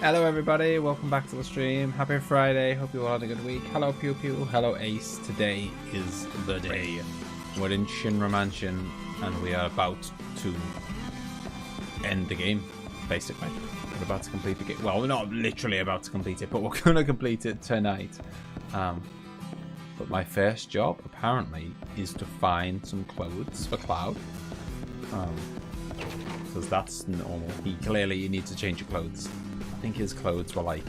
Hello everybody, welcome back to the stream. Happy Friday, hope you all had a good week. Hello Pew Pew, hello Ace. Today is the day. We're in Shinra Mansion and we are about to end the game, basically. We're about to complete the game. Well, we're not literally about to complete it, but we're going to complete it tonight. But my first job, apparently, is to find some clothes for Cloud. Because that's normal. You need to change your clothes. I think his clothes were like...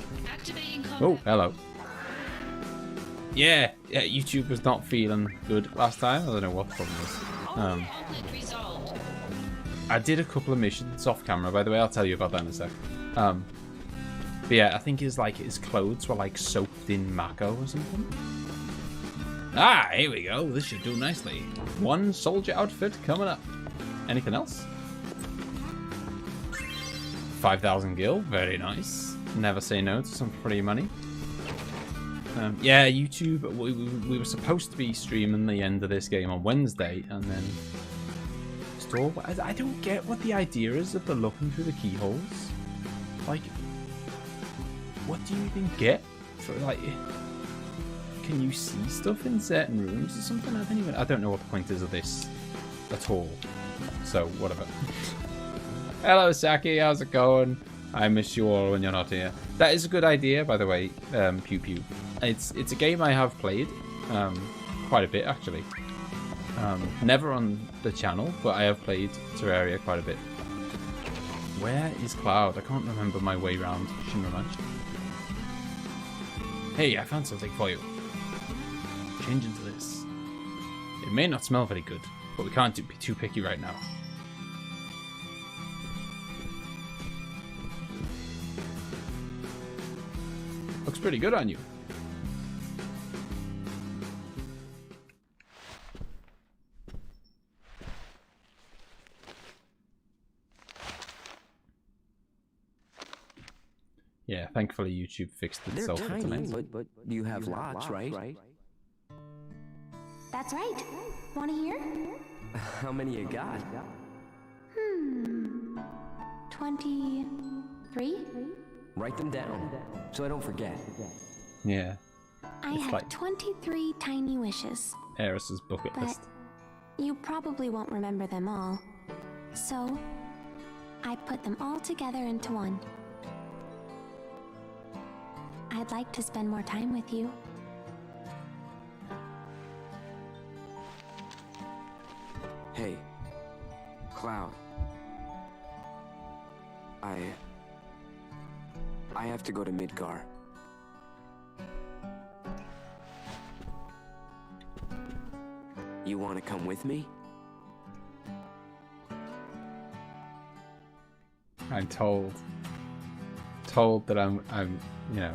Oh, hello. Yeah, YouTube was not feeling good last time. I don't know what the problem was. I did a couple of missions off camera, by the way. I'll tell you about that in a sec. But yeah, I think his clothes were like soaked in Mako or something. Ah, here we go. This should do nicely. One soldier outfit coming up. Anything else? 5,000 gil, very nice. Never say no to some free money. Yeah, YouTube, we were supposed to be streaming the end of this game on Wednesday, and then... I don't get what the idea is of the looking through the keyholes. Like, what do you even get for, like... Can you see stuff in certain rooms or something? I don't know what the point is of this at all. So, whatever. Hello, Saki. How's it going? I miss you all when you're not here. That is a good idea, by the way, Pew Pew. It's a game I have played quite a bit, actually. Never on the channel, but I have played Terraria quite a bit. Where is Cloud? I can't remember my way around Shinra Mansion. Hey, I found something for you. Change into this. It may not smell very good, but we can't be too picky right now. Looks pretty good on you. Yeah, thankfully YouTube fixed itself. They're tiny, but you have lots, right? That's right. Want to hear? How many you got? 23? Write them down, so I don't forget. Yeah. I have like 23 tiny wishes. Eris's bucket list. You probably won't remember them all. So, I put them all together into one. I'd like to spend more time with you. Hey, Cloud. I have to go to Midgar. You want to come with me? I'm told that I'm you know,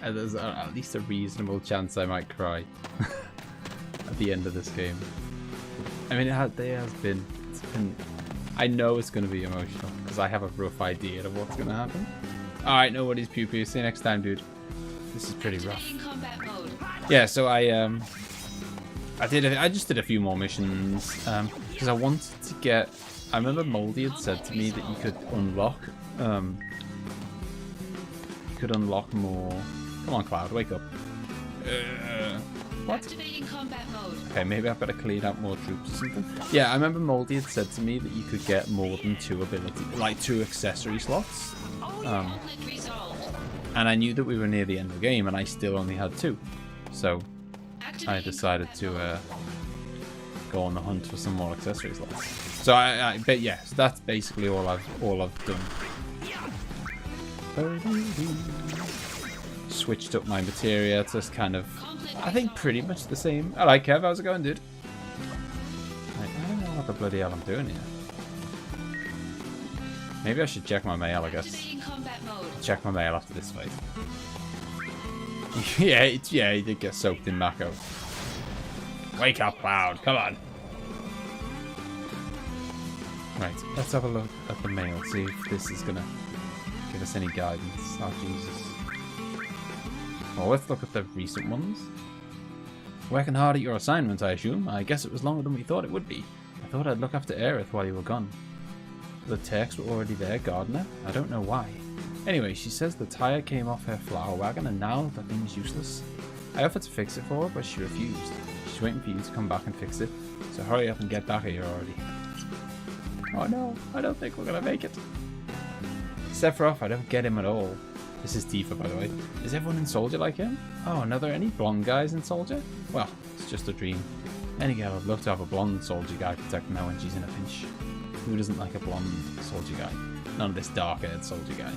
there's at least a reasonable chance I might cry at the end of this game. I mean, it's been, I know it's going to be emotional because I have a rough idea of what's going to happen. Alright, no worries, Pew Pew. See you next time, dude. This is pretty rough. Yeah, so I just did a few more missions because I wanted to get. I remember Moldy had said to me that you could unlock more. Come on, Cloud, wake up. What? Okay, maybe I've got to clean out more troops or something. Yeah, I remember Moldy had said to me that you could get more than 2 accessory slots. And I knew that we were near the end of the game, and I still only had 2. So I decided to go on the hunt for some more accessory slots. So but yes, that's basically all I've done. Switched up my materia to kind of, I think, pretty much the same. I like Kev. How's it going, dude? I don't know what the bloody hell I'm doing here. Maybe I should check my mail, I guess. Check my mail after this fight. yeah, he did get soaked in Mako. Wake up, Cloud. Come on. Right, let's have a look at the mail. See if this is gonna give us any guidance. Oh, Jesus. Well, let's look at the recent ones. Working hard at your assignment, I assume. I guess it was longer than we thought it would be. I thought I'd look after Aerith while you were gone. The Turks were already there, Gardener. I don't know why. Anyway, she says the tire came off her flower wagon and now the thing's useless. I offered to fix it for her, but she refused. She's waiting for you to come back and fix it, so hurry up and get back here already. Oh no, I don't think we're gonna make it. Sephiroth, I don't get him at all. This is Tifa, by the way. Is everyone in Soldier like him? Oh, and are there any blonde guys in Soldier? Well, it's just a dream. Any girl would love to have a blonde Soldier guy protecting her when she's in a pinch. Who doesn't like a blonde Soldier guy? None of this dark-haired Soldier guy.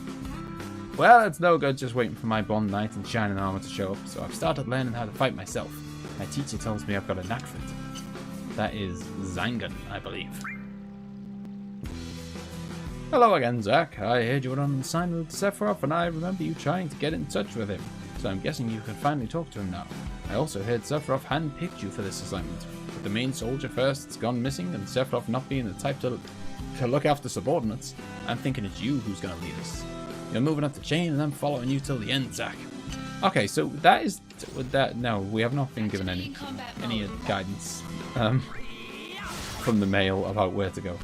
Well, it's no good just waiting for my blonde knight in shining armor to show up, so I've started learning how to fight myself. My teacher tells me I've got a knack for it. That is Zangan, I believe. Hello again, Zack. I heard you were on assignment with Sephiroth, and I remember you trying to get in touch with him. So I'm guessing you can finally talk to him now. I also heard Sephiroth handpicked you for this assignment. With the main soldier first's gone missing, and Sephiroth not being the type to look after subordinates, I'm thinking it's you who's going to lead us. You're moving up the chain, and I'm following you till the end, Zack. Okay, so that is... that. No, we have not been given any guidance from the mail about where to go.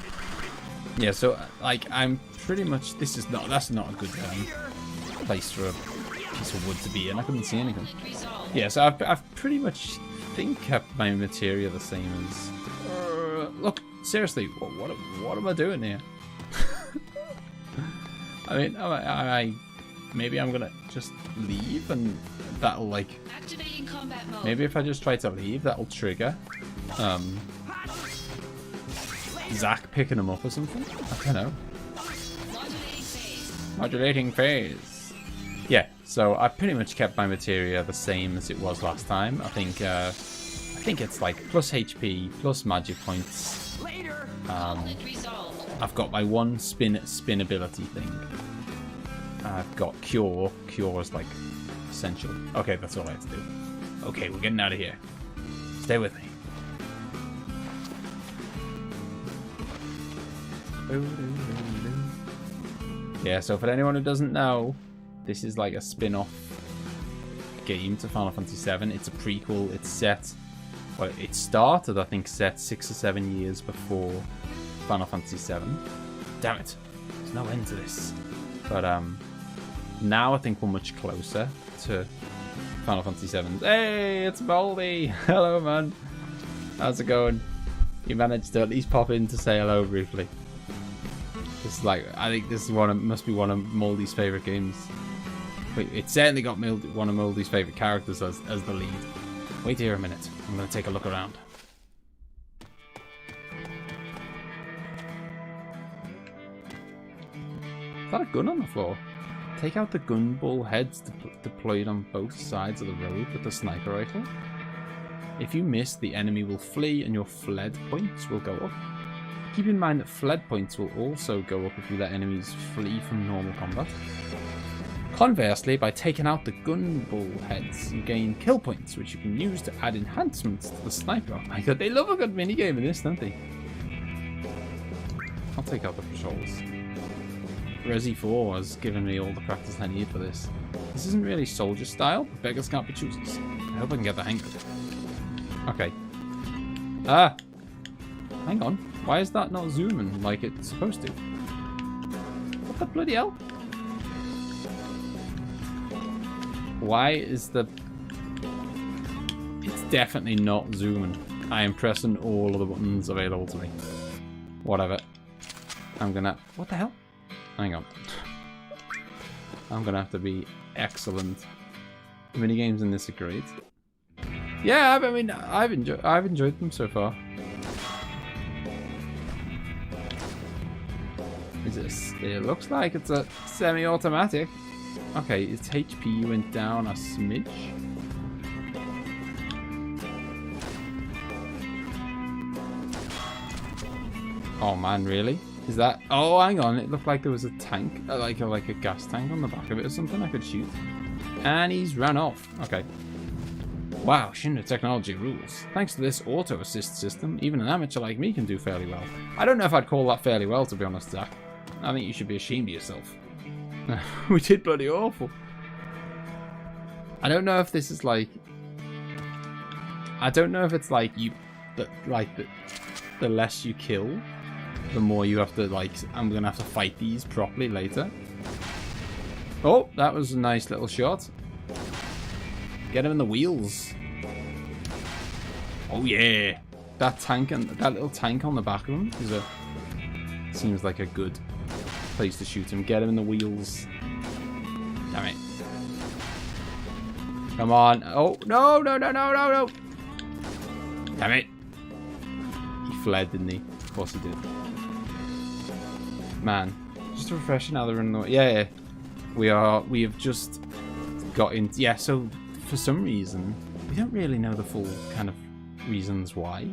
Yeah, so, like, I'm pretty much... That's not a good place for a piece of wood to be in. I couldn't see anything. Yeah, so I've pretty much kept my materia the same as... look, seriously, what am I doing here? I mean, maybe I'm gonna just leave and that'll, like... Activating combat mode. Maybe if I just try to leave, that'll trigger... Zack picking him up or something? I don't know. Modulating phase. Yeah, so I pretty much kept my materia the same as it was last time. I think it's like plus HP, plus magic points. I've got my one spin ability thing. I've got cure. Cure is like essential. Okay, that's all I have to do. Okay, we're getting out of here. Stay with me. Yeah, so for anyone who doesn't know, this is like a spin-off game to Final Fantasy VII. It's a prequel. It's set... Well, it started, I think, set 6 or 7 years before Final Fantasy VII. Damn it. There's no end to this. But now I think we're much closer to Final Fantasy VII. Hey, it's Baldy! Hello, man. How's it going? You managed to at least pop in to say hello briefly. This is like, I think this is must be one of Moldy's favourite games. Wait, it certainly got one of Moldy's favourite characters as the lead. Wait here a minute. I'm going to take a look around. Is that a gun on the floor? Take out the gun ball heads deployed on both sides of the road with the sniper rifle. If you miss, the enemy will flee and your fled points will go up. Keep in mind that fled points will also go up if you let enemies flee from normal combat. Conversely, by taking out the gun ball heads, you gain kill points, which you can use to add enhancements to the sniper. Oh my god, they love a good minigame in this, don't they? I'll take out the patrols. Resi 4 has given me all the practice I need for this. This isn't really soldier style, but beggars can't be choosers. I hope I can get the hang of it. Okay. Ah! Hang on. Why is that not zooming like it's supposed to? What the bloody hell? Why is the... It's definitely not zooming. I am pressing all of the buttons available to me. Whatever. I'm gonna... What the hell? Hang on. I'm gonna have to be excellent. The minigames in this are great. Yeah, I mean, I've enjoyed them so far. It looks like it's a semi-automatic. Okay, its HP went down a smidge. Oh man, really? Is that... Oh, hang on. It looked like there was a tank, like a gas tank on the back of it or something I could shoot. And he's ran off. Okay. Wow, Shinra technology rules. Thanks to this auto-assist system, even an amateur like me can do fairly well. I don't know if I'd call that fairly well, to be honest, Zack. I think you should be ashamed of yourself. We did bloody awful. I don't know if this is like... I don't know if it's like you... the less you kill, the more you have to, like... I'm gonna have to fight these properly later. Oh, that was a nice little shot. Get him in the wheels. Oh yeah. That tank and that little tank on the back of him seems like a good place to shoot him. Get him in the wheels. Damn it. Come on. Oh, no. Damn it. He fled, didn't he? Of course he did. Man. Just a refresher now they're in the... Yeah. We have just got in... Yeah, so for some reason, we don't really know the full kind of reasons why.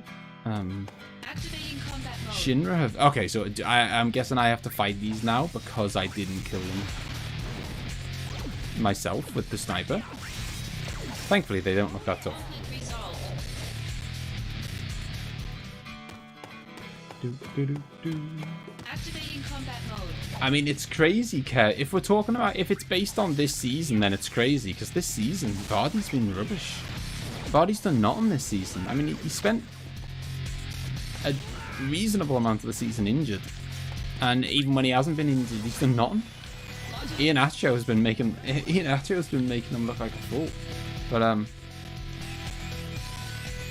Shinra have... Okay, so I'm guessing I have to fight these now because I didn't kill them myself with the sniper. Thankfully, they don't look that tough. Activating combat mode. I mean, it's crazy, Kerr. If we're talking about... If it's based on this season, then it's crazy. Because this season, Vardy's been rubbish. Vardy's done nothing this season. I mean, he spent a reasonable amount of the season injured. And even when he hasn't been injured, he's done nothing. Ian Acho has been making him look like a fool. But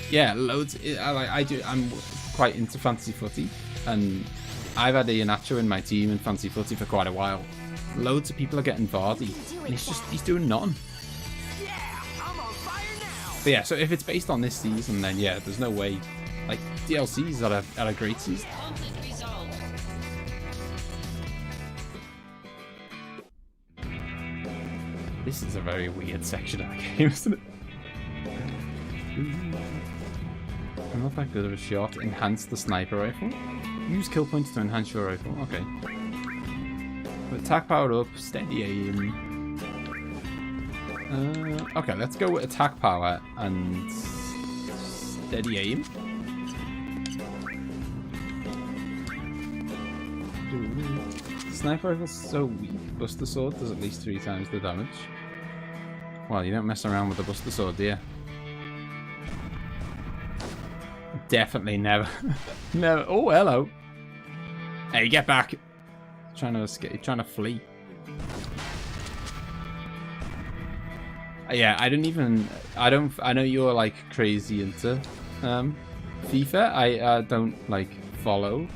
yeah, loads. I'm quite into fantasy footy, and I've had Ian Acho in my team in fantasy footy for quite a while. Loads of people are getting Vardy, and he's doing nothing. But yeah, so if it's based on this season, then yeah, there's no way. Like DLC's had a great season. This is a very weird section of the game, isn't it? I'm not that good of a shot. Enhance the sniper rifle. Use kill points to enhance your rifle. Okay. But attack powered up, steady aim. Okay, let's go with attack power and steady aim. Sniper rifle's so weak. Buster sword does at least 3 times the damage. Well, you don't mess around with the Buster sword, do you? Definitely never. Never. Oh, hello. Hey, get back. Trying to escape. Trying to flee. Yeah, I know you're like crazy into FIFA. I don't like follow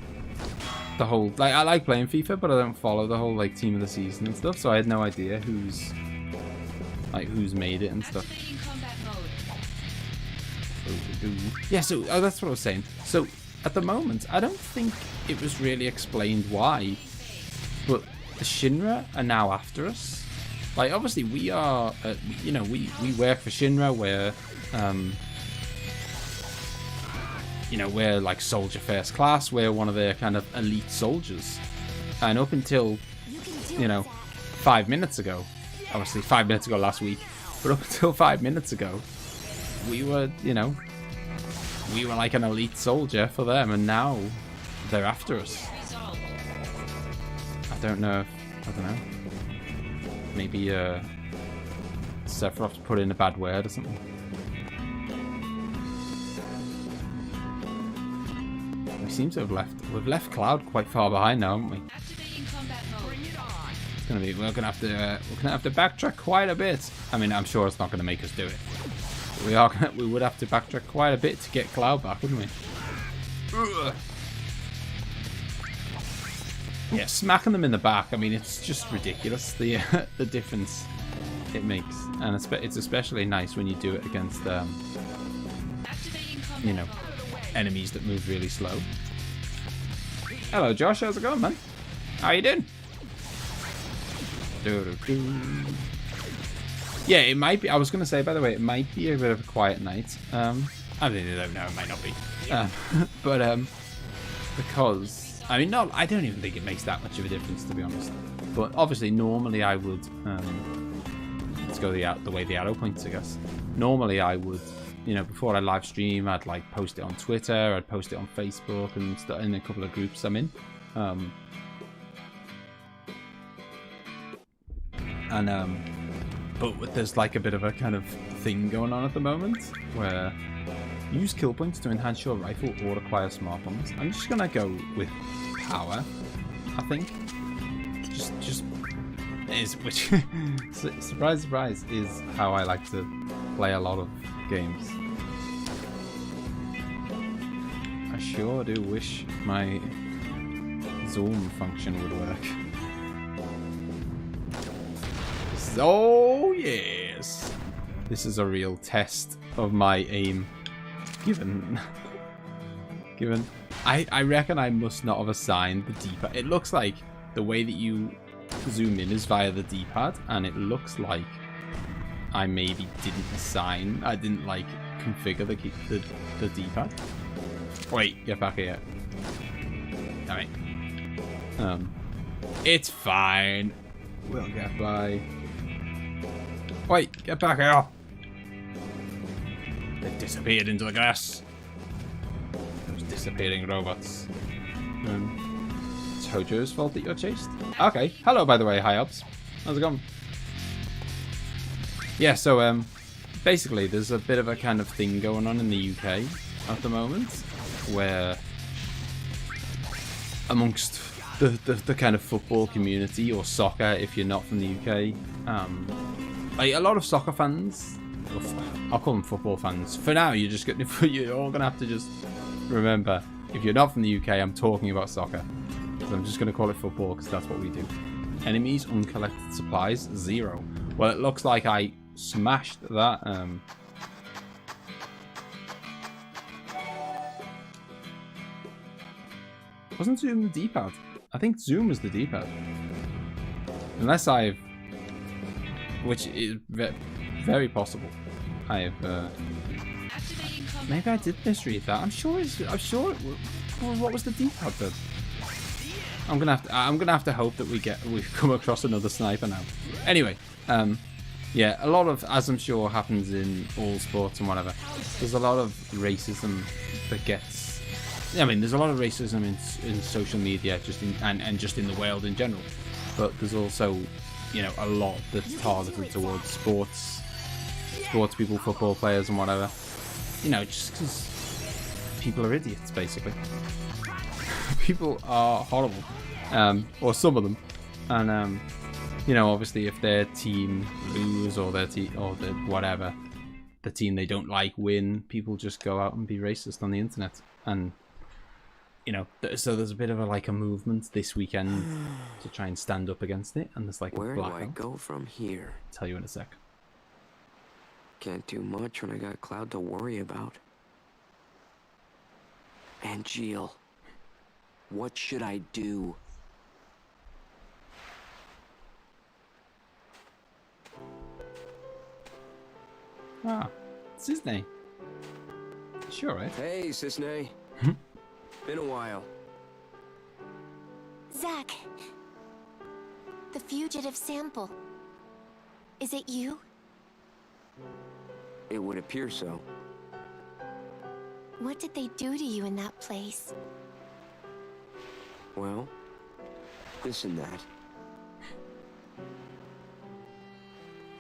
the whole, like, I like playing FIFA, but I don't follow the whole like team of the season and stuff, so I had no idea who's made it and stuff. Yeah, so that's what I was saying. So at the moment, I don't think it was really explained why, but the Shinra are now after us. Like, obviously we are, you know, we work for Shinra. We're you know, we're like soldier first class. We're one of their kind of elite soldiers. And up until, you know, 5 minutes ago, obviously 5 minutes ago last week, but up until 5 minutes ago, we were, you know, we were like an elite soldier for them, and now they're after us. I don't know. Maybe Sephiroth put in a bad word or something. We seem to have we've left Cloud quite far behind now, haven't we? We're gonna have to backtrack quite a bit. I mean, I'm sure it's not gonna make us do it. But we would have to backtrack quite a bit to get Cloud back, wouldn't we? Ugh. Yeah, smacking them in the back. I mean, it's just ridiculous the difference it makes, and it's especially nice when you do it against you know, enemies that move really slow. Hello, Josh. How's it going, man? How you doing? Yeah, it might be. I was going to say, by the way, it might be a bit of a quiet night. I don't know. It might not be. But because I mean, no, I don't even think it makes that much of a difference, to be honest. But obviously, normally I would. Let's go the way the arrow points, I guess. Normally, I would. You know, before I live stream, I'd like post it on Twitter, I'd post it on Facebook and stuff in a couple of groups I'm in. But there's like a bit of a kind of thing going on at the moment where use kill points to enhance your rifle or acquire smart bombs. I'm just gonna go with power, I think. Just which surprise, surprise, is how I like to play a lot of games. I sure do wish my zoom function would work. So yes, this is a real test of my aim. Given I reckon I must not have assigned the D-pad. It looks like the way that you zoom in is via the D-pad, and it looks like I maybe I didn't like configure the D-pad. Wait, get back here. Damn it. It's fine. We'll get by. Wait, get back here. They disappeared into the grass. Those disappearing robots. It's Hojo's fault that you're chased? Okay. Hello, by the way, high-ups. How's it going? Yeah, so, basically, there's a bit of a kind of thing going on in the UK at the moment, where amongst the kind of football community, or soccer if you're not from the UK, like a lot of soccer fans, I'll call them football fans. For now, you're all gonna have to just remember, if you're not from the UK, I'm talking about soccer. So I'm just gonna call it football because that's what we do. Enemies, uncollected supplies, 0. Well, it looks like I smashed that. Wasn't Zoom the D-pad? I think Zoom is the D-pad. Unless I've... Which is very possible. I've... Maybe I did misread that. I'm sure what was the D-pad then? I'm gonna have to hope that we come across another sniper now. Anyway, yeah, a lot of, as I'm sure happens in all sports and whatever, there's a lot of racism that gets... I mean, there's a lot of racism in social media, and just in the world in general. But there's also, you know, a lot that's targeted towards sports people, football players and whatever. You know, just because people are idiots, basically. People are horrible, or some of them, and you know, obviously, if their team lose or the team they don't like win, people just go out and be racist on the internet, and you know, so there's a bit of a movement this weekend to try and stand up against it, and there's like Where a do blackout. I go from here? I'll tell you in a sec. Can't do much when I got Cloud to worry about. And Jill. What should I do? Ah, Cisne. Sure, right? Hey, Cisne. Been a while. Zach, the fugitive sample. Is it you? It would appear so. What did they do to you in that place? Well, this and that.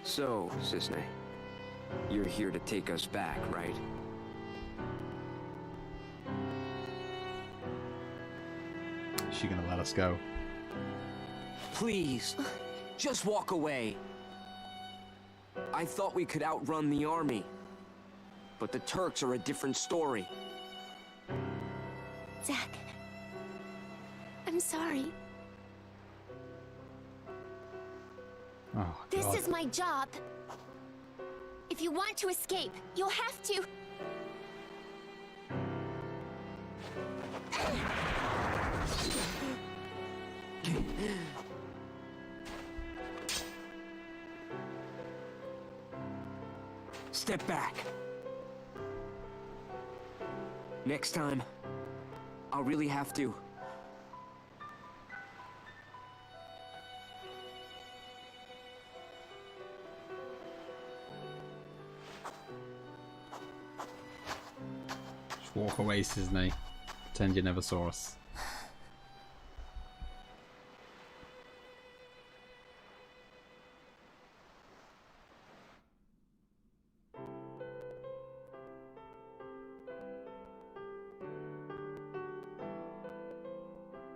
So, Cisne, you're here to take us back, right? Is she gonna let us go? Please, just walk away. I thought we could outrun the army, but the Turks are a different story. Zach, I'm sorry. Oh, This God. is my job. If you want to escape, you'll have to. Step back. Next time, I'll really have to. Just walk away, Cisne. Pretend you never saw us.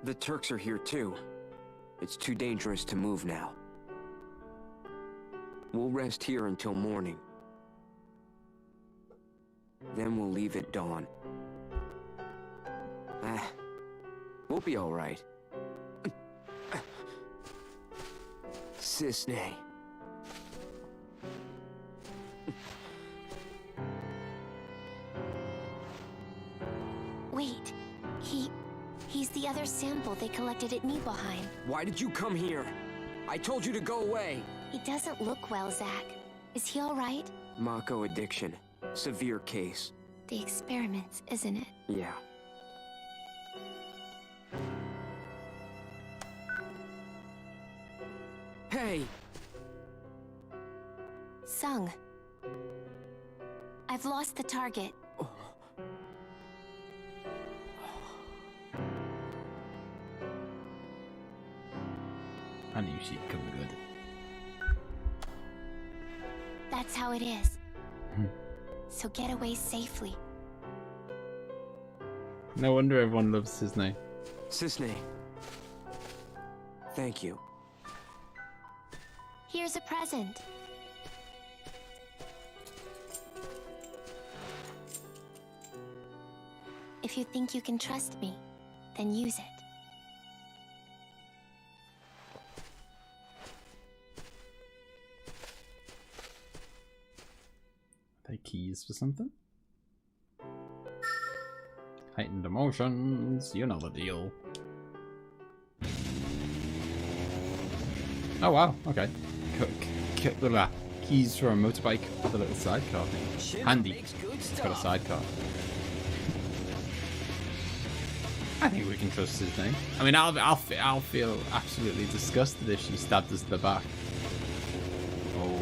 The Turks are here too. It's too dangerous to move now. We'll rest here until morning. Then we'll leave at dawn. We'll be all right. Cisne. Wait, he's the other sample they collected at Nibelheim. Why did you come here? I told you to go away. He doesn't look well, Zach. Is he all right? Mako addiction. Severe case. The experiments, isn't it? Yeah. Hey! Sung. I've lost the target. I knew she'd come good. That's how it is. So get away safely. No wonder everyone loves Cisne. Cisne. Thank you. Here's a present. If you think you can trust me, then use it. Are they keys for something? Heightened emotions, you know the deal. Oh wow, okay. Keys for a motorbike with a little sidecar. Handy. It's got a sidecar. I think we can trust his name. I mean, I'll feel absolutely disgusted if she stabbed us in the back. Oh.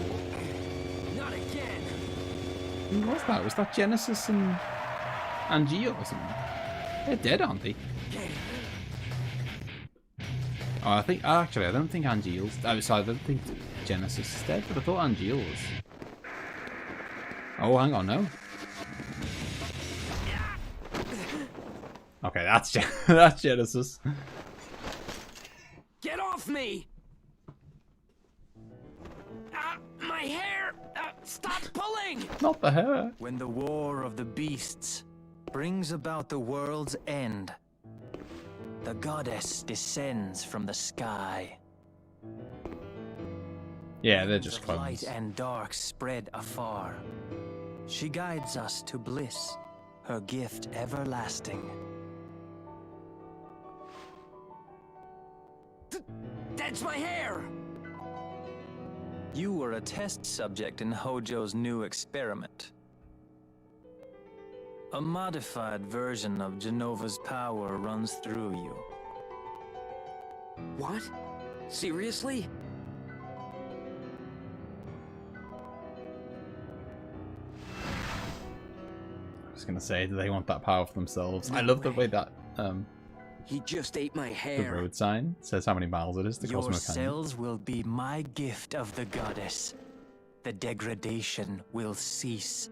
Not again. Who was that? Was that Genesis and Angie or something? They're dead, aren't they? Oh, I think actually I don't think Angeel's. Sorry, I don't think Genesis is dead, but I thought Angeel was. Oh, hang on, no. Okay, that's that's Genesis. Get off me! My hair! Stop pulling! Not the hair. When the war of the beasts brings about the world's end, the goddess descends from the sky. Yeah, they're just Of clones. light and dark spread afar. She guides us to bliss, her gift everlasting. That's my hair! You were a test subject in Hojo's new experiment. A modified version of Genova's power runs through you. What? Seriously? I was gonna say, do they want that power for themselves? I love the way that He just ate my the hair. road sign says how many miles it is to Your Cosmo Canyon. cells will be my gift of the goddess. The degradation will cease.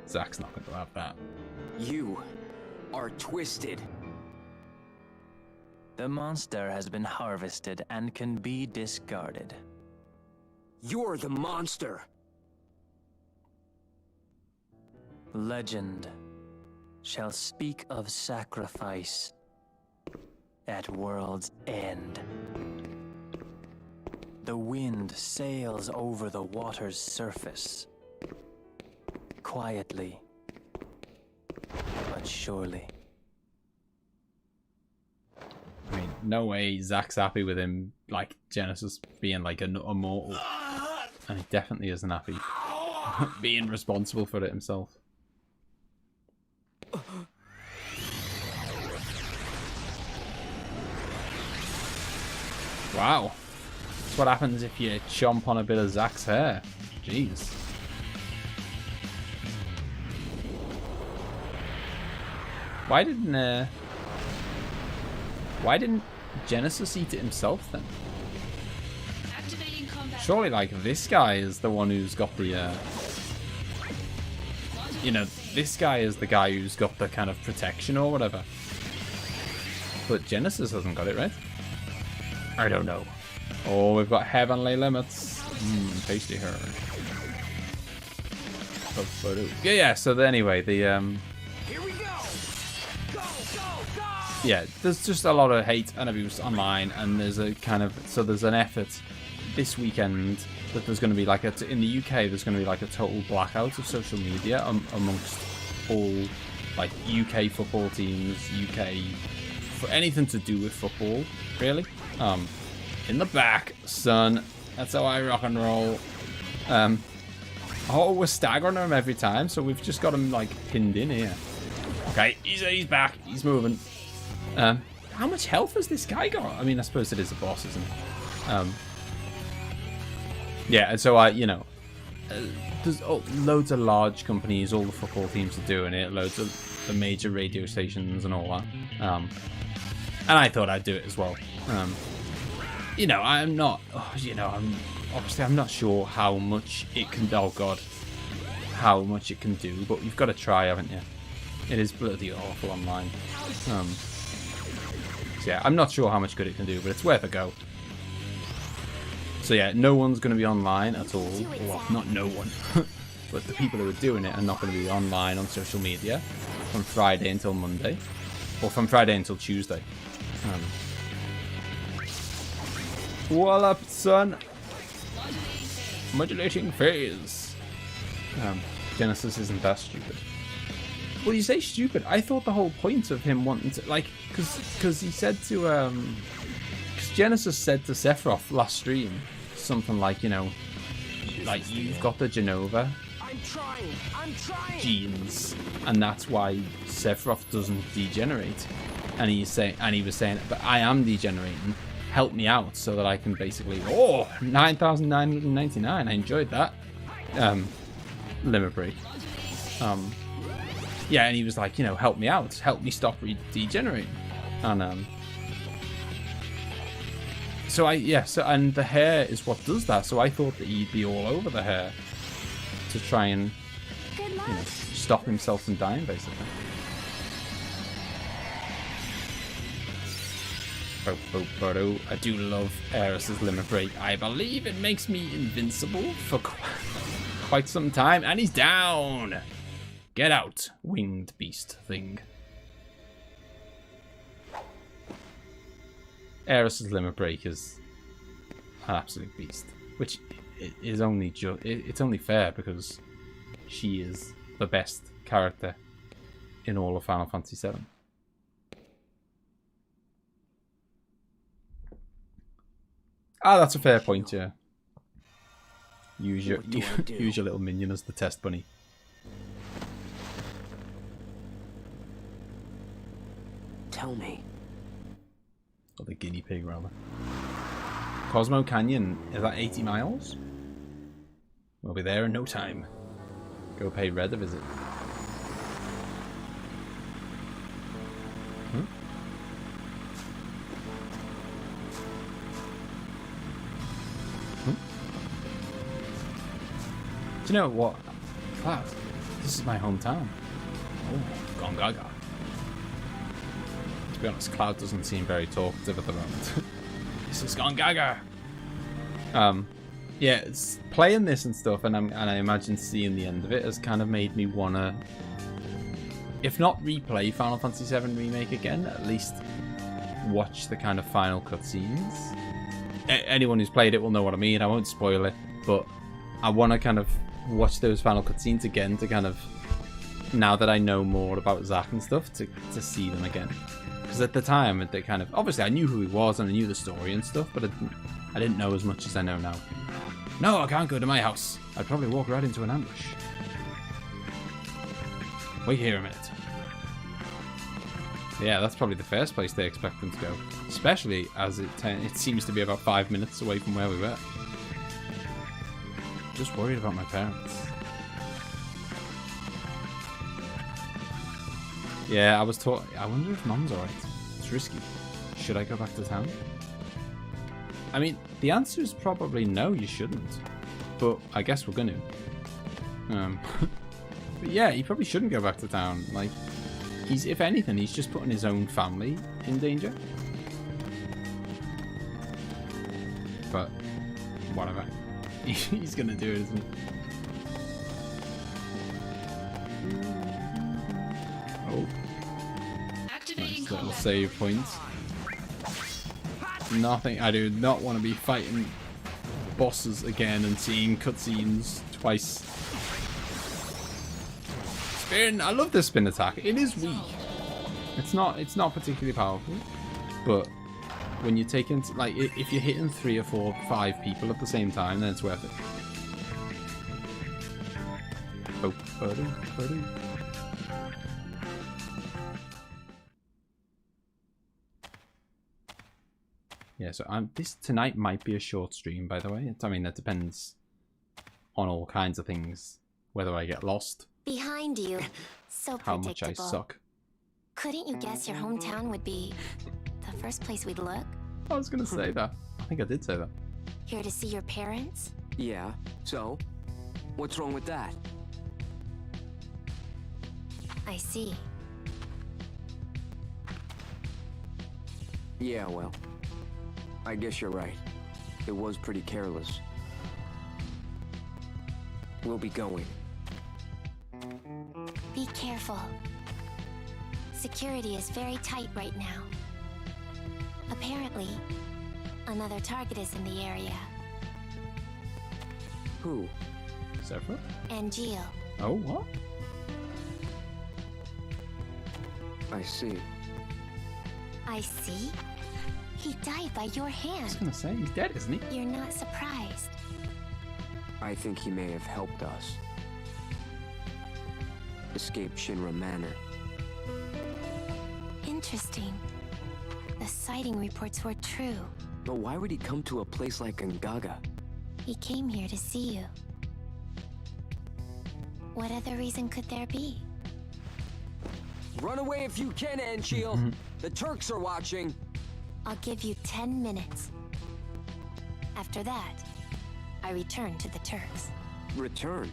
Zach's not going to have that. You are twisted. The monster has been harvested and can be discarded. You're the monster. Legend shall speak of sacrifice at world's end. The wind sails over the water's surface, quietly, but surely. I mean, no way Zach's happy with him, like, Genesis being, like, a immortal. And he definitely isn't happy being responsible for it himself. Wow. That's what happens if you chomp on a bit of Zach's hair. Jeez. Why didn't Genesis eat it himself then? Activating combat. Surely, like, this guy is the one who's got the, you know, this guy is the guy who's got the kind of protection or whatever. But Genesis hasn't got it, right? I don't know. Oh, we've got heavenly limits. Tasty her. Yeah, so anyway, the Here we go. Go, go, go. yeah, there's just a lot of hate and abuse online, and there's a kind of, so there's an effort this weekend that there's going to be like in the UK, there's going to be like a total blackout of social media amongst all like UK football teams, UK for anything to do with football, really. In the back, son. That's how I rock and roll. Oh, we're staggering him every time, so we've just got him like pinned in here. Okay, he's back. He's moving. How much health has this guy got? I mean, I suppose it is a boss, isn't it? Yeah, and so you know, there's loads of large companies, all the football teams are doing it, loads of the major radio stations and all that. And I thought I'd do it as well. You know, I'm not, you know, I'm not sure how much it can, oh god, how much it can do, but you've got to try, haven't you? It is bloody awful online. So yeah, I'm not sure how much good it can do, but it's worth a go. So yeah, no one's going to be online at all. Well, not no one, but the people who are doing it are not going to be online on social media from Friday until Monday, or from Friday until Tuesday. What up, son? Modulating phase. Genesis isn't that stupid. Well, you say stupid. I thought the whole point of him wanting to, like, because he said to, because Genesis said to Sephiroth last stream something like, you know, like, you've got the Genova I'm trying. genes, and that's why Sephiroth doesn't degenerate. And he was saying, but I am degenerating. Help me out so that I can basically, 9,999. I enjoyed that. Limit break. Yeah, and he was like, you know, help me out, help me stop degenerating. And so and the hair is what does that. So I thought that he'd be all over the hair to try and, you know, stop himself from dying, basically. I do love Aeris's limit break. I believe it makes me invincible for quite some time. And he's down. Get out, winged beast thing. Aeris's limit break is an absolute beast, which is only it's only fair because she is the best character in all of Final Fantasy VII. Ah, that's a fair point, yeah. Use your little minion as the test bunny. Tell me. Or the guinea pig, rather. Cosmo Canyon, is that 80 miles? We'll be there in no time. Go pay Red a visit. Hmm? Do you know what? Cloud, this is my hometown. Oh, Gongaga. To be honest, Cloud doesn't seem very talkative at the moment. This is Gongaga. Yeah, it's playing this and stuff, and I imagine seeing the end of it has kind of made me wanna, if not replay Final Fantasy VII Remake again, at least watch the kind of final cutscenes. Anyone who's played it will know what I mean. I won't spoil it, but I want to kind of watch those final cutscenes again to kind of, now that I know more about Zack and stuff, to see them again. Because at the time, they kind of, obviously I knew who he was and I knew the story and stuff, but I didn't know as much as I know now. No, I can't go to my house. I'd probably walk right into an ambush. Wait here a minute. Yeah, that's probably the first place they expect them to go. Especially as it seems to be about 5 minutes away from where we were. Just worried about my parents. Yeah, I was taught. I wonder if Mom's alright. It's risky. Should I go back to town? I mean, the answer is probably no, you shouldn't. But I guess we're gonna. But yeah, he probably shouldn't go back to town. Like, if anything, he's just putting his own family in danger. but whatever. He's gonna do it, isn't he? Oh. Nice little save points. Nothing. I do not want to be fighting bosses again and seeing cutscenes twice. Spin. I love this spin attack. It is weak. It's not particularly powerful, but when you take into, like, if you're hitting 3 or 4 or 5 people at the same time, then it's worth it. Oh, buddy. Yeah, so this tonight might be a short stream, by the way. I mean, that depends on all kinds of things. Whether I get lost. Behind you. So how much I suck. Couldn't you guess your hometown would be the first place we'd look? I was gonna say that. I think I did say that. Here to see your parents? Yeah, so? What's wrong with that? I see. Yeah, well, I guess you're right. It was pretty careless. We'll be going. Be careful. Security is very tight right now. Apparently, another target is in the area. Who? Several? And Gio. Oh, what? I see. I see? He died by your I was hand. gonna say, he's dead, isn't he? You're not surprised. I think he may have helped us escape Shinra Manor. Interesting. The sighting reports were true. But why would he come to a place like Ngaga? He came here to see you. What other reason could there be? Run away if you can, Anchiel. The Turks are watching. I'll give you 10 minutes. After that, I return to the Turks. Return?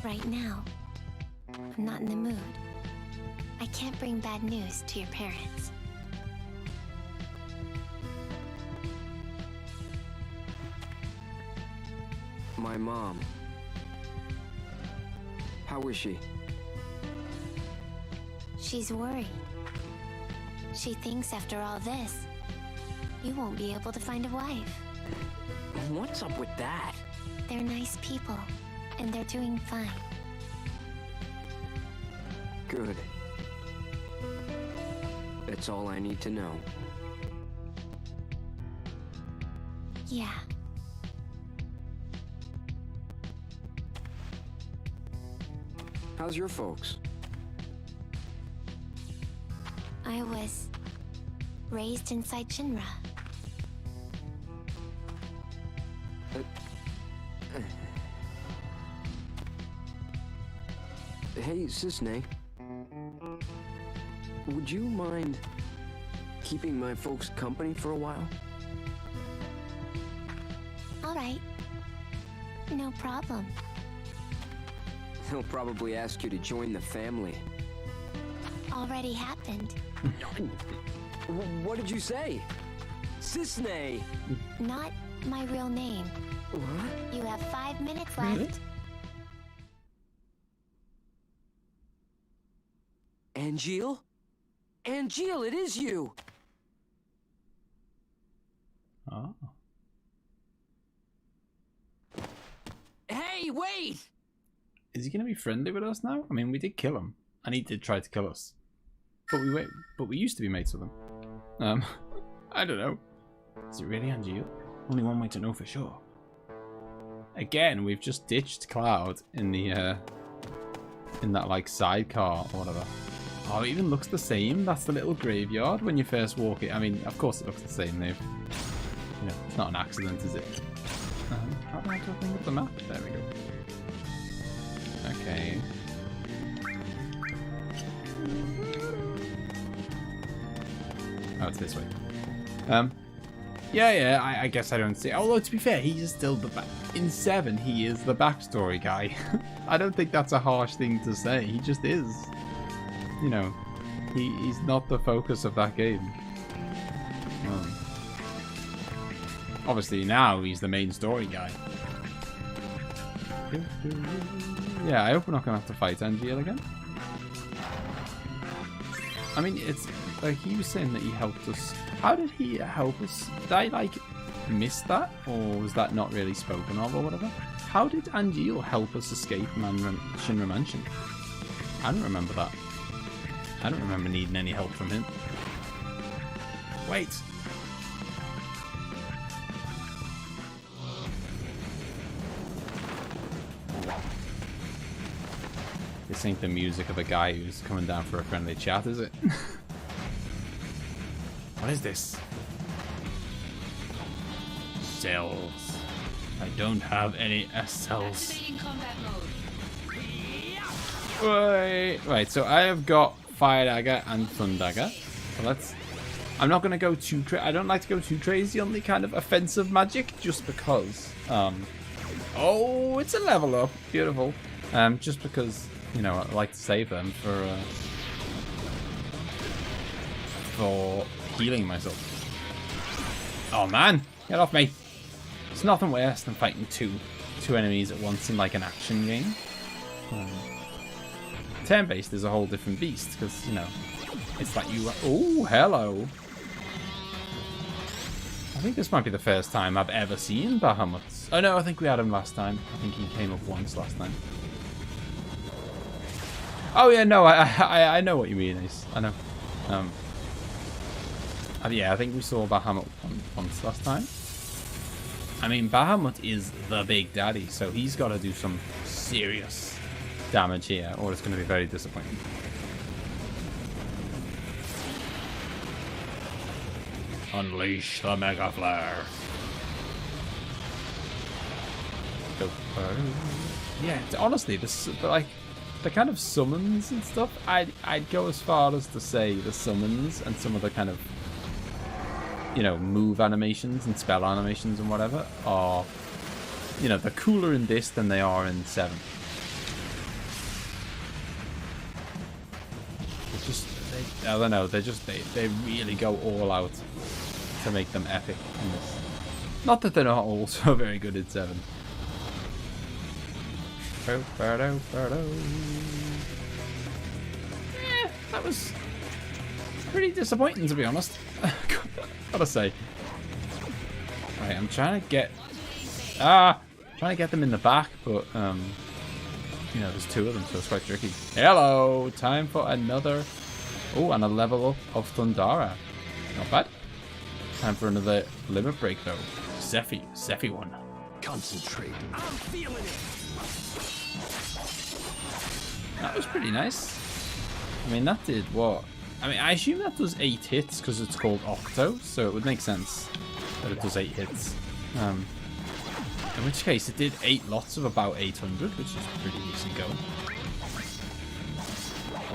Right now, I'm not in the mood. I can't bring bad news to your parents. My mom. How is she? She's worried. She thinks after all this, you won't be able to find a wife. What's up with that? They're nice people, and they're doing fine. Good. That's all I need to know. Yeah. How's your folks? I was raised inside Shinra. Hey, Sisney. Would you mind keeping my folks company for a while? All right. No problem. He'll probably ask you to join the family. Already happened. What did you say? Sisney! Not my real name. What? You have 5 minutes left. Angeal? Angeal, it is you! Oh. Hey, wait! Is he gonna be friendly with us now? I mean, we did kill him, and he did try to kill us. But we used to be mates with him. I don't know. Is it really Angeal? Only one way to know for sure. Again, we've just ditched Cloud in the in that like sidecar or whatever. Oh, it even looks the same. That's the little graveyard when you first walk it. I mean, of course it looks the same. They've, you know, it's not an accident, is it? How do I bring up the map? There we go. Okay. Oh, it's this way. Yeah, I guess I don't see. Although, to be fair, he is still the in 7, he is the backstory guy. I don't think that's a harsh thing to say. He just is. You know, he's not the focus of that game. obviously now he's the main story guy. Yeah, I hope we're not going to have to fight Angeal again. I mean, it's like he was saying that he helped us. How did he help us? Did I, like, miss that? Or was that not really spoken of or whatever? How did Angeal help us escape Shinra Mansion? I don't remember that. I don't remember needing any help from him. Wait. This ain't the music of a guy who's coming down for a friendly chat, is it? What is this? Cells. I don't have any cells. Activating combat mode. Right, so I have got Fire Dagger and Thunder Dagger. So let's... I'm not going to go too... I don't like to go too crazy on the kind of offensive magic, just because... Oh, it's a level up. Beautiful. Just because, you know, I like to save them for healing myself. Oh, man. Get off me. It's nothing worse than fighting two enemies at once in, like, an action game. Turn-based is a whole different beast, because, you know, it's like you... Oh, hello. I think this might be the first time I've ever seen Bahamut. Oh, no, I think we had him last time. I think he came up once last time. Oh, yeah, no, I know what you mean, Ace. I know. Yeah, I think we saw Bahamut once last time. I mean, Bahamut is the big daddy, so he's got to do some serious damage here, or it's going to be very disappointing. Unleash the Mega Flare. Yeah, honestly, like the kind of summons and stuff, I'd go as far as to say the summons and some of the kind of, you know, move animations and spell animations and whatever are, you know, they're cooler in this than they are in 7. It's just, I don't know, they really go all out to make them epic in this. Not that they're not also very good in 7. That was pretty disappointing, to be honest. Gotta say. Right, I'm trying to get them in the back, but you know, there's 2 of them, so it's quite tricky. Hello, time for another. Oh, and a level up of Thundara. Not bad. Time for another limit break though. Sephi one. Concentrate. I'm feeling it. That was pretty nice. I mean, that did what? I mean, I assume that does 8 hits because it's called Octo, so it would make sense that it does 8 hits. In which case, it did 8 lots of about 800, which is pretty decent going.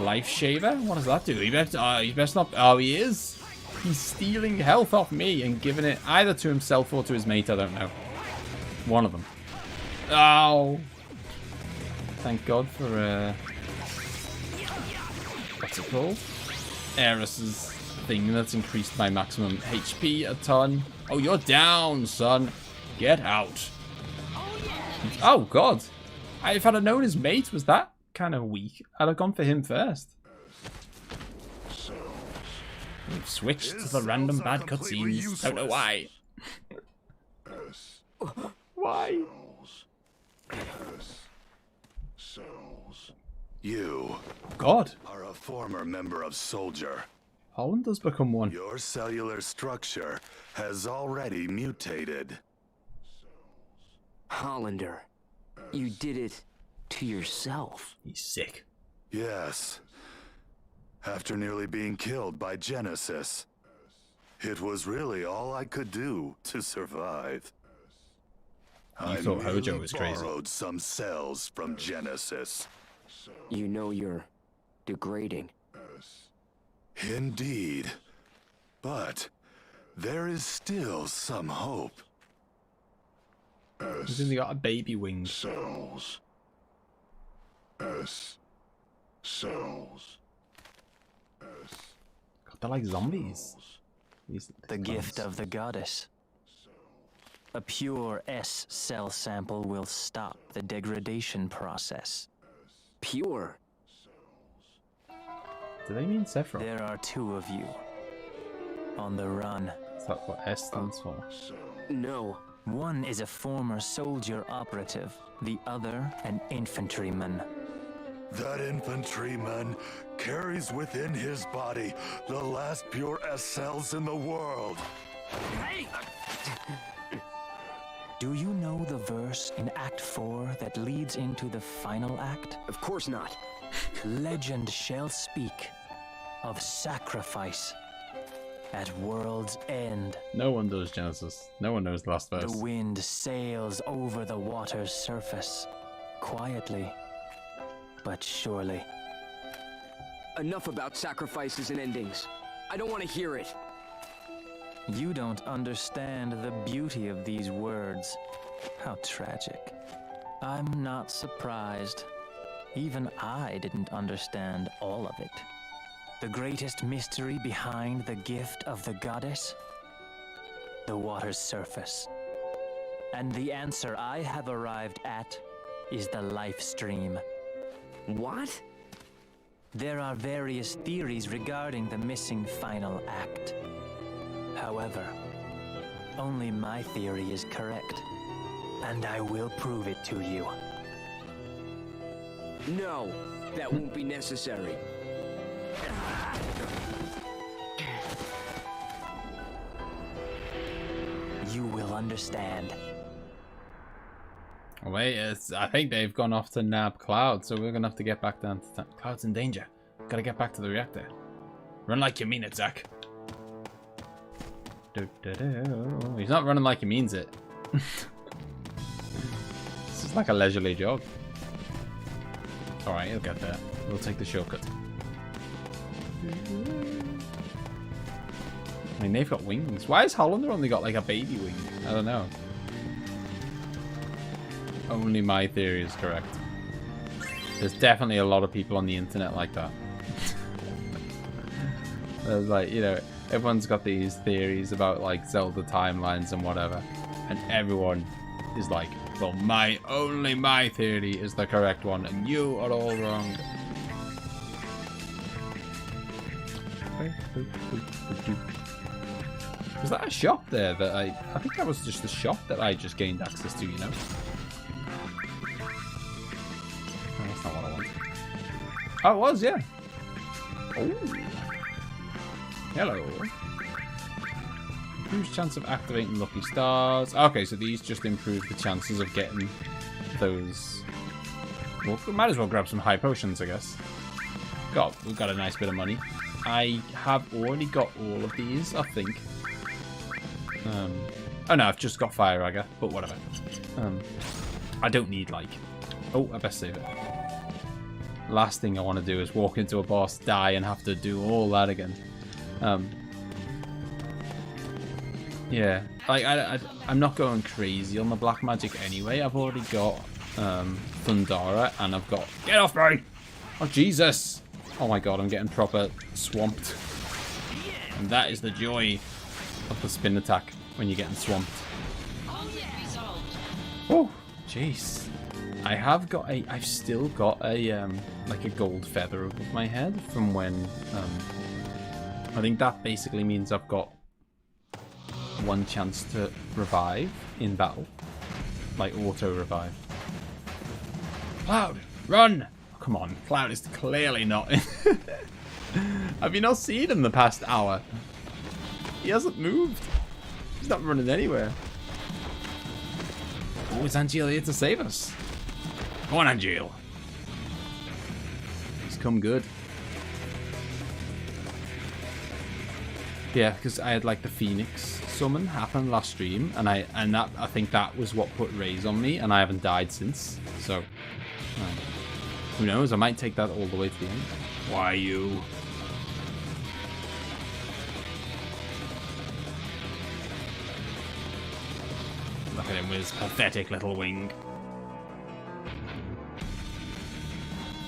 Life Shaver? What does that do? He best not. Oh, he is. He's stealing health off me and giving it either to himself or to his mate. I don't know. One of them. Oh. Thank God for what's it called? Eris's thing that's increased my maximum HP a ton. Oh, you're down, son. Get out. Oh, God. If I'd have known his mate was that kind of weak, I'd have gone for him first. We've switched to the random bad cutscenes. Don't know why. Why? You God. are a former member of Soldier. Holland does become one. Your cellular structure has already mutated. Hollander, you did it to yourself. He's sick. Yes. After nearly being killed by Genesis. It was really all I could do to survive. You thought Hojo was crazy. I borrowed some cells from Genesis. You know you're degrading. Indeed. But there is still some hope. He's only got a baby wing. Cells. Cells. God, they're like zombies. The gift of the goddess. A pure S cell sample will stop the degradation process. Pure. Do they mean Sephiroth? There are two of you. On the run. Is that what S stands for? No. One is a former soldier operative, the other an infantryman. That infantryman carries within his body the last pure S cells in the world. Hey! Do you know the verse in Act 4 that leads into the final act? Of course not. Legend shall speak of sacrifice at world's end. No one does, Genesis. No one knows the last verse. The wind sails over the water's surface, quietly, but surely. Enough about sacrifices and endings. I don't want to hear it. You don't understand the beauty of these words. How tragic. I'm not surprised. Even I didn't understand all of it. The greatest mystery behind the gift of the goddess? The water's surface. And the answer I have arrived at is the life stream. What? There are various theories regarding the missing final act. However, only my theory is correct, and I will prove it to you. No, that won't be necessary. You will understand. Oh, wait, I think they've gone off to nab Cloud, so we're gonna have to get back down to Cloud's in danger. Gotta get back to the reactor. Run like you mean it, Zach. He's not running like he means it. This is like a leisurely jog. Alright, he'll get there. We'll take the shortcut. I mean, they've got wings. Why has Hollander only got like a baby wing? I don't know. Only my theory is correct. There's definitely a lot of people on the internet like that. There's like, you know, everyone's got these theories about like Zelda timelines and whatever. And everyone is like, well, my theory is the correct one and you are all wrong. Was that a shop there that I think that was just the shop that I just gained access to, you know? Oh, that's not what I want. Oh, it was, yeah. Oh. Hello. Improves chance of activating lucky stars. Okay, so these just improve the chances of getting those. Well, we might as well grab some high potions, I guess. We've got a nice bit of money. I have already got all of these, I think. Oh no, I've just got Fire Ragger, but whatever. I don't need like... Oh, I best save it. Last thing I want to do is walk into a boss, die, and have to do all that again. Yeah, like I'm not going crazy on the black magic anyway. I've already got Thundara, and I've got... Get off me! Oh, Jesus! Oh my god, I'm getting proper swamped. And that is the joy of the spin attack when you're getting swamped. Oh, jeez. I've still got a like a gold feather above my head from when I think that basically means I've got one chance to revive in battle, like auto revive. Cloud, run! Oh, come on, Cloud is clearly not. Have you not seen him the past hour? He hasn't moved. He's not running anywhere. Oh, is Angel here to save us? Come on, Angel. He's come good. Yeah, because I had like the Phoenix summon happen last stream, and I think that was what put Raze on me, and I haven't died since. So, who knows? I might take that all the way to the end. Why you? Look at him with his pathetic little wing.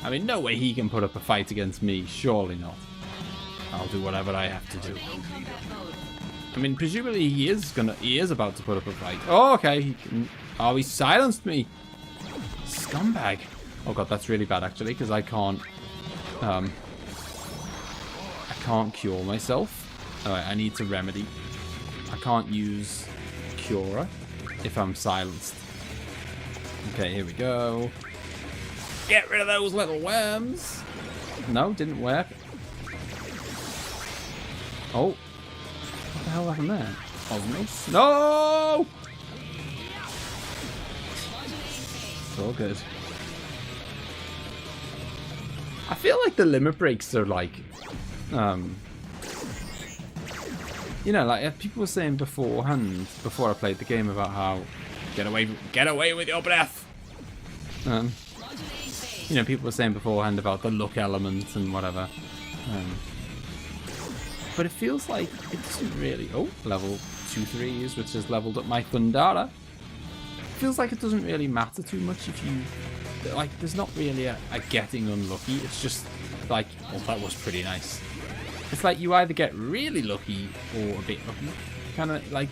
I mean, no way he can put up a fight against me. Surely not. I'll do whatever I have to do. I mean, presumably he is about to put up a fight. Oh, okay. He silenced me. Scumbag. Oh god, that's really bad actually, because I can't cure myself. Alright, I need to remedy. I can't use Cura if I'm silenced. Okay, here we go. Get rid of those little worms. No, didn't work. Oh. What the hell happened there? Osmos? No! It's all good. I feel like the limit breaks are like, you know, like people were saying beforehand, before I played the game, about how get away with your breath. You know, people were saying beforehand about the luck element and whatever. But it feels like it doesn't really... Oh, level 2-3s, which has leveled up my Thundara. It feels like it doesn't really matter too much if you... Like, there's not really a getting unlucky. It's just like... Oh, that was pretty nice. It's like you either get really lucky or a bit lucky. Kind of like...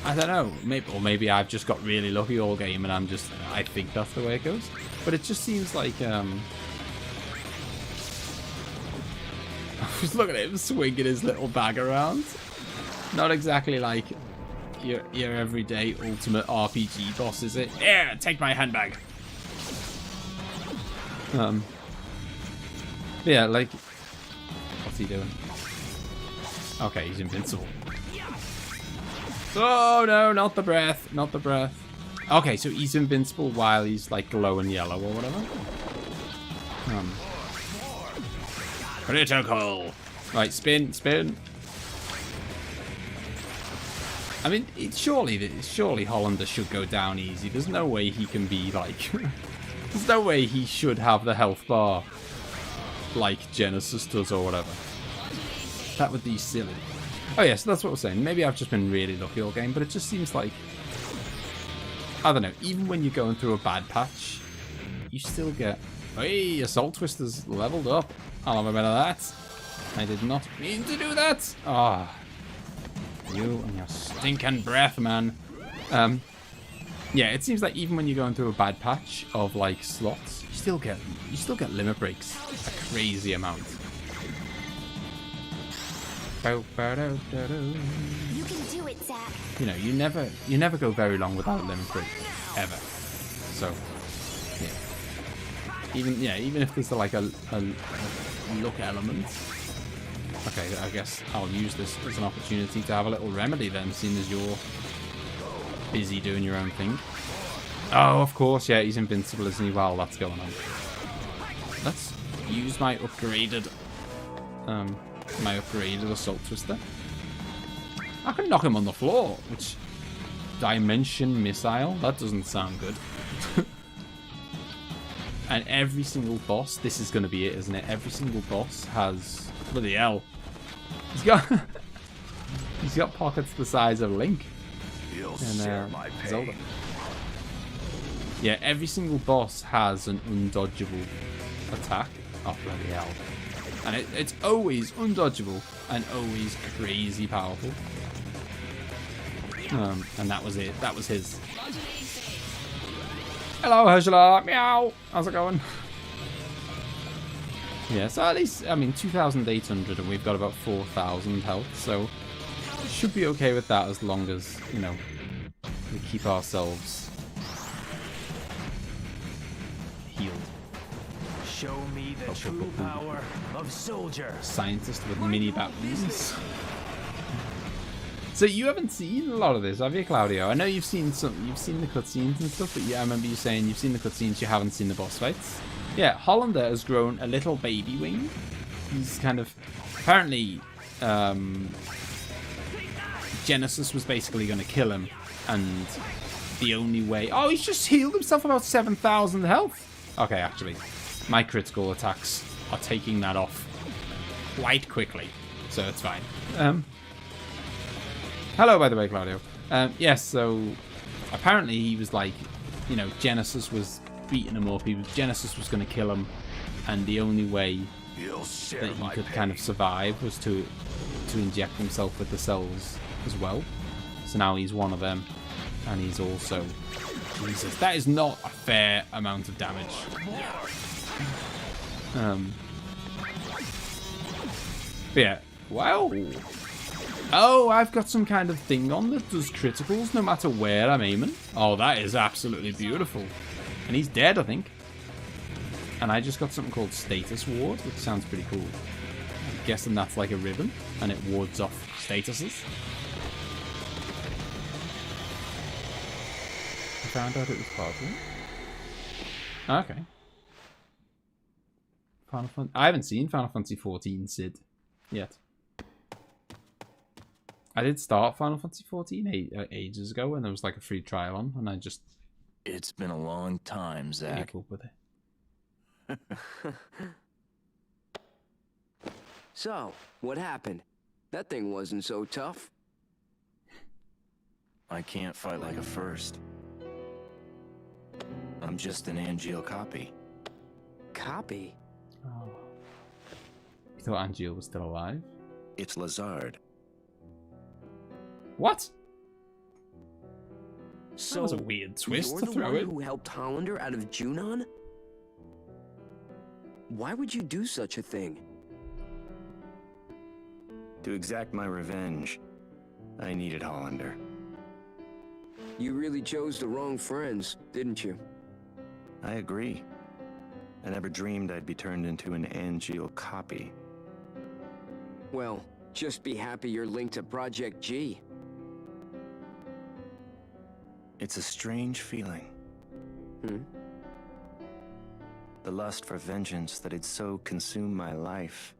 I don't know. Maybe I've just got really lucky all game and I think that's the way it goes. But it just seems like... Just look at him swinging his little bag around. Not exactly like your everyday ultimate RPG boss, is it? Yeah, take my handbag. Yeah, like, what's he doing? Okay, he's invincible. Oh no, not the breath, not the breath. Okay, so he's invincible while he's like glowing yellow or whatever. Critical. Right, spin. I mean, surely Hollander should go down easy. There's no way he can be like... There's no way he should have the health bar like Genesis does or whatever. That would be silly. Oh yeah, so that's what we're saying. Maybe I've just been really lucky all game, but it just seems like... I don't know, even when you're going through a bad patch, you still get... Hey, Assault Twister's leveled up. I'll have a bit of that. I did not mean to do that. Ah, you and your stinking breath, man. Yeah, it seems like even when you're going through a bad patch of like slots, you still get limit breaks a crazy amount. You can do it, Zach. You know, you never go very long without a limit break, ever. So, yeah. Even if there's like a luck element. Okay, I guess I'll use this as an opportunity to have a little remedy then, seeing as you're busy doing your own thing. Oh, of course, yeah, he's invincible, isn't he? While that's going on. Let's use my upgraded Assault Twister. I can knock him on the floor, which... Dimension Missile? That doesn't sound good. And every single boss, this is going to be it, isn't it? Every single boss has... Bloody hell. He's got pockets the size of Link. You'll And share my pain. Zelda. Yeah, every single boss has an undodgeable attack. Oh, bloody hell. And it's always undodgeable and always crazy powerful. And that was it. That was his. Hello, Herschela. Meow. How's it going? Yeah, so at least, I mean, 2,800 and we've got about 4,000 health, so should be okay with that as long as, you know, we keep ourselves healed. Show me the true power of soldier. Scientist with mini batons. So you haven't seen a lot of this, have you, Claudio? I know you've seen the cutscenes and stuff, but yeah, I remember you saying you've seen the cutscenes, you haven't seen the boss fights. Yeah, Hollander has grown a little baby wing. He's kind of... Apparently, Genesis was basically going to kill him. And the only way... Oh, he's just healed himself about 7,000 health. Okay, actually, my critical attacks are taking that off quite quickly. So it's fine. Hello, by the way, Claudio. Yes, so apparently he was like... You know, Genesis was... beating him up. Genesis was going to kill him, and the only way that he could kind of survive was to inject himself with the cells as well. So now he's one of them. And he's also... Jesus, that is not a fair amount of damage. But yeah, wow. Oh, I've got some kind of thing on that does criticals no matter where I'm aiming. Oh, that is absolutely beautiful. And he's dead, I think. And I just got something called Status Ward, which sounds pretty cool. I'm guessing that's like a ribbon, and it wards off statuses. I found out it was part of it. Okay. I haven't seen Final Fantasy XIV Sid yet. I did start Final Fantasy XIV ages ago when there was like a free trial on, and I just... It's been a long time, Zach. Keep up with it. So, what happened? That thing wasn't so tough. I can't fight like a first. I'm just an Angeal copy. Copy? Oh. You thought Angeal was still alive? It's Lazard. What? So, that was a weird twist you're to the throw one in. who helped Hollander out of Junon? Why would you do such a thing? To exact my revenge, I needed Hollander. You really chose the wrong friends, didn't you? I agree. I never dreamed I'd be turned into an Angeal copy. Well, just be happy you're linked to Project G. It's a strange feeling. The lust for vengeance that had so consumed my life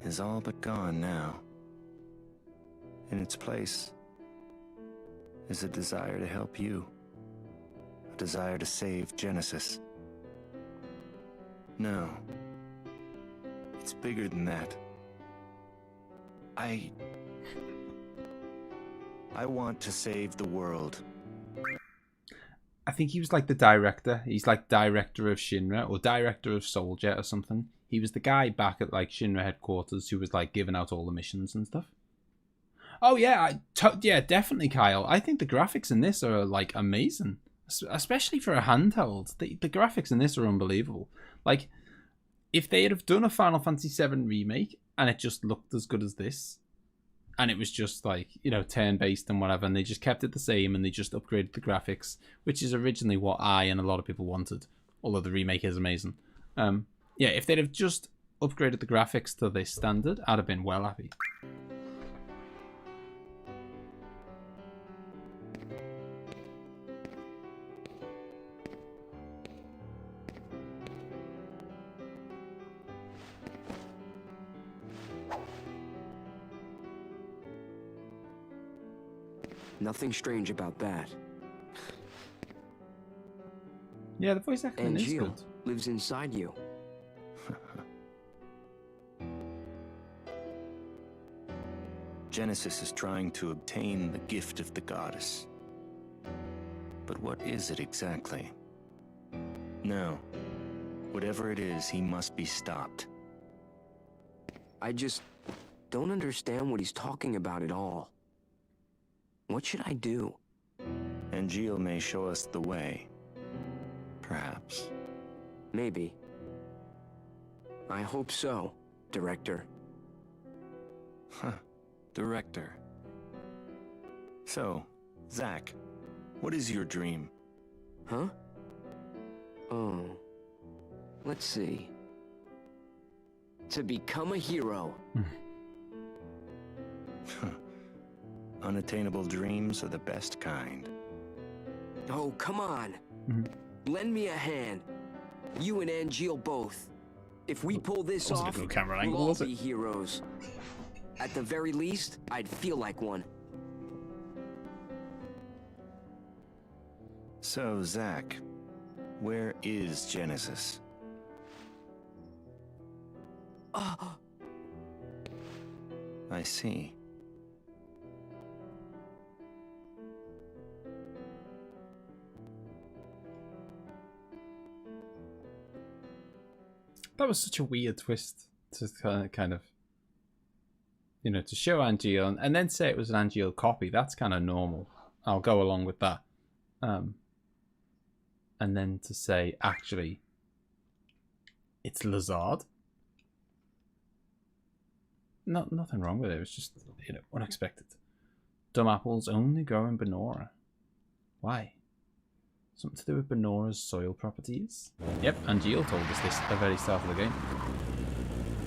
is all but gone now. In its place is a desire to help you. A desire to save Genesis. No. It's bigger than that. I want to save the world. I think he was like the director. He's like director of Shinra or director of Souljet or something. He was the guy back at like Shinra headquarters who was like giving out all the missions and stuff. Oh yeah, yeah, definitely, Kyle. I think the graphics in this are like amazing, especially for a handheld. The graphics in this are unbelievable. Like, if they had have done a Final Fantasy VII remake and it just looked as good as this, and it was just like, you know, turn-based and whatever, and they just kept it the same and they just upgraded the graphics, which is originally what I and a lot of people wanted, although the remake is amazing. Yeah, if they'd have just upgraded the graphics to this standard, I'd have been well happy. Nothing strange about that. Yeah, the voice acting is Angeal good. lives inside you. Genesis is trying to obtain the gift of the goddess. But what is it exactly? No. Whatever it is, he must be stopped. I just don't understand what he's talking about at all. What should I do? Angeal may show us the way. Perhaps. Maybe. I hope so, Director. Huh. Director. So, Zach, what is your dream? Huh? Oh. Let's see. To become a hero. Unattainable dreams are the best kind. Oh, come on. Lend me a hand. You and Angeal both. If we pull this Wasn't a off, good camera we'll angle, all was it? be heroes. At the very least, I'd feel like one. So, Zach, where is Genesis? I see. That was such a weird twist to kind of... you know, to show Angeal and then say it was an Angeal copy, that's kind of normal. I'll go along with that. And then to say, actually, it's Lazard. Nothing wrong with it. It was just, you know, unexpected. Dumb apples only grow in Benora. Why? Something to do with Benora's soil properties? Yep, Angeal told us this at the very start of the game.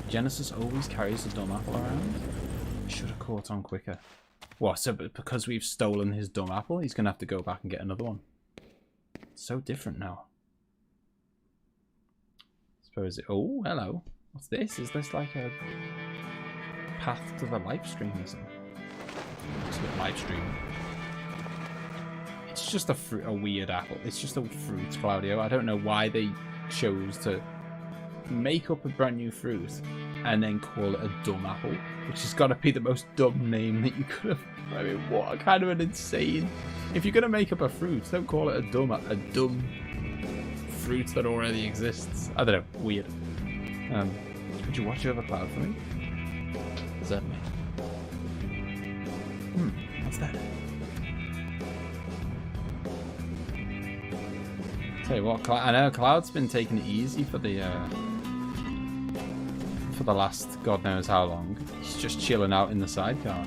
Genesis always carries a dumb apple around. Should have caught on quicker. What, so because we've stolen his dumb apple, he's going to have to go back and get another one? It's so different now. Suppose it... Oh, hello. What's this? Is this like a path to the live stream or something? Looks a bit live stream. It's just a weird apple. It's just a fruit, Claudio. I don't know why they chose to make up a brand new fruit and then call it a dumb apple, which has got to be the most dumb name that you could have. I mean, what kind of an insane... If you're going to make up a fruit, don't call it a dumb fruit that already exists. I don't know. Weird. Could you watch over cloud for me? Certainly. What's that? Tell you what, I know Cloud's been taking it easy for the last God knows how long. He's just chilling out in the sidecar.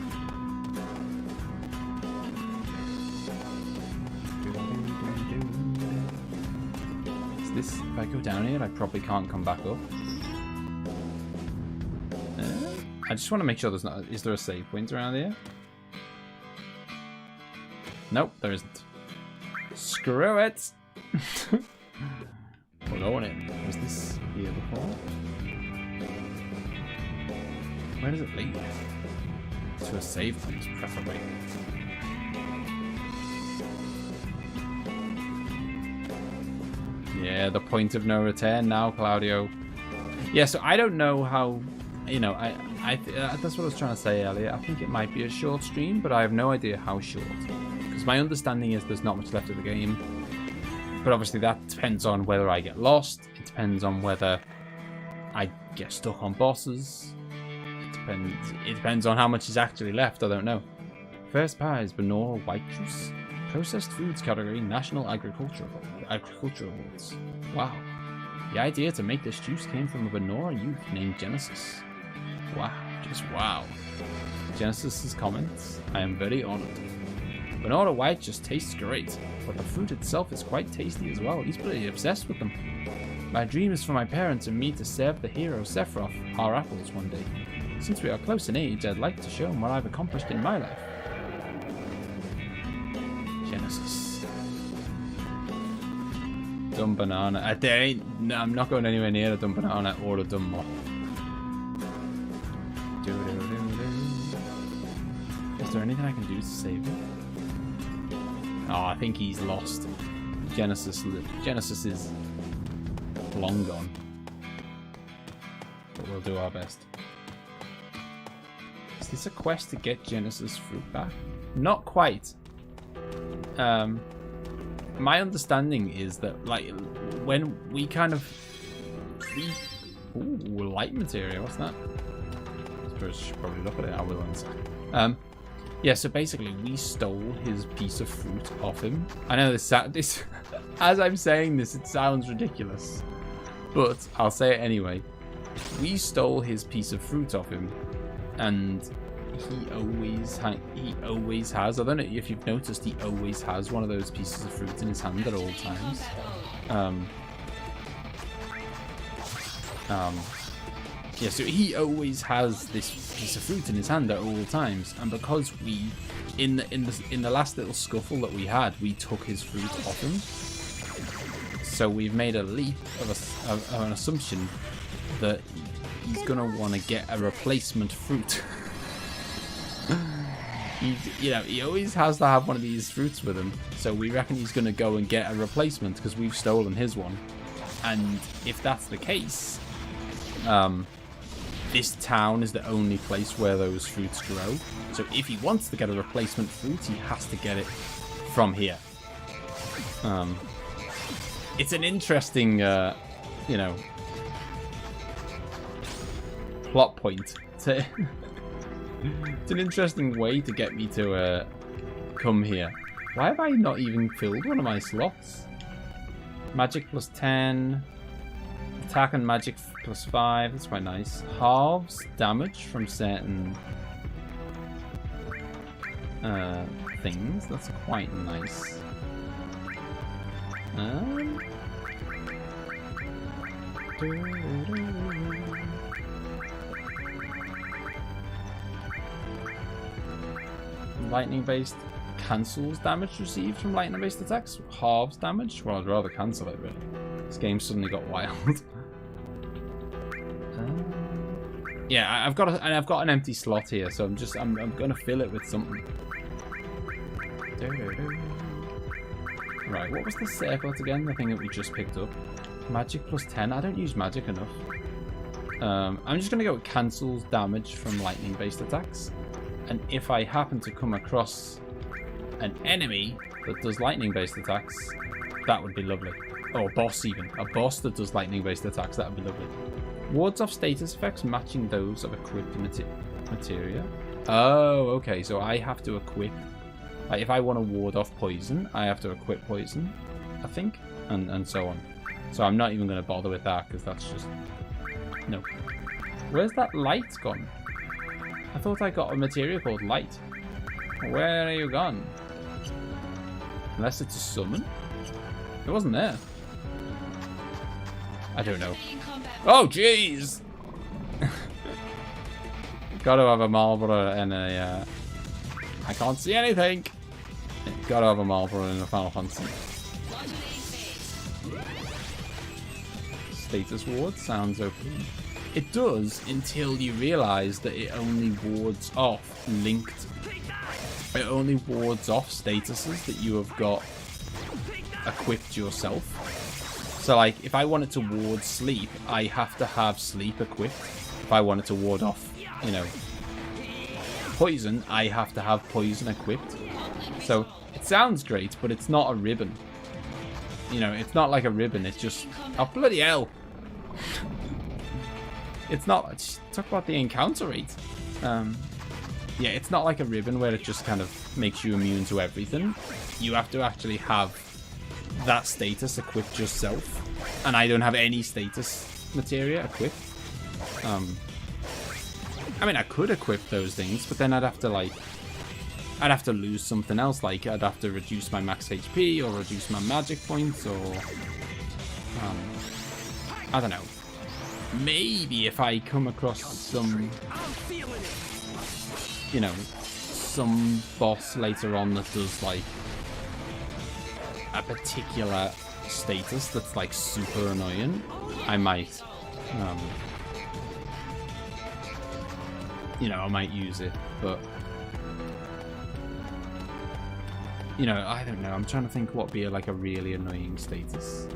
Is this? If I go down here, I probably can't come back up. I just want to make sure there's not. Is there a save point around here? Nope, there isn't. Screw it. Hold on it. Was this here before? Where does it lead? To a save point, preferably. Yeah, the point of no return now, Claudio. Yeah, so I don't know how. You know, that's what I was trying to say earlier. I think it might be a short stream, but I have no idea how short. Because my understanding is there's not much left of the game. But obviously that depends on whether I get lost. It depends on whether I get stuck on bosses. It depends on how much is actually left. I don't know. First prize, Benora White Juice. Processed Foods category, National Agricultural Awards. Wow. The idea to make this juice came from a Benora youth named Genesis. Wow. Just wow. Genesis's comments. I am very honored. Benora White just tastes great, but the fruit itself is quite tasty as well. He's pretty obsessed with them. My dream is for my parents and me to serve the hero Sephiroth our apples one day. Since we are close in age, I'd like to show him what I've accomplished in my life. Genesis. Dumb banana. There ain't. No, I'm not going anywhere near a dumb banana or a dumb moth. Is there anything I can do to save him? Oh, I think he's lost. Genesis is long gone. But we'll do our best. Is this a quest to get Genesis fruit back? Not quite. My understanding is that, like, when we kind of... Ooh, light material, what's that? I suppose I should probably look at it. I will in a sec. Yeah, so basically we stole his piece of fruit off him. I know this as I'm saying this, it sounds ridiculous, but I'll say it anyway. We stole his piece of fruit off him, and he always has. I don't know if you've noticed, he always has one of those pieces of fruit in his hand at all times. Yeah, so he always has this piece of fruit in his hand at all times, and because we, in the last little scuffle that we had, we took his fruit off him. So we've made a leap of an assumption that he's gonna want to get a replacement fruit. He always has to have one of these fruits with him, so we reckon he's gonna go and get a replacement because we've stolen his one. And if that's the case, this town is the only place where those fruits grow. So if he wants to get a replacement fruit, he has to get it from here. It's an interesting, plot point to It's an interesting way to get me to come here. Why have I not even filled one of my slots? Magic plus 10. Attack and magic plus 5. That's quite nice. Halves damage from certain things. That's quite nice. Lightning based cancels damage received from lightning based attacks. Halves damage. Well, I'd rather cancel it really. This game suddenly got wild. Yeah, I've got an empty slot here, so I'm gonna fill it with something. Right, what was the circlet again? The thing that we just picked up. Magic plus 10. I don't use magic enough. I'm just gonna go with cancels damage from lightning based attacks. And if I happen to come across an enemy that does lightning based attacks, that would be lovely. Or a boss even. A boss that does lightning based attacks, that would be lovely. Wards off status effects matching those of equipped materia. Oh, okay. So I have to equip. Like if I want to ward off poison, I have to equip poison, I think, and so on. So I'm not even going to bother with that because that's just no. Where's that light gone? I thought I got a materia called light. Where are you gone? Unless it's a summon. It wasn't there. I don't know. Oh, jeez! Gotta have a Marlboro and a... I can't see anything! Gotta have a Marlboro in a Final Fantasy. Status ward sounds open. It does until you realise that it only wards off linked... It only wards off statuses that you have got equipped yourself. So like, if I wanted to ward sleep, I have to have sleep equipped. If I wanted to ward off, you know, poison, I have to have poison equipped. So it sounds great, but it's not a ribbon. You know, it's not like a ribbon. It's just, oh bloody hell! It's not. Talk about the encounter rate. Yeah, it's not like a ribbon where it just kind of makes you immune to everything. You have to actually have that status equipped yourself, and I don't have any status materia equipped. I mean, I could equip those things, but then I'd have to lose something else. Like I'd have to reduce my max HP or reduce my magic points, or I don't know. Maybe if I come across some, you know, some boss later on that does like a particular status that's like super annoying, I might, you know, I might use it, but you know, I don't know. I'm trying to think what would be like a really annoying status.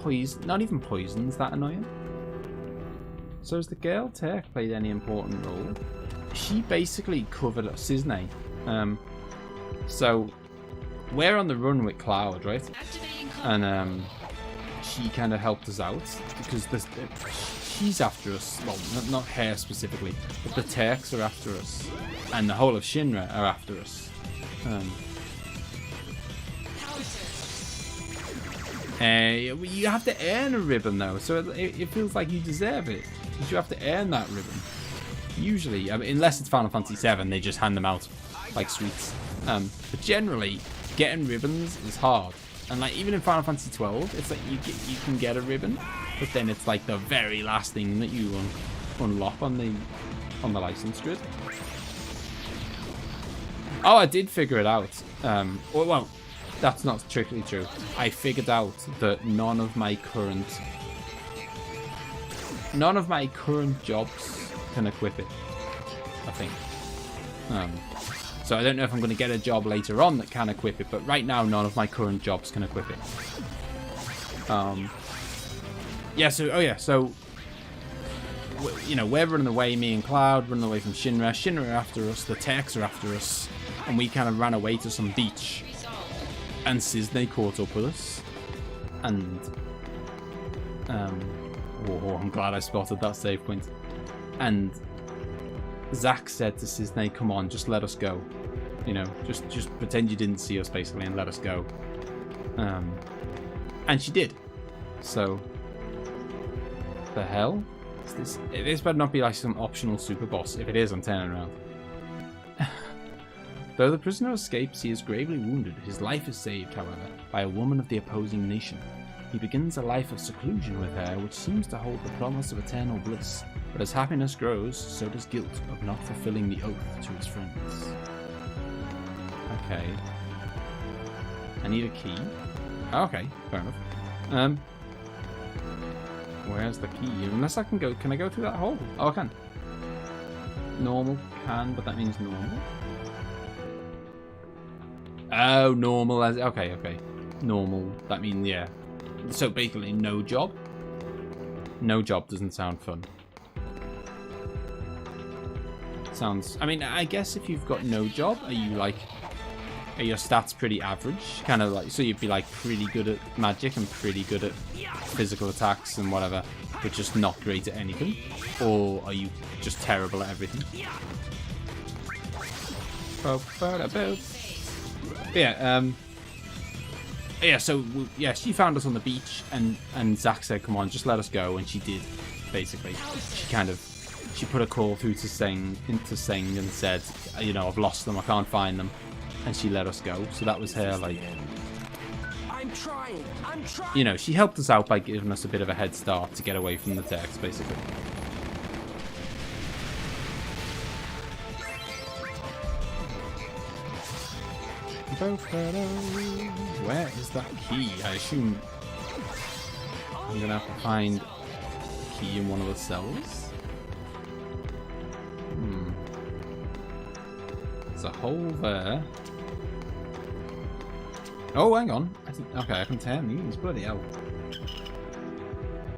Poison, not even poison's that annoying. So has the girl tech played any important role? She basically covered Cisne. So we're on the run with Cloud, right? And she kind of helped us out because she's after us. Well, not her specifically, but the Turks are after us, and the whole of Shinra are after us. You have to earn a ribbon though, so it feels like you deserve it because you have to earn that ribbon. Usually, I mean, unless it's Final Fantasy VII, they just hand them out like sweets. But generally, getting ribbons is hard. And like even in Final Fantasy 12, it's like you can get a ribbon, but then it's like the very last thing that you unlock on the license grid. Oh, I did figure it out. Well, that's not strictly true. I figured out that none of my current jobs can equip it, I think. So I don't know if I'm going to get a job later on that can equip it, but right now none of my current jobs can equip it. Yeah, so you know, we're running away, me and Cloud running away from Shinra. Shinra are after us, the Turks are after us, and we kind of ran away to some beach. And Cisne caught up with us, and oh, I'm glad I spotted that save point. And Zach said to Cisne, come on, just let us go. You know, just pretend you didn't see us, basically, and let us go. And she did. So, the hell? This better not be like some optional super boss. If it is, I'm turning around. Though the prisoner escapes, he is gravely wounded. His life is saved, however, by a woman of the opposing nation. He begins a life of seclusion with her, which seems to hold the promise of eternal bliss. But as happiness grows, so does guilt of not fulfilling the oath to his friends. Okay. I need a key. Okay, fair enough. Where's the key? Unless I can go... Can I go through that hole? Oh, I can. Normal can, but that means normal. Oh, normal as... Okay, okay. Normal. That means, yeah. So basically, no job. No job doesn't sound fun. Sounds... I mean, I guess if you've got no job, are you like... Are your stats pretty average? Kind of like... So you'd be like pretty good at magic and pretty good at physical attacks and whatever, but just not great at anything? Or are you just terrible at everything? Yeah, so yeah, she found us on the beach, and Zach said, "Come on, just let us go," and she did. Basically, she put a call through to Sing and said, "You know, I've lost them. I can't find them," and she let us go. So that was her, like. I'm trying. You know, she helped us out by giving us a bit of a head start to get away from the text, basically. Where is that key? I assume I'm gonna have to find a key in one of the cells. There's a hole there. Oh, hang on. Okay, I can turn these. Bloody hell.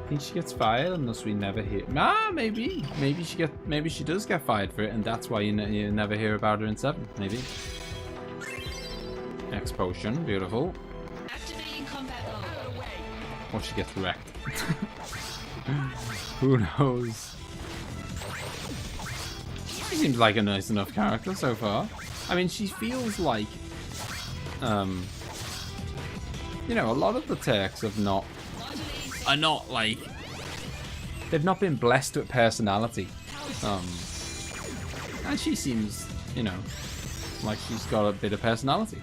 I think she gets fired unless we never hear. Ah, maybe. Maybe she does get fired for it, and that's why you never hear about her in 7. Maybe. X potion, beautiful. Activating combat mode. Or she gets wrecked. Who knows? She seems like a nice enough character so far. I mean, she feels like, you know, a lot of the Turks are not like, they've not been blessed with personality. And she seems, you know, like she's got a bit of personality.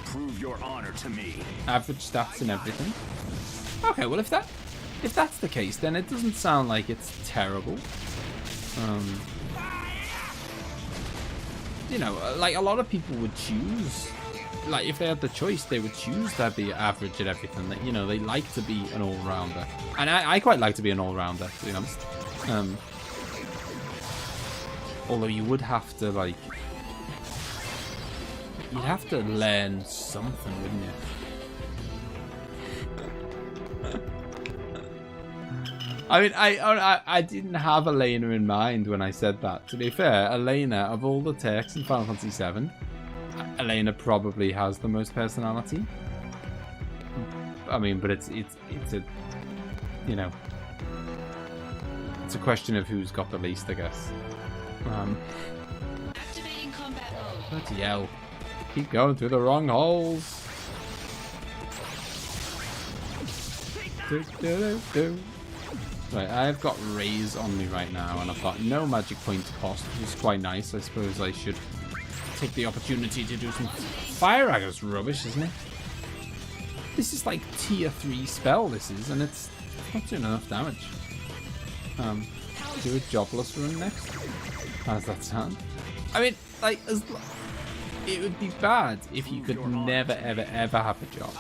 Prove your honor to me. Average stats and everything. Okay, well if that's the case, then it doesn't sound like it's terrible. You know, like a lot of people would choose, like if they had the choice, they would choose to be average at everything. That, you know, they like to be an all-rounder, and I quite like to be an all-rounder, to be honest. Although you would have to like. You'd have to learn something, wouldn't you? I mean, I didn't have Elena in mind when I said that. To be fair, Elena, of all the Turks in Final Fantasy VII, Elena probably has the most personality. I mean, but it's a, you know, it's a question of who's got the least, I guess. Activating combat mode. Bloody hell. Keep going through the wrong holes. Right, I've got Raise on me right now, and I've got no magic point cost, which is quite nice. I suppose I should take the opportunity to do some Fire Agger's rubbish, isn't it? This is like tier 3 spell, this is, and it's not doing enough damage. Do a jobless run next. How does that sound? I mean, like, it would be bad if you could never, ever, ever have a job.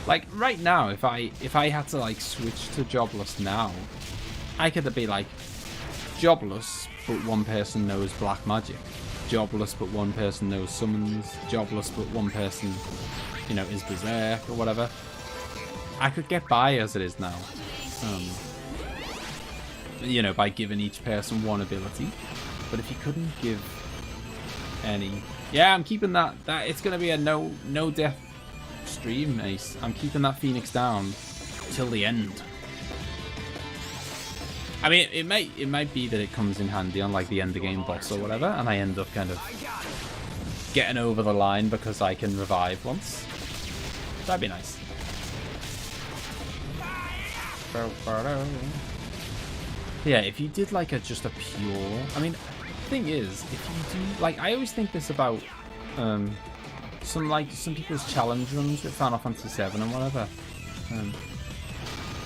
Like, right now, if I had to, like, switch to jobless now, I could be, like, jobless, but one person knows black magic. Jobless, but one person knows summons. Jobless, but one person, you know, is berserk or whatever. I could get by as it is now. You know, by giving each person one ability. But if you couldn't give any... Yeah, I'm keeping that it's going to be a no death stream, Ace. I'm keeping that Phoenix down till the end. I mean, it might be that it comes in handy on like the end of game boss or whatever, and I end up kind of getting over the line because I can revive once. That'd be nice. Yeah, if you did like just a pure, I mean, the thing is, if you do like, I always think this about some people's challenge runs with Final Fantasy VII and whatever.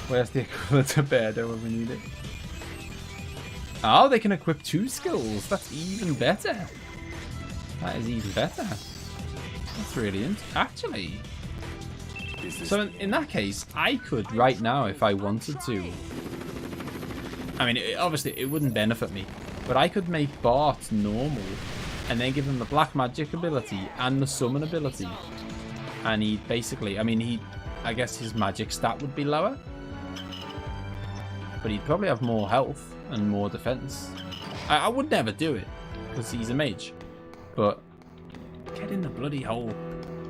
Where's the equivalent to Beardo when we need it? Oh, they can equip 2 skills. That's even better. That is even better. That's really actually. So in that case, I could right now, if I wanted to. I mean, obviously it wouldn't benefit me, but I could make Bart normal, and then give him the black magic ability and the summon ability, and he'd basically, I mean, I guess his magic stat would be lower, but he'd probably have more health and more defense. I would never do it because he's a mage, but get in the bloody hole.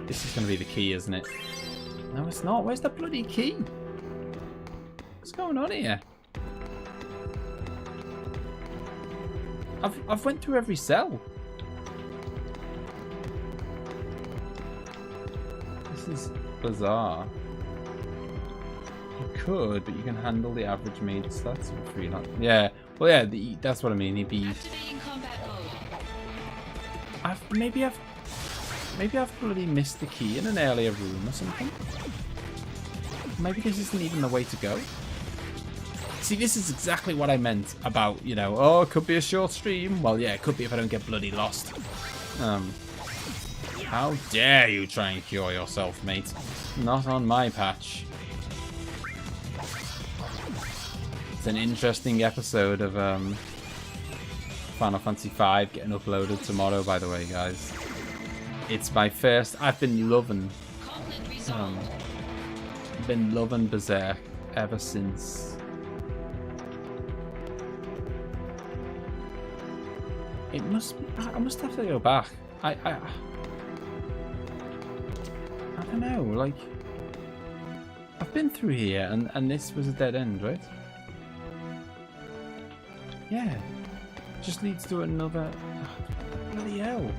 This is going to be the key, isn't it? No, it's not. Where's the bloody key? What's going on here? I've went through every cell. This is bizarre. You could, but you can handle the average mage stats for free. Yeah, well, yeah, that's what I mean. He'd be. Activating combat mode. Maybe I've bloody missed the key in an earlier room or something. Maybe this isn't even the way to go. See, this is exactly what I meant about, you know, oh, it could be a short stream. Well, yeah, it could be if I don't get bloody lost. How dare you try and cure yourself, mate? Not on my patch. It's an interesting episode of Final Fantasy V getting uploaded tomorrow, by the way, guys. It's my first. I've been loving Berserk ever since. It must be. I must have to go back. I don't know. Like, I've been through here, and this was a dead end, right? Yeah. Just leads to another. Bloody hell.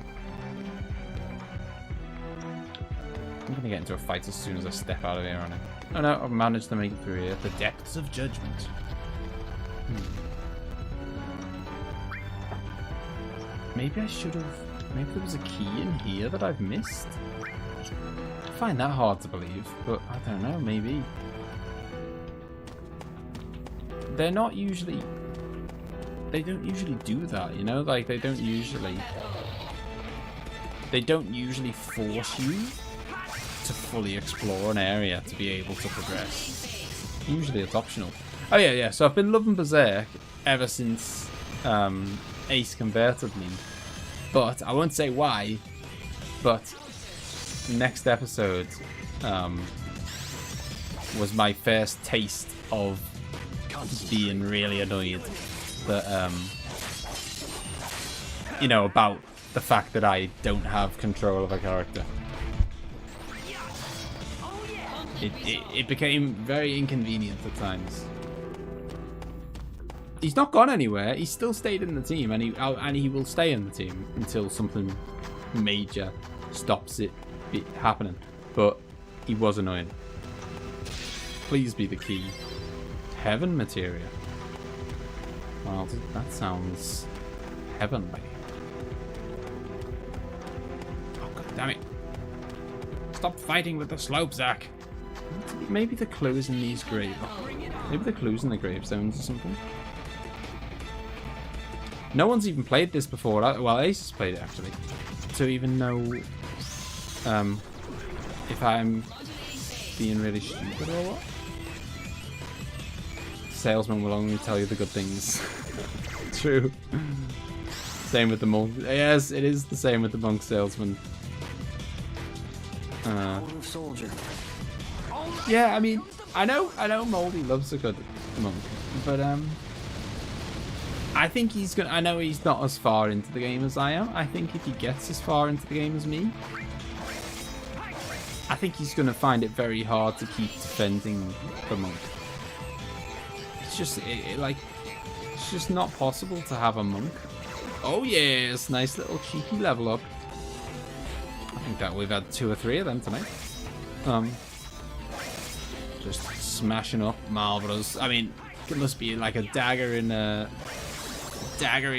I'm gonna get into a fight as soon as I step out of here, aren't I? Oh no, I've managed to make it through here. The depths of judgment. Maybe I should have. Maybe there was a key in here that I've missed. I find that hard to believe, but I don't know. Maybe they're not usually. They don't usually do that, you know. Like they don't usually force you to fully explore an area to be able to progress. Usually it's optional. Oh yeah, yeah. So I've been loving Berserk ever since Ace converted me, but I won't say why. But next episode was my first taste of being really annoyed that you know, about the fact that I don't have control of a character. It became very inconvenient at times. He's not gone anywhere. He still stayed in the team, and he will stay in the team until something major stops it happening. But he was annoying. Please be the key. Heaven materia. Well, that sounds heavenly. Oh, god damn it! Stop fighting with the slope, Zach. Maybe the clues in these graves. Maybe the clues in the gravestones or something. No one's even played this before. Well, Ace has played it actually, to even know if I'm being really stupid or what. Salesman will only tell you the good things. True. Same with the monk. Yes, it is the same with the monk salesman. Soldier. Yeah, I mean, I know Moldy loves a good monk, but I think he's gonna. I know he's not as far into the game as I am. I think if he gets as far into the game as me, I think he's gonna find it very hard to keep defending the monk. It's just like It's just not possible to have a monk. Oh yes, nice little cheeky level up. I think that we've had 2 or 3 of them tonight. Just smashing up marvelous. I mean, it must be like a dagger in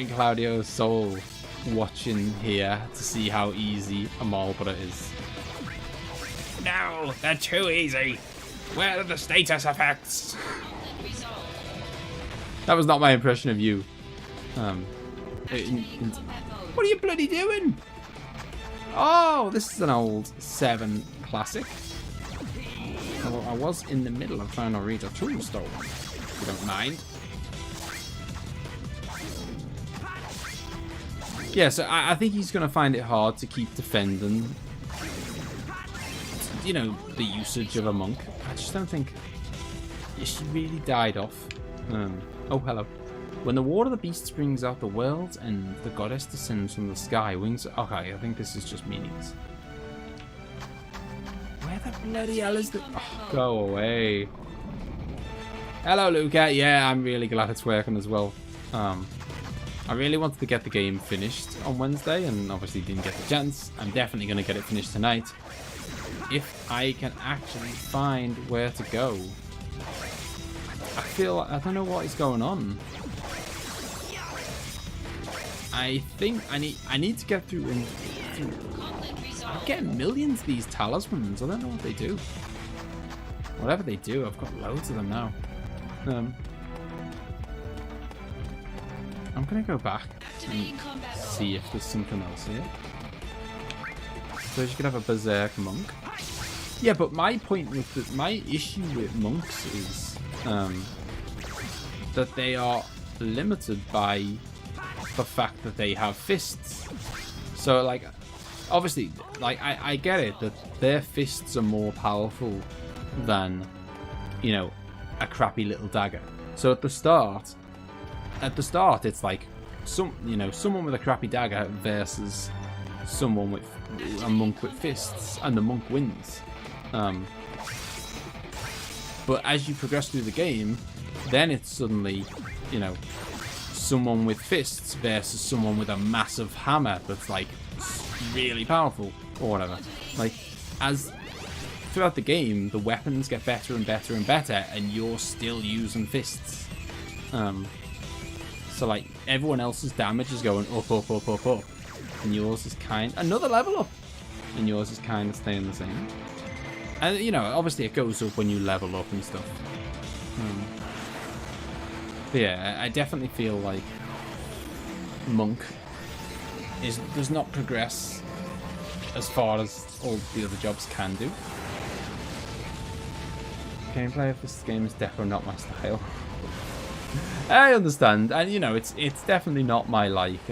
Claudio's soul, watching here to see how easy a Marlborough is. No, they're too easy. Where are the status effects? That was not my impression of you. What are you bloody doing? Oh, this is an old 7 classic. Well, I was in the middle of trying to read a tombstone, if you don't mind. Yeah, so I think he's going to find it hard to keep defending, you know, the usage of a monk. I just don't think she really died off. Oh, hello. When the war of the beasts brings out the world and the goddess descends from the sky, wings... Okay, I think this is just meaningless. Where the bloody hell is the... Oh, go away. Hello, Luca. Yeah, I'm really glad it's working as well. I really wanted to get the game finished on Wednesday and obviously didn't get the chance. I'm definitely going to get it finished tonight. If I can actually find where to go. I don't know what is going on. I think I need to get through and I'm getting millions of these talismans. I don't know what they do. Whatever they do, I've got loads of them now. I'm gonna go back and see if there's something else here. So you could have a berserk monk. Yeah, but my point with my issue with monks is that they are limited by the fact that they have fists. So like, obviously, like I get it that their fists are more powerful than, you know, a crappy little dagger. So at the start it's like someone with a crappy dagger versus someone with a monk with fists, and the monk wins. But as you progress through the game, then it's suddenly, you know, someone with fists versus someone with a massive hammer that's like really powerful or whatever. Like, as throughout the game, the weapons get better and better and better, and you're still using fists. So like everyone else's damage is going up, up, up, up, up, and yours is another level up, and yours is kind of staying the same. And you know, obviously it goes up when you level up and stuff. But yeah, I definitely feel like monk does not progress as far as all the other jobs can do. Gameplay of this game is definitely not my style. I understand, and you know, it's definitely not my like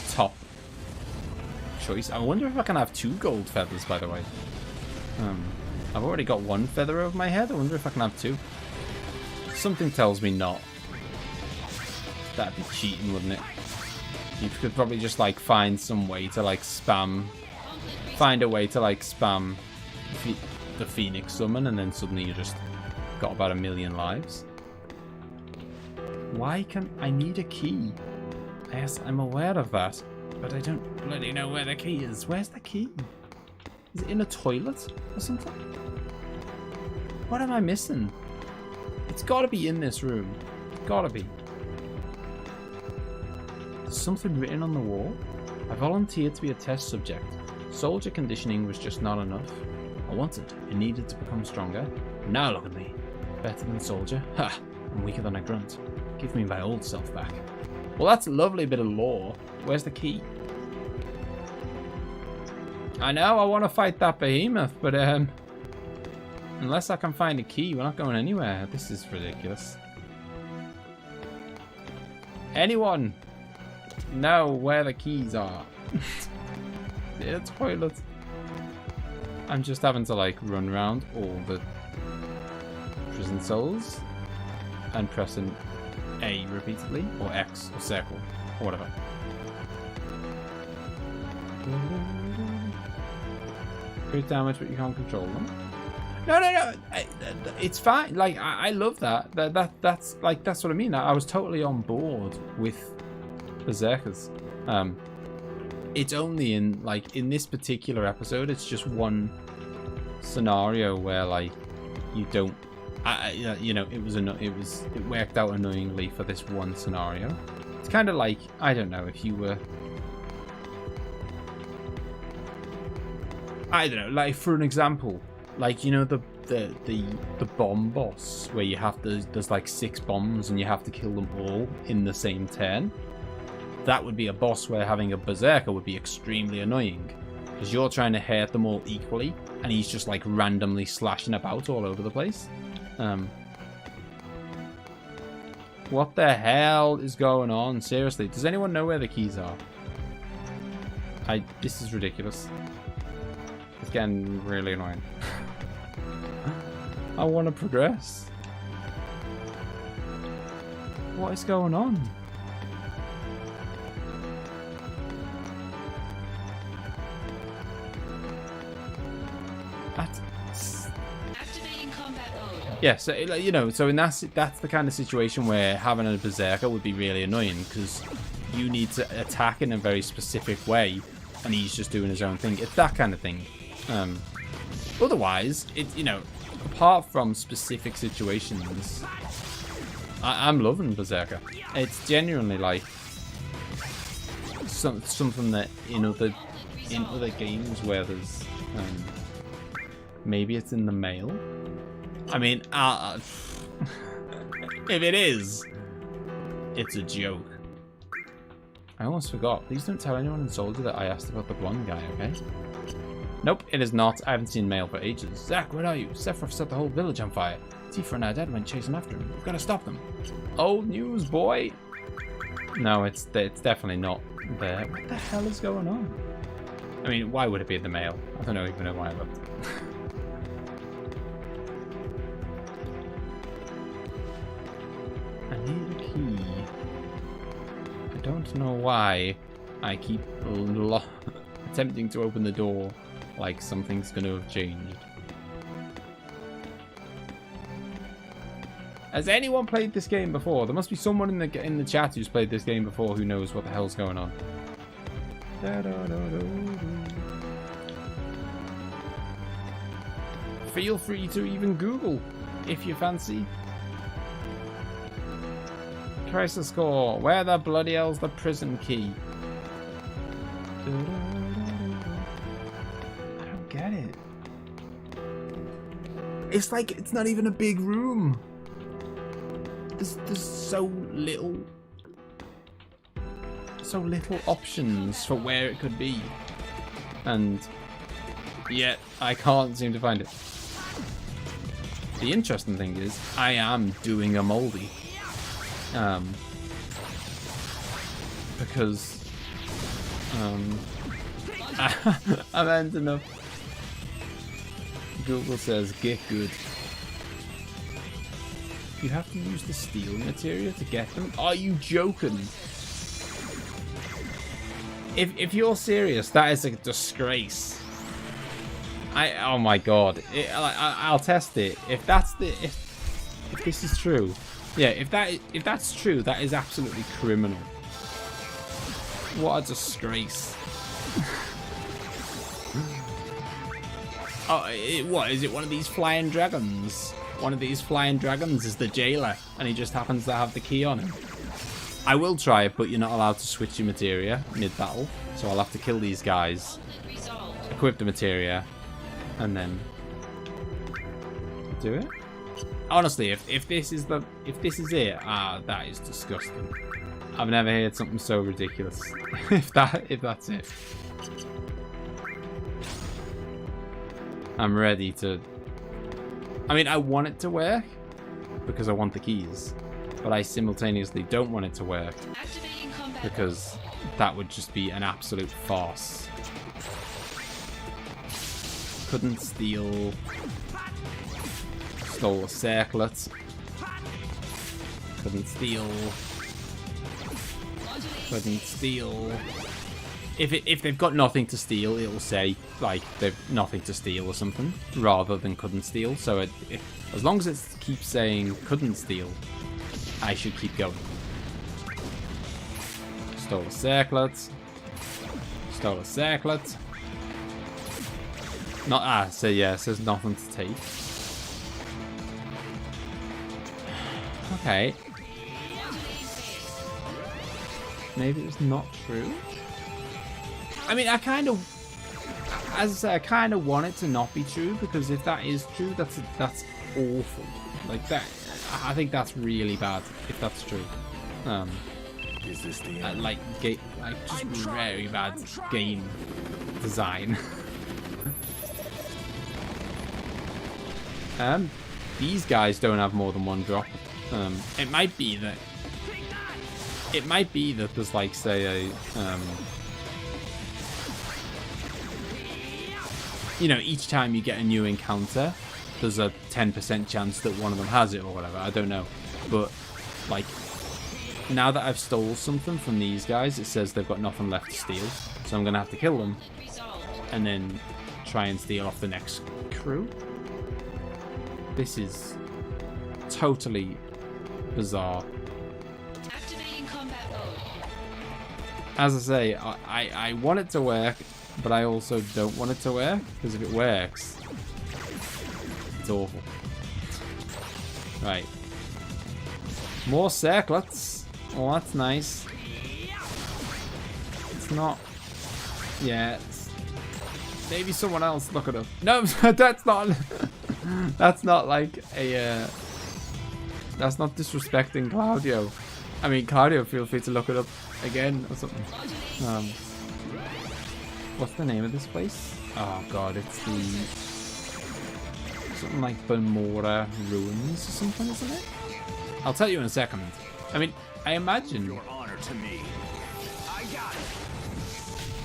top choice. I wonder if I can have 2 gold feathers, by the way. I've already got 1 feather over my head. I wonder if I can have 2. Something tells me not. That'd be cheating, wouldn't it? You could probably just like find some way to like spam, the Phoenix summon, and then suddenly you just got about 1 million lives. Why can I need a key? Yes, I'm aware of that, but I don't bloody know where the key is. Where's the key? Is it in a toilet or something? What am I missing? It's got to be in this room. It's got to be. There's something written on the wall. I volunteered to be a test subject. Soldier conditioning was just not enough. I needed to become stronger. Now look at me. Better than soldier. Ha! I'm weaker than a grunt. Give me my old self back. Well, that's a lovely bit of lore. Where's the key? I know I want to fight that behemoth, but unless I can find a key, we're not going anywhere. This is ridiculous. Anyone know where the keys are? The toilet. I'm just having to like run around all the prison cells and pressing A repeatedly, or X, or circle, or whatever. Great damage, but you can't control them. No. It's fine. Like I love that. That's what I mean. I was totally on board with berserkers. It's only in this particular episode, it's just one scenario where like you don't. You know, it worked out annoyingly for this one scenario. It's kind of like, I don't know, if you were, I don't know, like for an example, like, you know, the bomb boss where you have to, there's like 6 bombs and you have to kill them all in the same turn. That would be a boss where having a berserker would be extremely annoying because you're trying to hurt them all equally and he's just like randomly slashing about all over the place. What the hell is going on? Seriously, does anyone know where the keys are? This is ridiculous. It's getting really annoying. I want to progress. What is going on? Yeah, so you know, so in that's the kind of situation where having a berserker would be really annoying because you need to attack in a very specific way, and he's just doing his own thing. It's that kind of thing. Otherwise, you know, apart from specific situations, I'm loving berserker. It's genuinely like something that in other games where there's maybe it's in the mail. I mean, if it is, it's a joke. I almost forgot. Please don't tell anyone in Soldier that I asked about the blonde guy, okay? Nope, it is not. I haven't seen mail for ages. Zach, where are you? Sephiroth set the whole village on fire. Tifa and our dad went chasing after him. We've got to stop them. Old news, boy. No, it's definitely not there. What the hell is going on? I mean, why would it be in the mail? I don't even know why I looked. I need a key. I don't know why I keep attempting to open the door like something's going to have changed. Has anyone played this game before? There must be someone in the chat who's played this game before who knows what the hell's going on. Feel free to even Google if you fancy. Crisis core. Where the bloody hell's the prison key? I don't get it. It's like it's not even a big room. There's so little options for where it could be, and yet I can't seem to find it. The interesting thing is I am doing a moldy. Because I'm ending up. Google says get good. You have to use the steel material to get them? Are you joking? If you're serious, that is a disgrace. Oh my god. I'll test it. If this is true. Yeah, if that's true, that is absolutely criminal. What a disgrace. Oh, what is it? One of these flying dragons? One of these flying dragons is the jailer, and he just happens to have the key on him. I will try it, but you're not allowed to switch your materia mid-battle, so I'll have to kill these guys, equip the materia, and then do it. Honestly, if this is it, that is disgusting. I've never heard something so ridiculous. if that's it, I'm ready to. I mean, I want it to work because I want the keys, but I simultaneously don't want it to work because that would just be an absolute farce. Couldn't steal. Stole a circlet. Couldn't steal. Couldn't steal. if they've got nothing to steal, it'll say like they've nothing to steal or something, rather than couldn't steal. So as long as it keeps saying couldn't steal, I should keep going. Stole a circlet. Stole a circlet. Not so yeah, it says nothing to take. Okay. Maybe it's not true. I mean, I kind of, as I say, I kind of want it to not be true, because if that is true, that's awful. Like that, I think that's really bad if that's true. Is this the end? Like just very bad game design. These guys don't have more than one drop. It might be that there's like, say, a you know, each time you get a new encounter, there's a 10% chance that one of them has it or whatever. I don't know, but like now that I've stole something from these guys, it says they've got nothing left to steal, so I'm gonna have to kill them and then try and steal off the next crew. This is totally bizarre. Activating combat mode. As I say, I want it to work, but I also don't want it to work, because if it works, it's awful. Right. More circlets. Oh, that's nice. It's not... Yeah, it's... Maybe someone else look it up. No, that's not... That's not like a... That's not disrespecting Claudio. I mean, Claudio, feel free to look it up again or something. What's the name of this place? Oh god, it's the... something like Benmora Ruins or something, isn't it? I'll tell you in a second. I mean, I imagine... Your honor to me. I got it.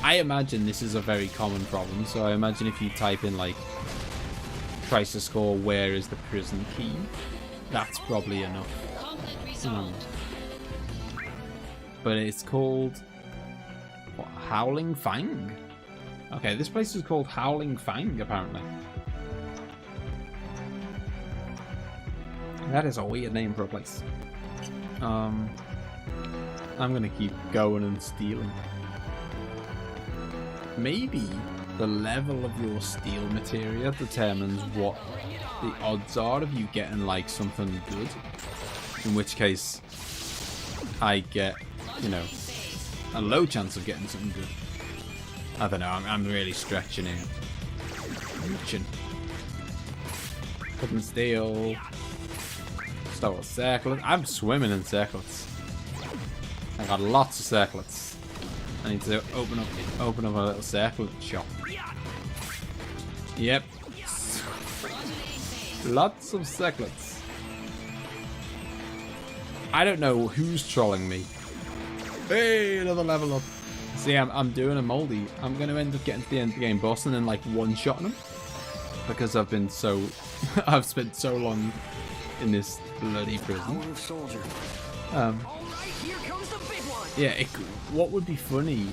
I imagine this is a very common problem, so I imagine if you type in, like, tries to score where is the prison key, that's probably enough. But it's called what, Howling Fang? Okay, this place is called Howling Fang, apparently. That is a weird name for a place. I'm gonna keep going and stealing. Maybe the level of your steel materia determines what the odds are of you getting like something good. In which case, I get, you know, a low chance of getting something good. I don't know, I'm really stretching here. Reaching. Couldn't steal. Stole a circlet. I'm swimming in circlets. I got lots of circlets. I need to open up a little circlet shop. Yep. Lots of circlets. I don't know who's trolling me. Hey, another level up. See, I'm doing a moldy. I'm going to end up getting to the end of the game boss and then like one-shotting him. Because I've been so... I've spent so long in this bloody prison. Yeah, what would be funny?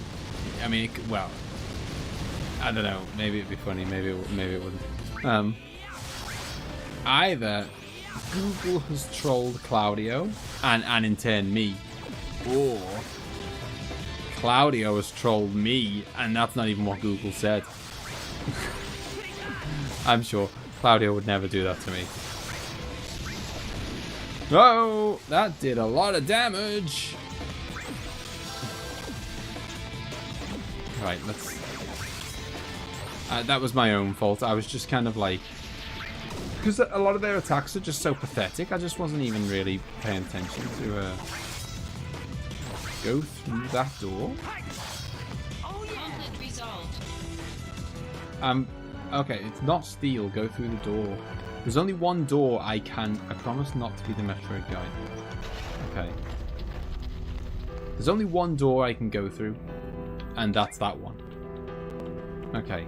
I mean, well, I don't know. Maybe it'd be funny. Maybe it wouldn't. Either Google has trolled Claudio and in turn me, or Claudio has trolled me and that's not even what Google said. I'm sure Claudio would never do that to me. Oh, that did a lot of damage. Right, let's... that was my own fault. I was just kind of like... Because a lot of their attacks are just so pathetic, I just wasn't even really paying attention to go through that door. Okay, it's not steal, go through the door. There's only one door I promise not to be the Metroid guy. Okay. There's only one door I can go through, and that's that one. Okay.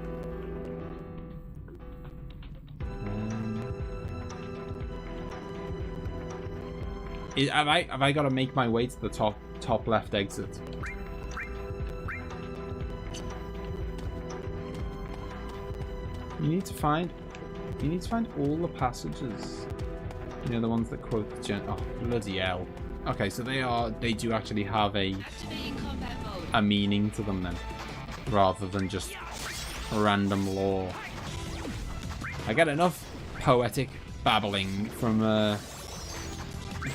Have I got to make my way to the top left exit? You need to find all the passages. You know, the ones that quote the oh, bloody hell. Okay, so they do actually have a meaning to them then, rather than just random lore. I get enough poetic babbling from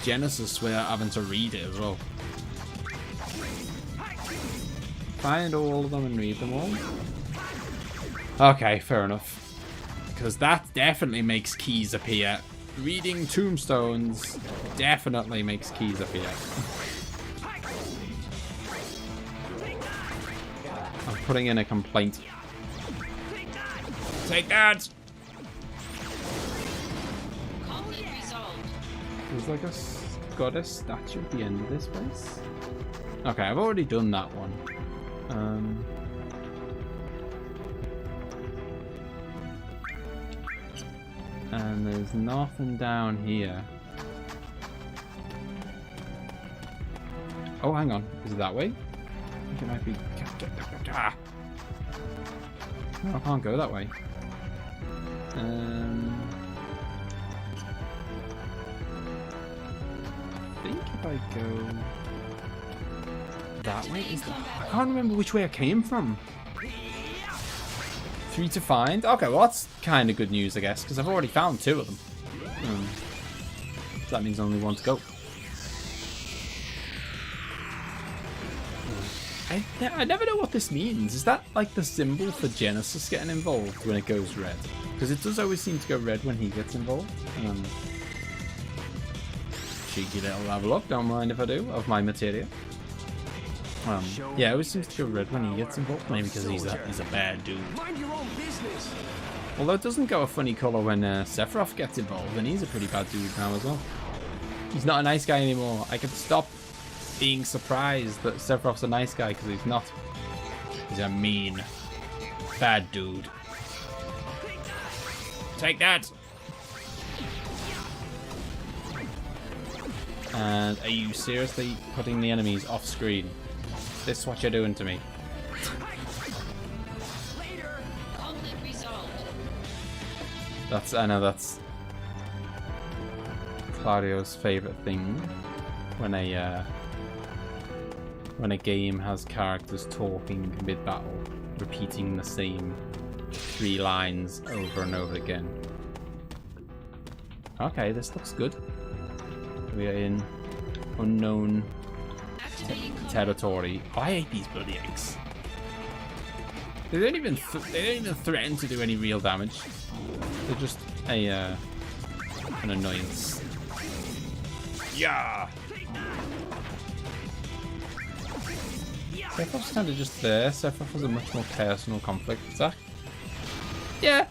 Genesis without having to read it as well. Find all of them and read them all. Okay, fair enough. Because that definitely makes keys appear. Reading tombstones definitely makes keys appear. I'm putting in a complaint. Take that! There's like a goddess statue at the end of this place. Okay, I've already done that one. And there's nothing down here. Oh, hang on. Is it that way? I think it might be... No, I can't go that way. I think if I go that way, I can't remember which way I came from. 3 to find? Okay, well that's kind of good news, I guess, because I've already found 2 of them. So that means only 1 to go. I never know what this means. Is that like the symbol for Genesis getting involved when it goes red? Because it does always seem to go red when he gets involved. Cheeky little level up, don't mind if I do, of my materia. Yeah, it always seems to go red when he gets involved. Maybe because he's a bad dude. Mind your own business. Although it doesn't go a funny colour when Sephiroth gets involved, and he's a pretty bad dude now as well. He's not a nice guy anymore. I can stop being surprised that Sephiroth's a nice guy, because he's not. He's a mean, bad dude. Take that! And are you seriously putting the enemies off screen? This is what you're doing to me. I know that's Claudio's favourite thing when a game has characters talking mid-battle, repeating the same 3 lines over and over again. Okay, this looks good. We are in unknown territory. Oh, I hate these bloody eggs. They don't even threaten to do any real damage. They're just an annoyance. Yeah. Sephiroth's kind of just there. Sephiroth has a much more personal conflict with Zach. Yeah,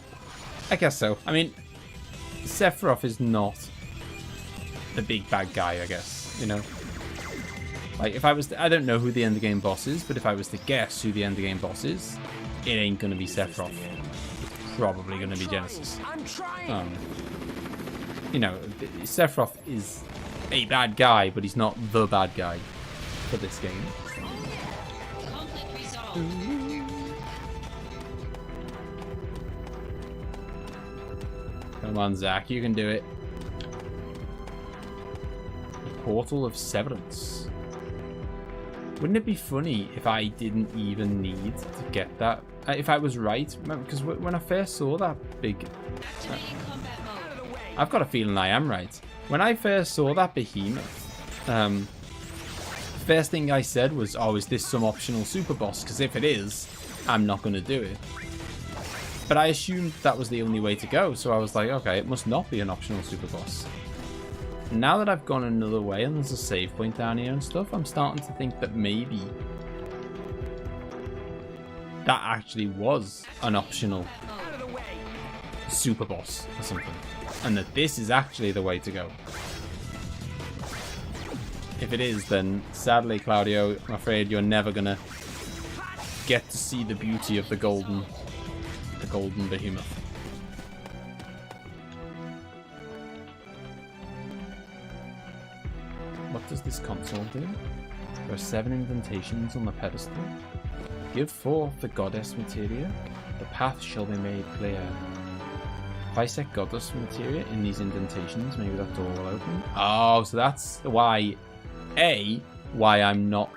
I guess so. I mean, Sephiroth is not the big bad guy, I guess, you know? Like, if I was to, I don't know who the end of game boss is, but if I was to guess who the end of game boss is, it ain't gonna be Sephiroth. It's probably gonna be Genesis. You know, Sephiroth is a bad guy, but he's not the bad guy for this game. Come on, Zach, you can do it. Portal of Severance. Wouldn't it be funny if I didn't even need to get that? If I was right, because when I first saw that big... I've got a feeling I am right. When I first saw that behemoth, first thing I said was, oh, is this some optional super boss? Because if it is, I'm not going to do it. But I assumed that was the only way to go, so I was like, okay, it must not be an optional super boss. Now that I've gone another way and there's a save point down here and stuff, I'm starting to think that maybe that actually was an optional super boss or something. And that this is actually the way to go. If it is, then sadly, Claudio, I'm afraid you're never gonna get to see the beauty of the golden behemoth. What does this console do? There are 7 indentations on the pedestal. Give forth the goddess materia. The path shall be made clear. If I set goddess materia in these indentations, maybe that door will open. Oh, so that's why. Why I'm not.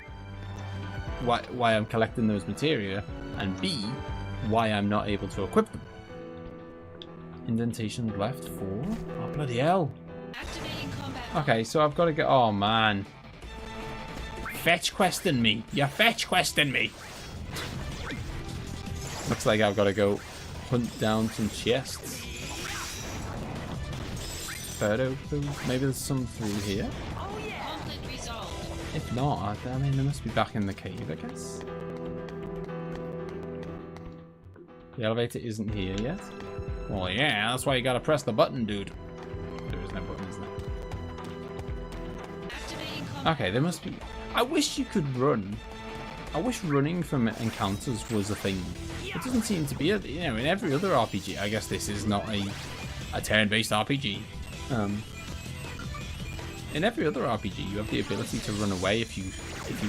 Why I'm collecting those materia, and B, why I'm not able to equip them. Indentation left 4. Oh bloody hell! Activating combat. Okay, so I've got to get. Oh man! Fetch questing me. You're fetch questing me. Looks like I've got to go hunt down some chests. Maybe there's some through here. Conflict resolved. If not, I mean, they must be back in the cave, I guess. The elevator isn't here yet. Well, yeah, that's why you gotta press the button, dude. There is no button, is there? Activating combat. Okay, there must be. I wish you could run. I wish running from encounters was a thing. It doesn't seem to be. You know, in every other RPG, I guess this is not a turn-based RPG. In every other RPG, you have the ability to run away if you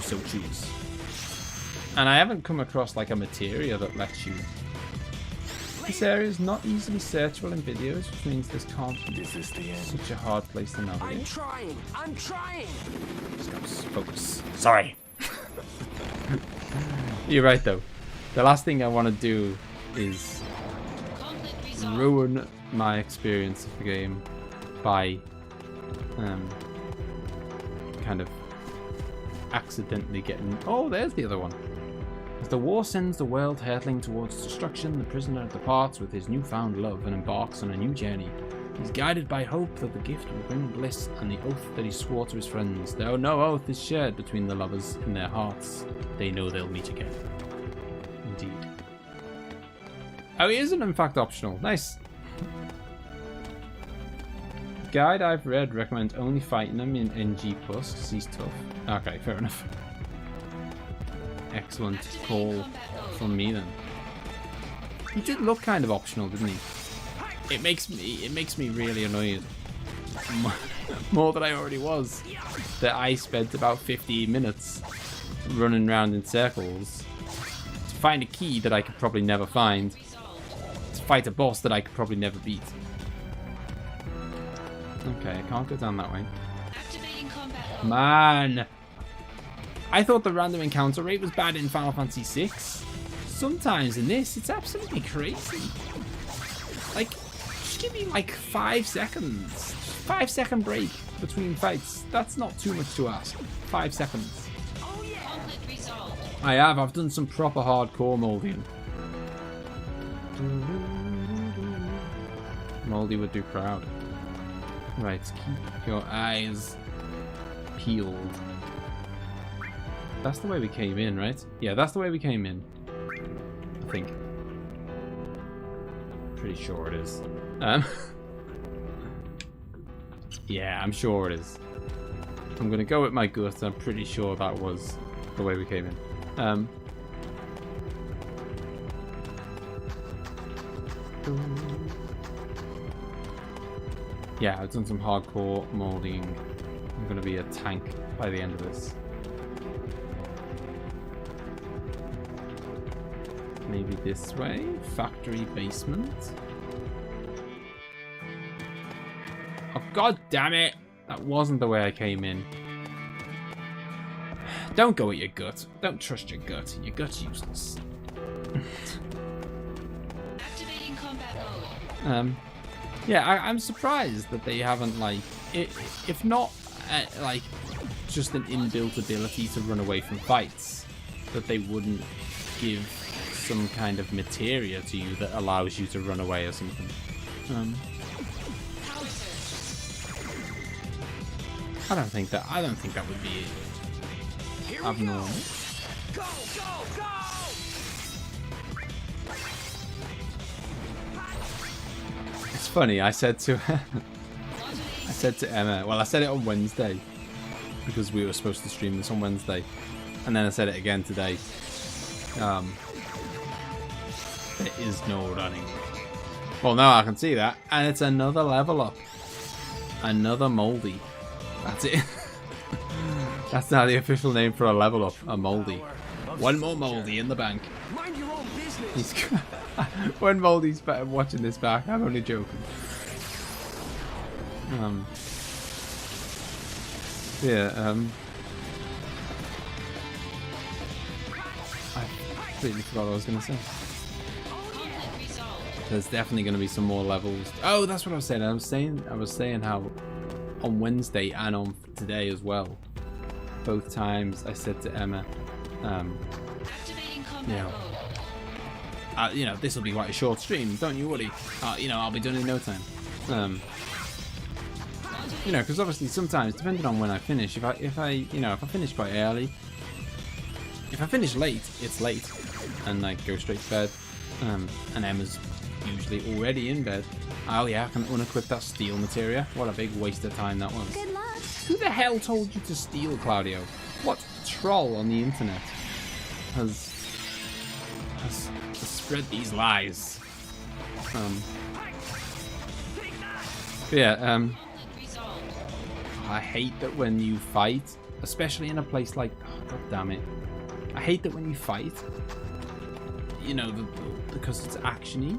so choose. And I haven't come across like a materia that lets you. This area is not easily searchable in videos, which means this can't be such a hard place to navigate. I'm trying! Just gotta focus. Sorry. You're right though. The last thing I want to do is ruin my experience of the game by kind of accidentally getting. Oh, there's the other one. As the war sends the world hurtling towards destruction, the prisoner departs with his newfound love and embarks on a new journey. He's guided by hope that the gift will bring bliss and the oath that he swore to his friends. Though no oath is shared between the lovers in their hearts, they know they'll meet again. Indeed. Oh, he isn't in fact optional. Nice. Guide I've read recommends only fighting him in NG+, because he's tough. Okay, fair enough. Excellent call from me then. He did look kind of optional, didn't he? It makes me really annoyed. More than I already was. That I spent about 15 minutes running around in circles to find a key that I could probably never find. To fight a boss that I could probably never beat. Okay, I can't go down that way. Activating combat mode. Man! I thought the random encounter rate was bad in Final Fantasy VI. Sometimes in this, it's absolutely crazy. Like, just give me like 5 seconds. 5-second break between fights. That's not too much to ask. 5 seconds. Conflict resolved. I've done some proper hardcore molding. Moldy would do proud. Right, keep your eyes peeled. That's the way we came in, right? Yeah, that's the way we came in. I think. Pretty sure it is. Yeah, I'm sure it is. I'm gonna go with my gut. I'm pretty sure that was the way we came in. Yeah, I've done some hardcore molding. I'm gonna be a tank by the end of this. Maybe this way? Factory basement? Oh, god damn it! That wasn't the way I came in. Don't go with your gut. Don't trust your gut. Your gut's useless. Activating combat mode. Yeah, I'm surprised that they haven't, like, if not, like, just an inbuilt ability to run away from fights, that they wouldn't give some kind of materia to you that allows you to run away or something. I don't think that would be abnormal. Go, go, go! It's funny, I said to Emma, well, I said it on Wednesday because we were supposed to stream this on Wednesday, and then I said it again today. There is no running. Well, now I can see that, and it's another level up. Another moldy. That's it. That's now the official name for a level up. A moldy. One more moldy in the bank. Mind your own business. He's when Moldy's watching this back, I'm only joking. I completely forgot what I was going to say. There's definitely going to be some more levels. Oh, that's what I was saying. I was saying how on Wednesday and on today as well, both times I said to Emma, you know, this will be quite a short stream. Don't you worry. You know, I'll be done in no time. You know, because obviously sometimes, depending on when I finish, if I finish quite early, if I finish late, it's late, and like go straight to bed. And Emma's usually already in bed. Oh yeah, I can unequip that steel materia. What a big waste of time that was. Good luck. Who the hell told you to steal, Claudio? What troll on the internet has spread these lies? Yeah, I hate that when you fight, especially in a place like, oh, god damn it, I hate that when you fight, you know, because it's actiony,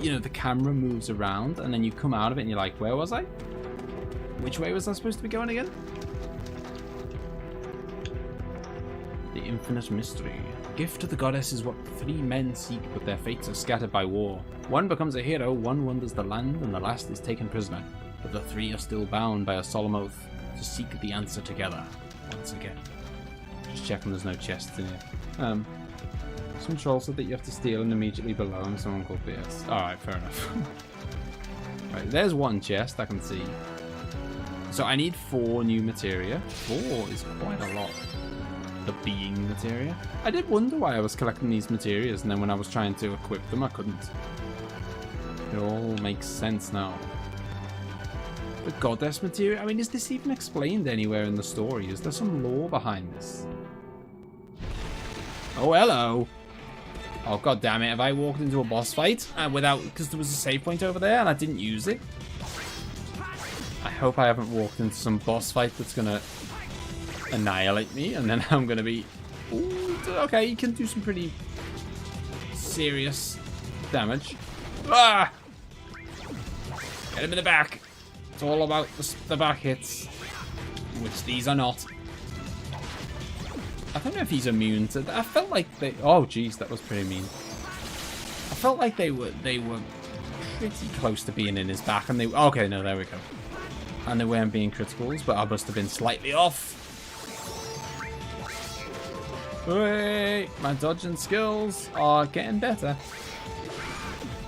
you know, the camera moves around and then you come out of it and you're like, where was I? Which way was I supposed to be going again? The infinite mystery. Gift to the goddess is what 3 men seek, but their fates are scattered by war. One becomes a hero, one wanders the land, and the last is taken prisoner. But the 3 are still bound by a solemn oath to seek the answer together. Once again. Just checking there's no chests in here. Some troll said that you have to steal, and immediately below him someone called BS. Alright, fair enough. Right, there's one chest I can see. So I need 4 new materia. 4 is quite a lot. The being materia. I did wonder why I was collecting these materias, and then when I was trying to equip them, I couldn't. It all makes sense now. The goddess materia? I mean, is this even explained anywhere in the story? Is there some lore behind this? Oh, hello. Oh, god damn it. Have I walked into a boss fight without... Because there was a save point over there and I didn't use it? I hope I haven't walked into some boss fight that's going to annihilate me, and then I'm going to be... Ooh, okay, you can do some pretty serious damage. Ah! Get him in the back. It's all about the back hits, which these are not. I don't know if he's immune to that. I felt like they... Oh, jeez, that was pretty mean. I felt like they were pretty close to being in his back, and they... Okay, no, there we go. And they weren't being criticals, but I must have been slightly off. Wait, my dodging skills are getting better.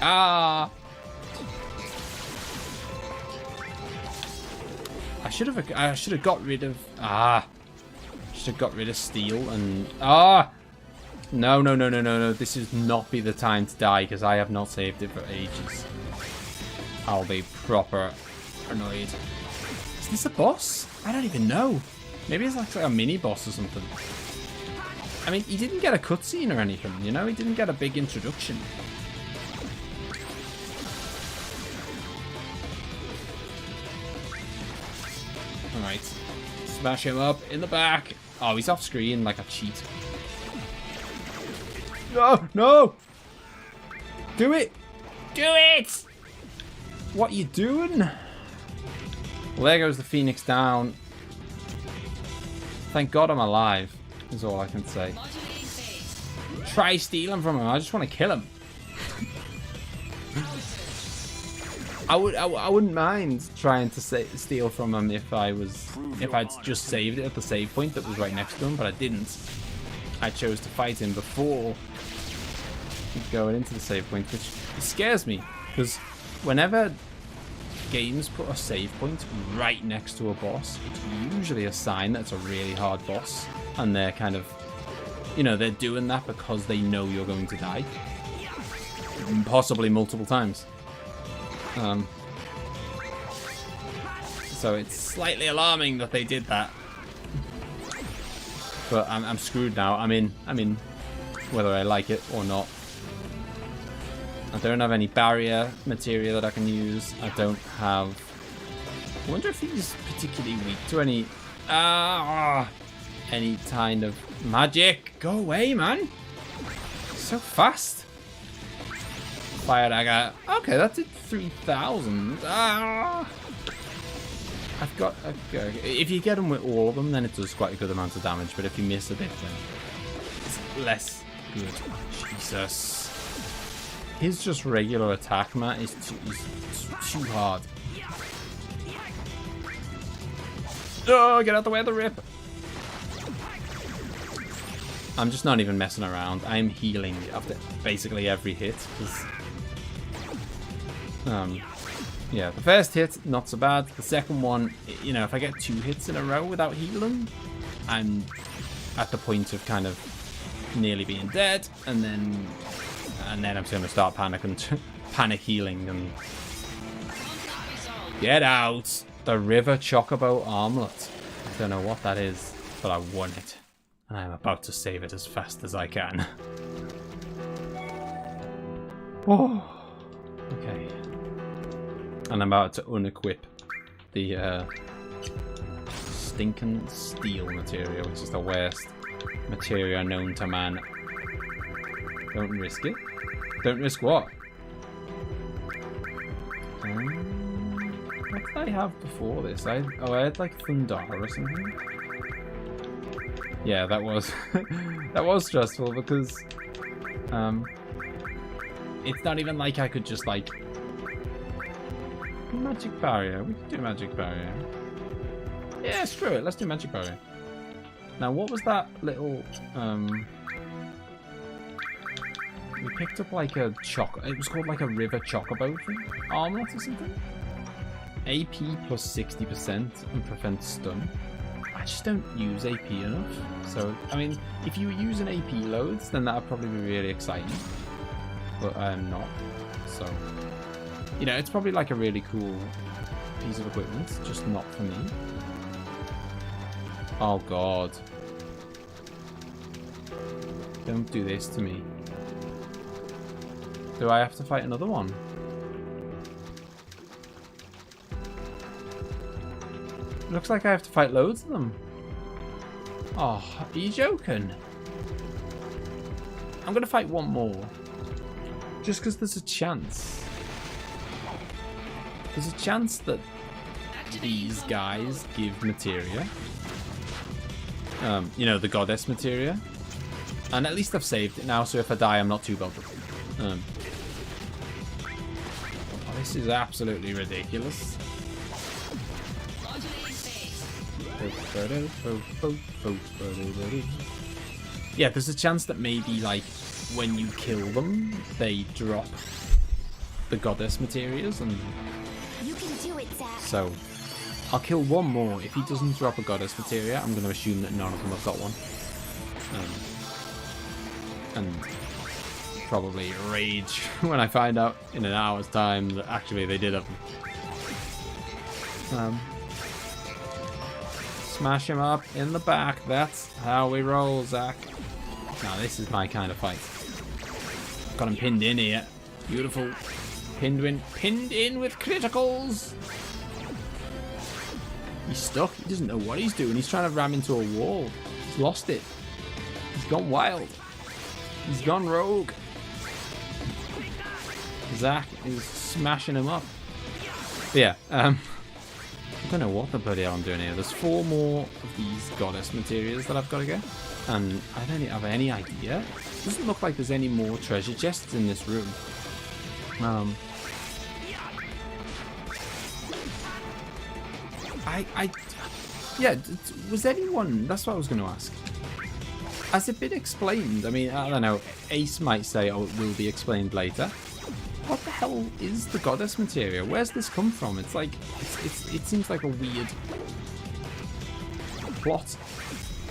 Ah! I should have got rid of... Ah! Should have got rid of steel and... Ah! No. This is not be the time to die, because I have not saved it for ages. I'll be proper annoyed. Is this a boss? I don't even know. Maybe it's like a mini boss or something. I mean, he didn't get a cutscene or anything, you know? He didn't get a big introduction. Alright. Smash him up in the back. Oh, he's off screen like a cheat. No! Do it! Do it! What are you doing? Well, there goes the Phoenix down. Thank God I'm alive, is all I can say. Try stealing from him. I just want to kill him. I wouldn't mind trying to steal from him if I'd just saved it at the save point that was right next to him, but I didn't. I chose to fight him before going into the save point, which scares me, because whenever games put a save point right next to a boss, it's usually a sign that it's a really hard boss, and they're kind of, you know, they're doing that because they know you're going to die, possibly multiple times. So it's slightly alarming that they did that, but I'm screwed now. I mean, whether I like it or not. I don't have any barrier material that I can use. I don't have... I wonder if he's particularly weak to any... any kind of magic. Go away, man. So fast. Fire dagger. Okay, that did 3,000. Ah. I've got... Okay. If you get them with all of them, then it does quite a good amount of damage. But if you miss a bit, then it's less good. Jesus. His just regular attack, man, is too hard. Oh, get out the way of the rip. I'm just not even messing around. I'm healing after basically every hit. Yeah, the first hit, not so bad. The second one, you know, if I get 2 hits in a row without healing, I'm at the point of kind of nearly being dead, and then I'm just going to start panic healing and get out. The River Chocobo Armlet. I don't know what that is, but I want it. And I'm about to save it as fast as I can. Oh, okay. And I'm about to unequip the stinking steel material, which is the worst material known to man. Don't risk it. Don't risk what? What did I have before this? I had like Thundara or something. Yeah, that was that was stressful because it's not even like I could just like magic barrier. We could do magic barrier. Yeah, screw it. Let's do magic barrier. Now, what was that little we picked up like a it was called like a River Chocobo thing? Armlet or something? AP plus 60% and prevent stun. I just don't use AP enough. So, I mean, if you were using AP loads, then that would probably be really exciting. But I'm not. So, you know, it's probably like a really cool piece of equipment, just not for me. Oh, God. Don't do this to me. Do I have to fight another one? Looks like I have to fight loads of them. Oh, are you joking? I'm gonna fight one more. Just because there's a chance. There's a chance that these guys give materia. You know, the goddess materia. And at least I've saved it now, so if I die, I'm not too bothered. Oh, this is absolutely ridiculous. Yeah, there's a chance that maybe, like, when you kill them, they drop the goddess materials, and You can do it, Zach. so I'll kill one more. If he doesn't drop a goddess materia, I'm going to assume that none of them have got one. And probably rage when I find out in an hour's time that actually they did have them. Smash him up in the back. That's how we roll, Zach. Now this is my kind of fight. Got him pinned in here. Beautiful. Pinned in with criticals. He's stuck. He doesn't know what he's doing. He's trying to ram into a wall. He's lost it. He's gone wild. He's gone rogue. Zach is smashing him up. But yeah, I don't know what the bloody hell I'm doing here. There's 4 more of these goddess materials that I've got to get. And I don't have any idea. It doesn't look like there's any more treasure chests in this room. Yeah, was anyone... That's what I was going to ask. Has it been explained? I mean, I don't know. Ace might say, oh, it will be explained later. What the hell is the goddess material? Where's this come from? It's like, it seems like a weird plot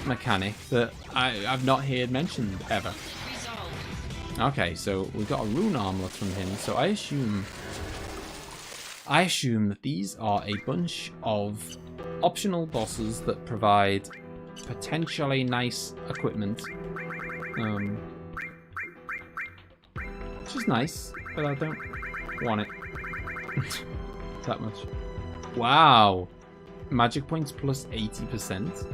mechanic that I've not heard mentioned ever. Okay, so we got a rune armlet from him. So I assume that these are a bunch of optional bosses that provide potentially nice equipment, which is nice, but I don't want it that much. Wow, magic points plus 80%.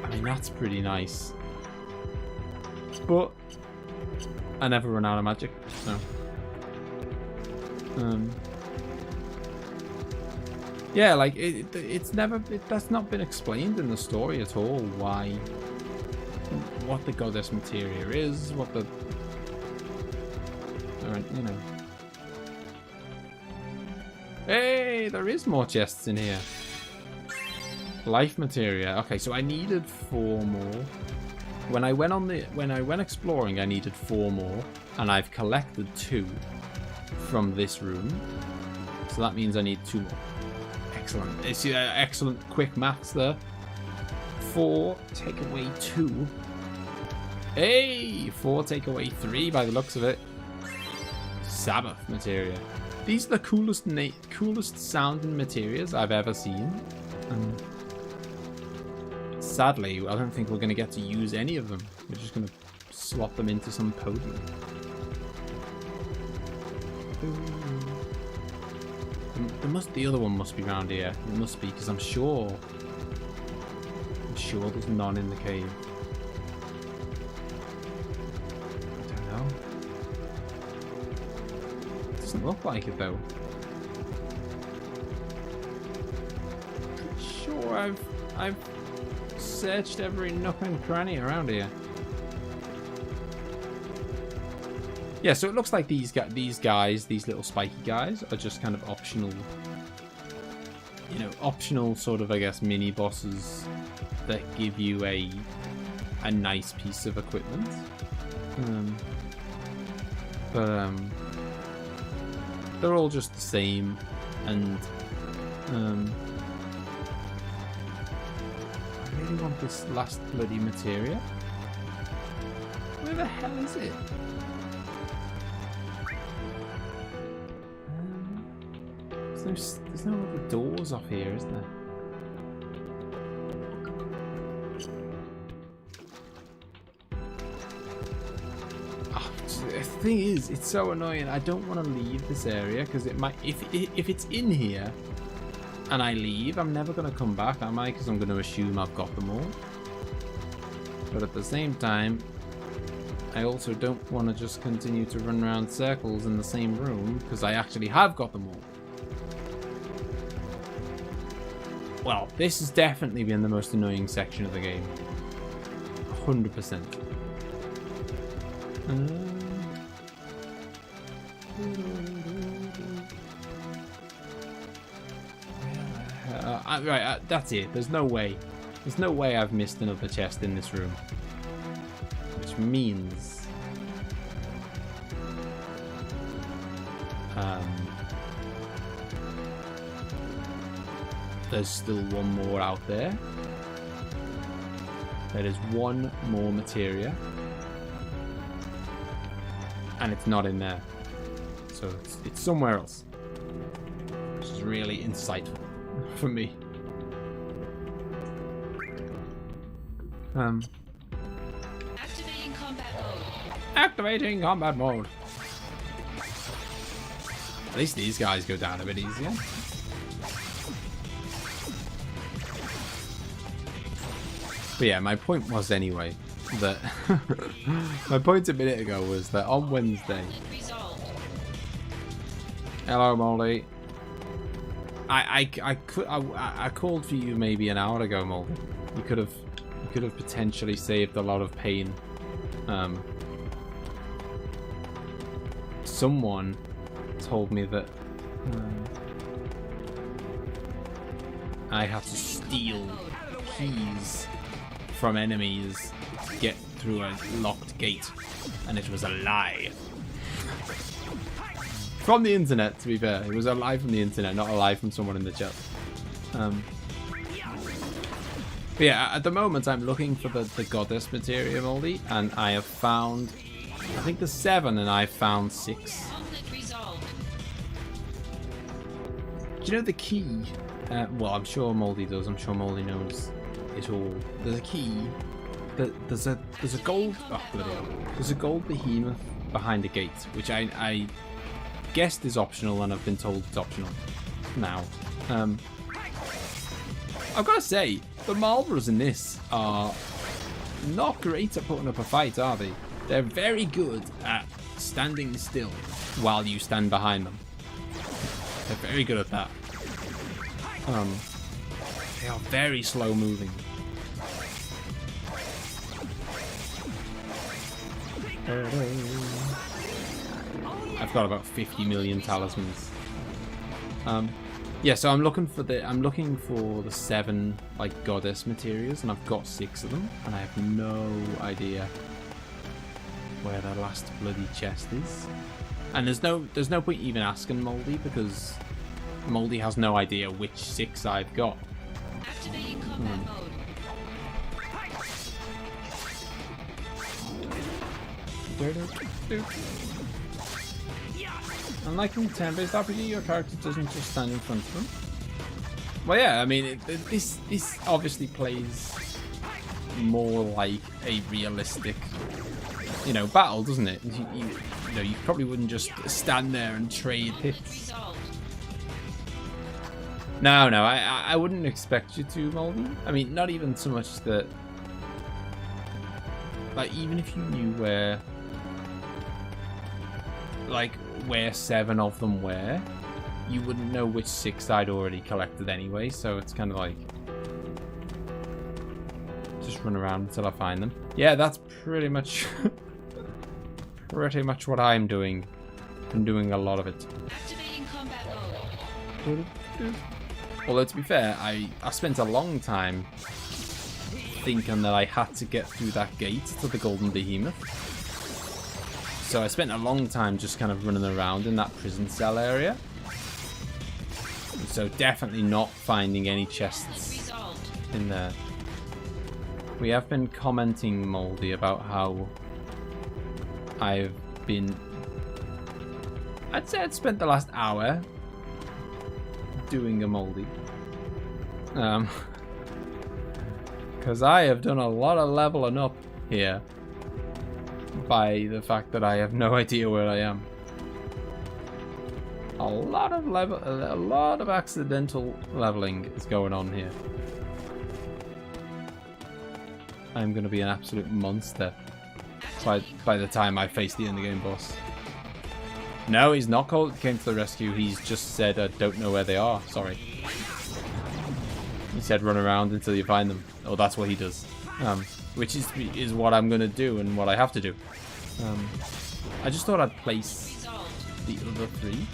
I mean, that's pretty nice. But I never run out of magic, so. Yeah, like it's never that's not been explained in the story at all. Why, what the goddess materia is, what the, you know. Hey, there is more chests in here. Life materia. Okay, so I needed 4 more. When I went exploring, I needed 4 more, and I've collected 2 from this room. So that means I need 2 more. Excellent. It's excellent quick maths there. 4 take away 2. Hey, 4 take away 3 by the looks of it. Sabbath materia. These are the coolest sounding materials I've ever seen. Sadly, I don't think we're going to get to use any of them. We're just going to slot them into some podium. The other one must be around here. It must be, because I'm sure there's none in the cave. I don't know. It doesn't look like it though. Pretty sure I've searched every nook and cranny around here. Yeah, so it looks like these little spiky guys, are just kind of optional, you know, optional sort of, I guess, mini bosses that give you a nice piece of equipment. But they're all just the same, and I really want this last bloody materia. Where the hell is it? There's no other doors off here, is there? Oh, the thing is, it's so annoying. I don't want to leave this area because it might. If it's in here and I leave, I'm never going to come back, am I? Because I'm going to assume I've got them all. But at the same time, I also don't want to just continue to run around circles in the same room because I actually have got them all. Well, this has definitely been the most annoying section of the game. 100%. Right, that's it. There's no way. There's no way I've missed another chest in this room. Which means... there's still one more out there. There is one more materia. And it's not in there. So it's somewhere else. Which is really insightful for me. Activating combat mode. Activating combat mode. At least these guys go down a bit easier. But yeah, my point was anyway that my point a minute ago was that on Wednesday. Hello, Moldy. I called for you maybe an hour ago, Moldy. You could have potentially saved a lot of pain. Someone told me that I had to steal keys from enemies to get through a locked gate, and it was a lie. From the internet, to be fair. It was a lie from the internet, not a lie from someone in the chat. But yeah, at the moment I'm looking for the goddess materia, Moldy, and I have found, I think there's 7 and I've found 6. Do you know the key? Well, I'm sure Moldy does. I'm sure Moldy knows it all. There's a key. There's a gold. Oh, bloody hell. There's a gold behemoth behind a gate, which I guessed is optional, and I've been told it's optional now. I've got to say, The Marlboros in this are not great at putting up a fight, are they? They're very good at standing still while you stand behind them. They're very good at that. They are very slow moving. I've got about 50 million talismans. Yeah, so I'm looking for the 7 like goddess materials, and I've got 6 of them, and I have no idea where the last bloody chest is. And there's no point even asking Moldy, because Moldy has no idea which 6 I've got. Activating combat mode. Unlike in turn-based RPG, your character doesn't just stand in front of them. Well, yeah, I mean, this obviously plays more like a realistic, you know, battle, doesn't it? You know, you probably wouldn't just stand there and trade hits. No, I wouldn't expect you to, Moldy. I mean, not even so much that, like, even if you knew where, like, where 7 of them were, you wouldn't know which 6 I'd already collected anyway, so it's kind of like just run around until I find them. Yeah, that's pretty much what I'm doing. I'm doing a lot of it. Activating combat mode. Although, to be fair, I spent a long time thinking that I had to get through that gate to the Golden Behemoth. So I spent a long time just kind of running around in that prison cell area. So definitely not finding any chests in there. We have been commenting, Moldy, about how I've been... I'd say I'd spent the last hour doing a Moldy. Because I have done a lot of leveling up here by the fact that I have no idea where I am. A lot of accidental leveling is going on here. I'm going to be an absolute monster by the time I face the end game boss. No, he's not came to the rescue. He's just said, I don't know where they are. Sorry. He said run around until you find them. Oh, that's what he does. Which is what I'm going to do and what I have to do. I just thought I'd place the other 3.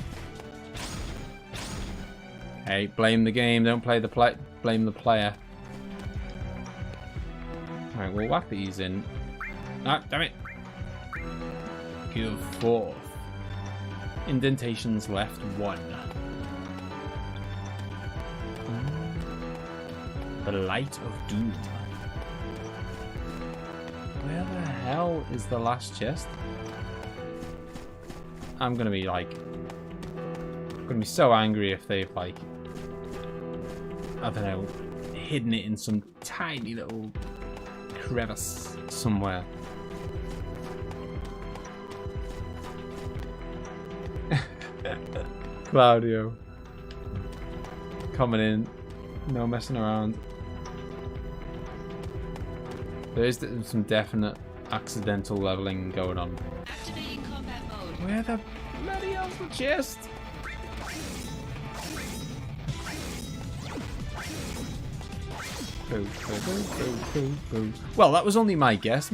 Hey, blame the game, don't blame the player. Alright, we'll whack these in. Ah, damn it! Give 4. Indentations left 1. The Light of Doom. Where the hell is the last chest? I'm gonna be like... I'm gonna be so angry if they've like... I don't know, hidden it in some tiny little crevice somewhere. Claudio. Coming in. No messing around. There is some definite accidental leveling going on. Activating combat mode. Where the bloody hell's the chest? Well, that was only my guess,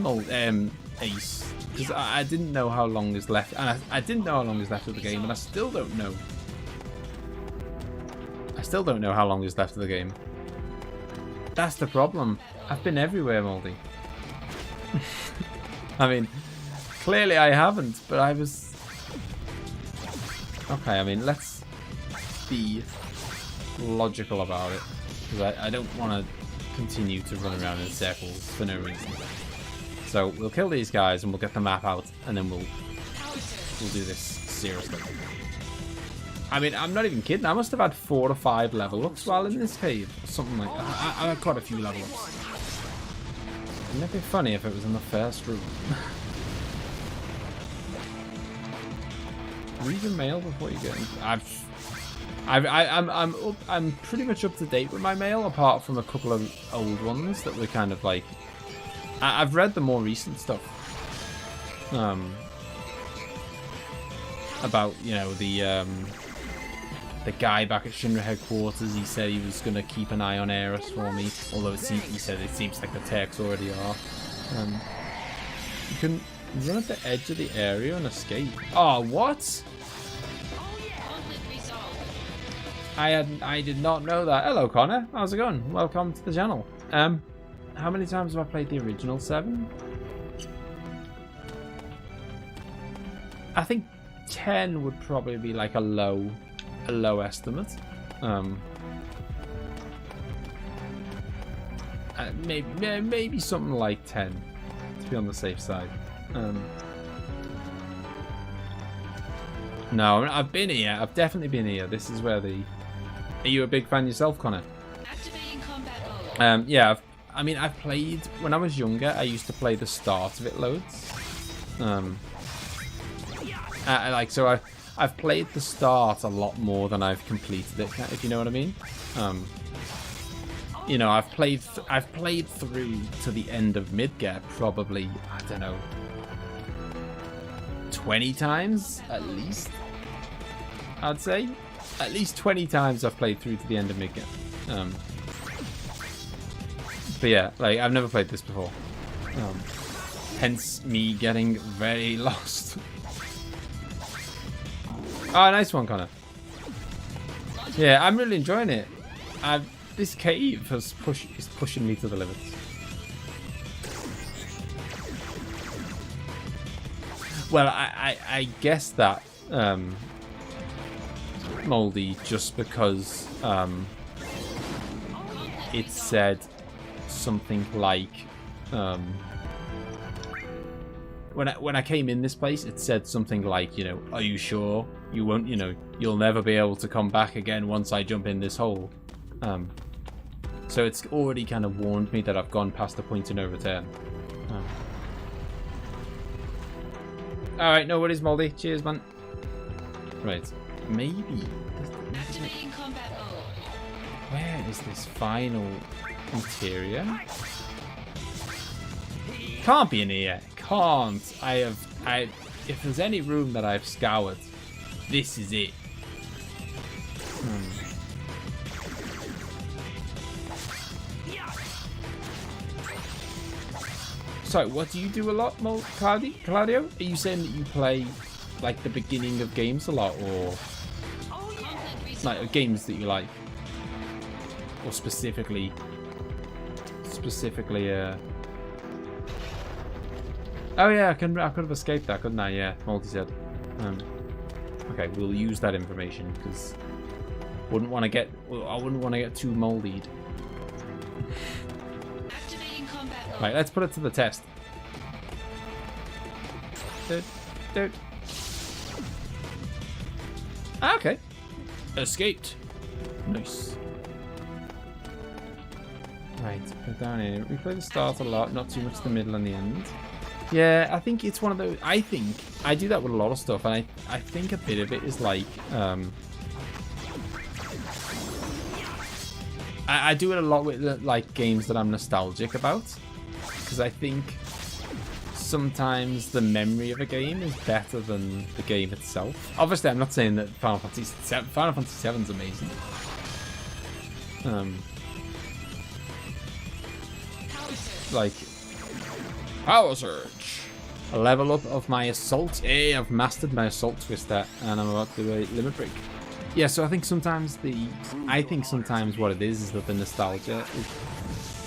Ace, because I didn't know how long is left, and I didn't know how long is left of the game, and I still don't know. I still don't know how long is left of the game. That's the problem. I've been everywhere, Moldy. I mean, clearly I haven't, but I was... Okay, I mean, let's be logical about it, because I don't want to continue to run around in circles for no reason. So we'll kill these guys and we'll get the map out, and then we'll do this seriously. I mean, I'm not even kidding. I must have had 4 or 5 level ups while in this cave, or something like that. I had quite a few level ups. Wouldn't it be funny if it was in the first room? Read your mail before you get in. I'm pretty much up to date with my mail, apart from a couple of old ones that were kind of like. I've read the more recent stuff. About, you know, the guy back at Shinra headquarters. He said he was gonna keep an eye on Eris for me, although he said it seems like the Turks already are. You can run at the edge of the area and escape. Oh, what? I did not know that. Hello, Connor. How's it going? Welcome to the channel. How many times have I played the original 7? I think 10 would probably be like a low estimate. Maybe something like 10 to be on the safe side. No, I've been here. I've definitely been here. This is where the. Are you a big fan yourself, Connor? Activating combat mode. Yeah. I've played when I was younger. I used to play the start of it loads. I've played the start a lot more than I've completed it, if you know what I mean. You know, I've played through to the end of Midgar probably, I don't know, 20 times at least. I'd say at least 20 times I've played through to the end of Midgar. But yeah, like I've never played this before. Hence me getting very lost. Oh, nice one, Connor. Yeah, I'm really enjoying it. This cave is pushing me to the limits. Well, I guess that Moldy, just because it said something like when I came in this place, it said something like, you know, are you sure you won't, you know, you'll never be able to come back again once I jump in this hole. So it's already kind of warned me that I've gone past the point of no return. Alright, no worries, Moldy. Cheers, man. Right. Maybe. Activating combat mode. Where is this final interior? Can't be in here. Can't. If there's any room that I've scoured, this is it. Sorry, what do you do a lot, Claudio? Are you saying that you play like the beginning of games a lot, or like games that you like, or specifically? Oh yeah, I could have escaped that, couldn't I? Yeah, Multi said. Okay, we'll use that information because I wouldn't want to get too moldied. Right, let's put it to the test. Okay. Escaped. Nice. Right, put down here. We play the start a lot, not too much the middle and the end. Yeah, I think it's one of those. I think I do that with a lot of stuff, and I think a bit of it is like I do it a lot with like games that I'm nostalgic about, because I think sometimes the memory of a game is better than the game itself. Obviously, I'm not saying that Final Fantasy VII is amazing. Like Power Surge. A level up of my assault. Hey, I've mastered my assault twister, and I'm about to do a limit break. Yeah, so I think sometimes what it is that the nostalgia is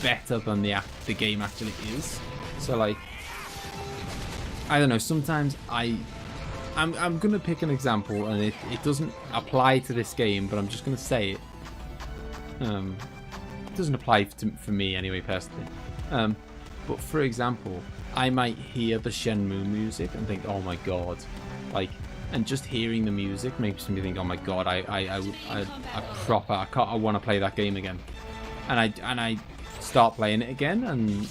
better than the game actually is. So like, I don't know. Sometimes I'm gonna pick an example, and it doesn't apply to this game, but I'm just gonna say it. It doesn't apply for me anyway, personally. But for example, I might hear the Shenmue music and think, oh my god, like, and just hearing the music makes me think, oh my god, I want to play that game again, and I start playing it again, and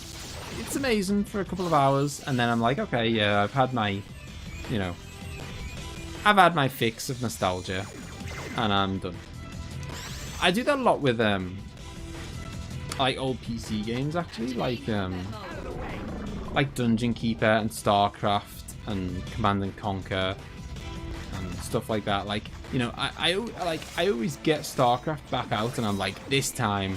it's amazing for a couple of hours, and then I'm like, okay, yeah, I've had my fix of nostalgia, and I'm done. I do that a lot with like old PC games actually, like Dungeon Keeper and StarCraft and Command and Conquer and stuff like that. Like, you know, I always get StarCraft back out and I'm like, this time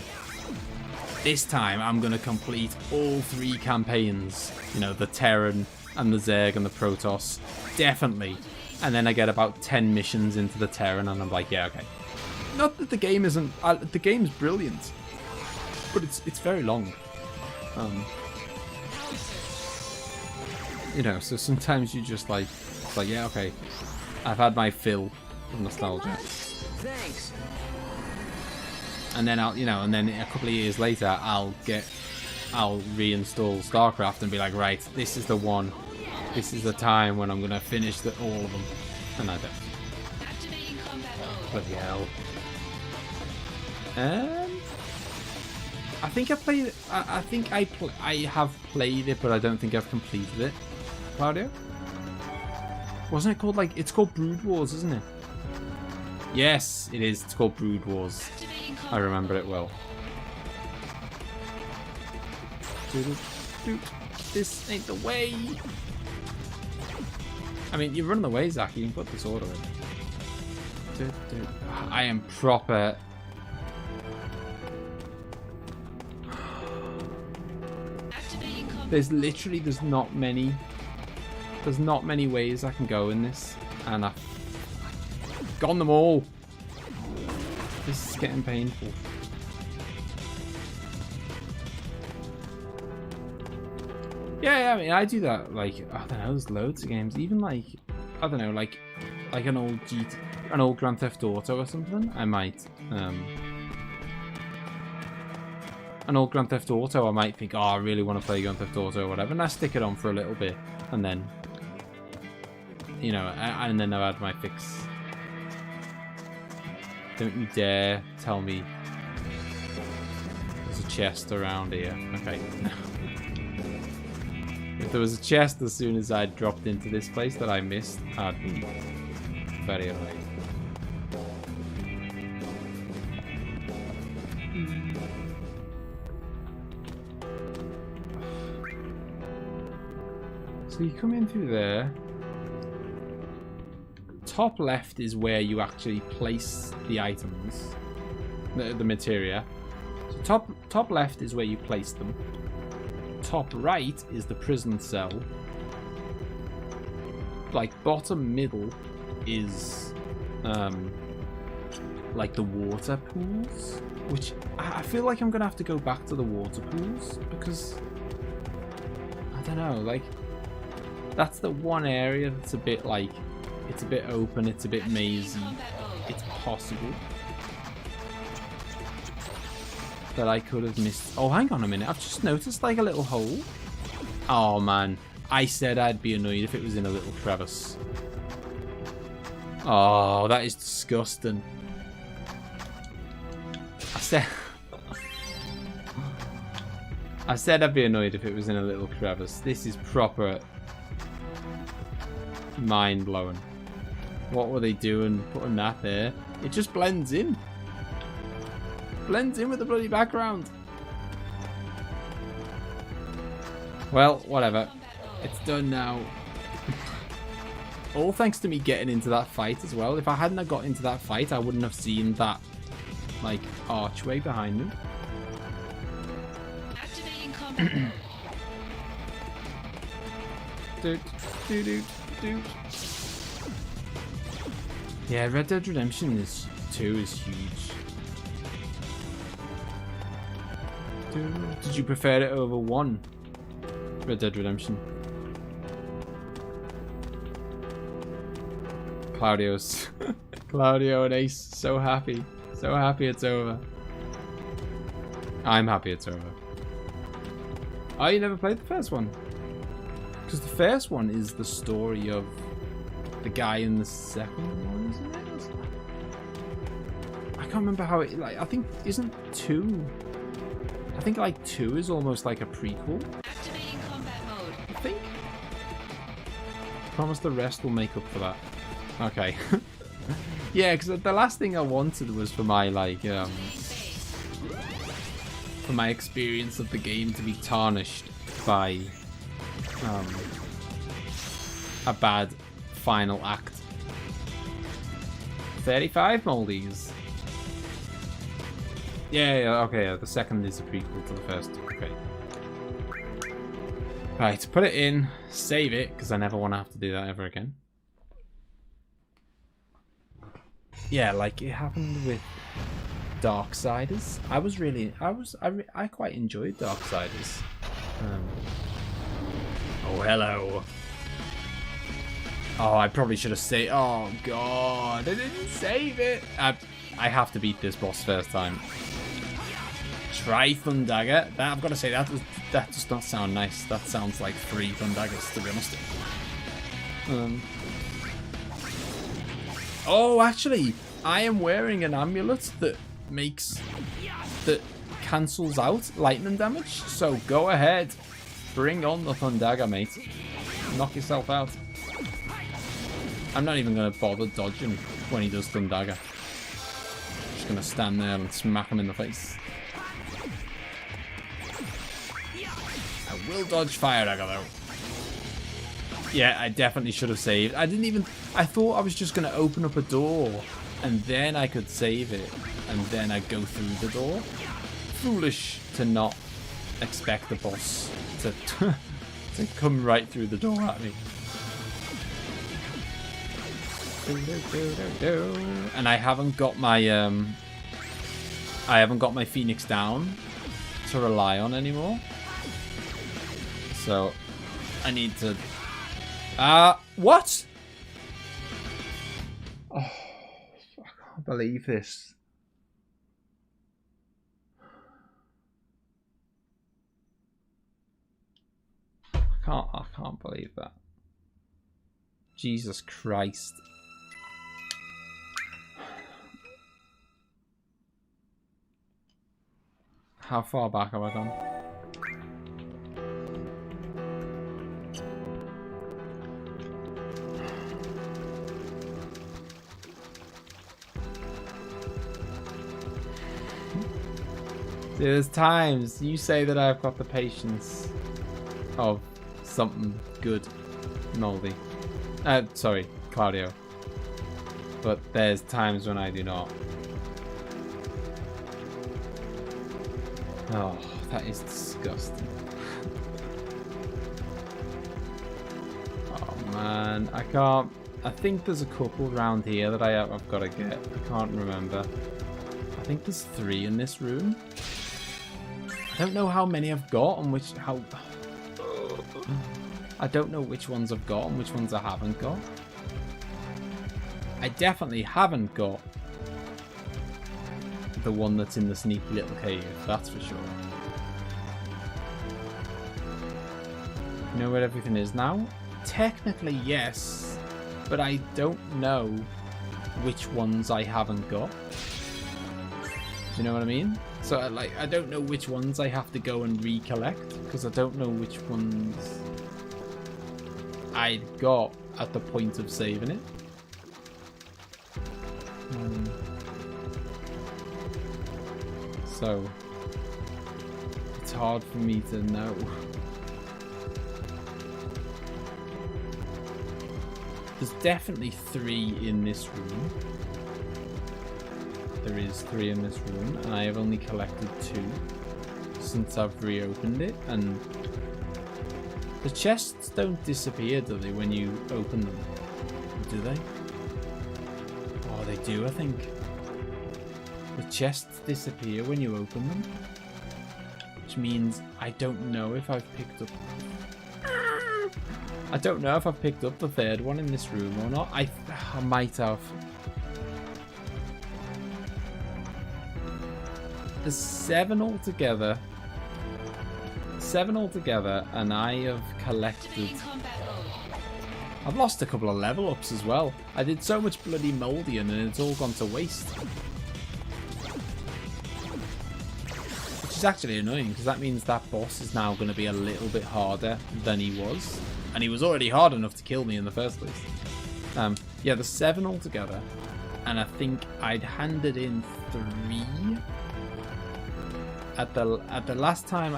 I'm gonna complete all 3 campaigns. You know, the Terran and the Zerg and the Protoss, definitely. And then I get about 10 missions into the Terran and I'm like, yeah, okay. Not that the game isn't, the game's brilliant, but it's very long. You know, so sometimes you just like, it's like, yeah, okay, I've had my fill of nostalgia. Thanks. And then I'll, you know, and then a couple of years later, I'll reinstall StarCraft and be like, right, this is the one. This is the time when I'm gonna finish all of them, and I don't. Bloody hell. I think I played it. I think I have played it, but I don't think I've completed it. Claudio? Wasn't it called like? It's called Brood Wars, isn't it? Yes, it is. It's called Brood Wars. I remember it well. This ain't the way. I mean, you're running away, Zach. You can put this order in. I am proper. There's not many ways I can go in this, and I've gone them all. This is getting painful. Yeah, I mean, I do that. Like, I don't know, there's loads of games. Even like, I don't know, like an old Grand Theft Auto or something. I might, an old Grand Theft Auto. I might think, oh, I really want to play Grand Theft Auto or whatever, and I stick it on for a little bit, and then, you know, and then I've had my fix. Don't you dare tell me there's a chest around here. Okay. If there was a chest as soon as I dropped into this place that I missed, I'd be very annoyed. So you come in through there. Top left is where you actually place the items, the materia. So top left is where you place them. Top right is the prison cell. Like bottom middle is like the water pools, which I feel like I'm gonna have to go back to the water pools because I don't know, like that's the one area that's a bit like, it's a bit open, it's a bit mazy. It's possible that I could have missed. Oh, hang on a minute. I've just noticed like a little hole. Oh, man. I said I'd be annoyed if it was in a little crevice. Oh, that is disgusting. I said I'd be annoyed if it was in a little crevice. This is proper mind-blowing. What were they doing putting that there? It just blends in. Blends in with the bloody background. Well, whatever. It's done now. All thanks to me getting into that fight as well. If I hadn't have got into that fight, I wouldn't have seen that, like, archway behind me. Activating combat. Yeah, Red Dead Redemption 2 is huge. Did you prefer it over 1? Red Dead Redemption. Claudio and Ace, so happy. So happy it's over. I'm happy it's over. Oh, you never played the first one? Because the first one is the story of the guy in the second one, isn't it? I can't remember how it, like, I think, isn't 2... I think like 2 is almost like a prequel. Activating combat mode. I think. Promise the rest will make up for that. Okay. Yeah, because the last thing I wanted was for my, like, for my experience of the game to be tarnished by a bad final act. 35 moldies. Yeah, okay, the second is a prequel to the first. Okay. Right, put it in, save it, because I never want to have to do that ever again. Yeah, like it happened with Darksiders. I quite enjoyed Darksiders. Oh, hello. Oh, I probably should have saved. Oh god, I didn't save it. I have to beat this boss first time. Try Thundagger. I've got to say that does not sound nice. That sounds like 3 Thundaggers, to be honest. Oh, actually, I am wearing an amulet that cancels out lightning damage. So go ahead, bring on the Thundagger, mate. Knock yourself out. I'm not even going to bother dodging when he does Thundagger. Just going to stand there and smack him in the face. I will dodge Fire Dagger though. Yeah, I definitely should have saved. I thought I was just going to open up a door and then I could save it and then I'd go through the door. Foolish to not expect the boss to come right through the door at me. And I haven't got my Phoenix down to rely on anymore. So I need to what? Oh, I can't believe this. I can't believe that. Jesus Christ. How far back have I gone? There's times you say that I've got the patience of something good, moldy. Sorry, Claudio. But there's times when I do not. Oh, that is disgusting. Oh man, I can't. I think there's a couple around here that I've got to get. I can't remember. I think there's 3 in this room. I don't know how many I've got and I don't know which ones I've got and which ones I haven't got. I definitely haven't got the one that's in the sneaky little cave, that's for sure. You know where everything is now? Technically, yes, but I don't know which ones I haven't got. Do you know what I mean? So, I don't know which ones I have to go and recollect, because I don't know which ones I got at the point of saving it. So, it's hard for me to know. There's definitely 3 in this room. There is 3 in this room, and I have only collected 2 since I've reopened it. And the chests don't disappear, do they, when you open them? Do they? Oh, they do, I think. The chests disappear when you open them, which means I don't know if I've picked up. I don't know if I've picked up the 3rd one in this room or not. I might have. There's 7 altogether. 7 altogether, and I have collected. I've lost a couple of level ups as well. I did so much bloody molding and it's all gone to waste. Which is actually annoying because that means that boss is now going to be a little bit harder than he was. And he was already hard enough to kill me in the first place. Yeah, there's 7 altogether. and I think I'd handed in 3 at the last time.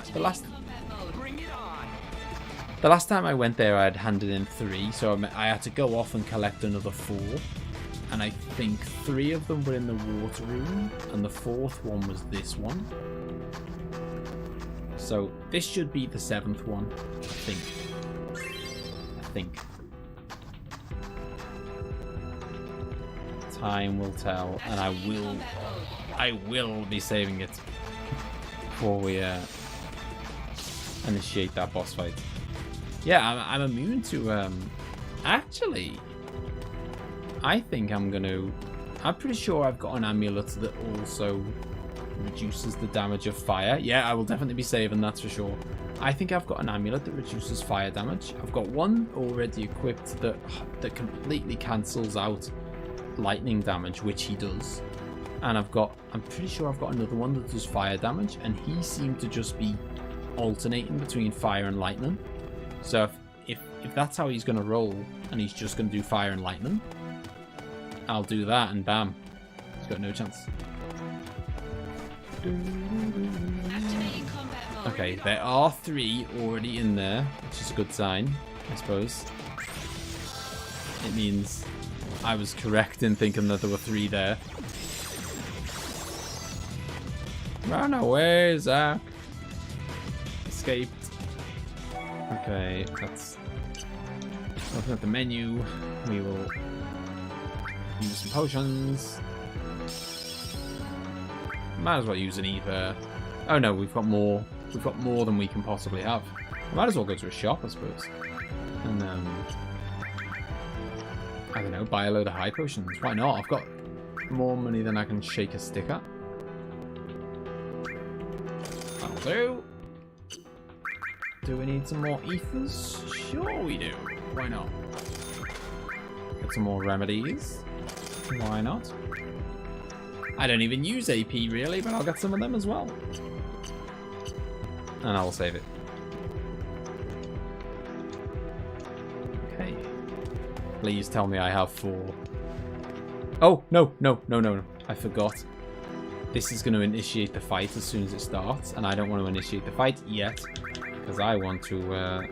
The last time I went there, I had handed in 3, so I had to go off and collect another 4. And I think 3 of them were in the water room, and the 4th one was this one. So this should be the 7th one, I think. Time will tell, and I will be saving it before we initiate that boss fight. Yeah, I'm immune to actually. I think I'm pretty sure I've got an amulet that also reduces the damage of fire. Yeah, I will definitely be saving, that's for sure. I think I've got an amulet that reduces fire damage. I've got one already equipped that completely cancels out lightning damage, which he does. And I'm pretty sure I've got another one that does fire damage, and he seemed to just be alternating between fire and lightning. So if that's how he's going to roll, and he's just going to do fire and lightning, I'll do that, and bam, he's got no chance. Okay, there are 3 already in there, which is a good sign, I suppose. It means I was correct in thinking that there were 3 there. Run away, Zach! Escaped. Okay, let's open up the menu. We will use some potions. Might as well use an ether. Oh no, we've got more. We've got more than we can possibly have. Might as well go to a shop, I suppose. And I don't know, buy a load of high potions. Why not? I've got more money than I can shake a stick at. That'll do. Do we need some more ethers? Sure we do. Why not? Get some more remedies. Why not? I don't even use AP really, but I'll get some of them as well. And I will save it. Okay. Please tell me I have 4. Oh, no. I forgot. This is going to initiate the fight as soon as it starts, and I don't want to initiate the fight yet, because I want to...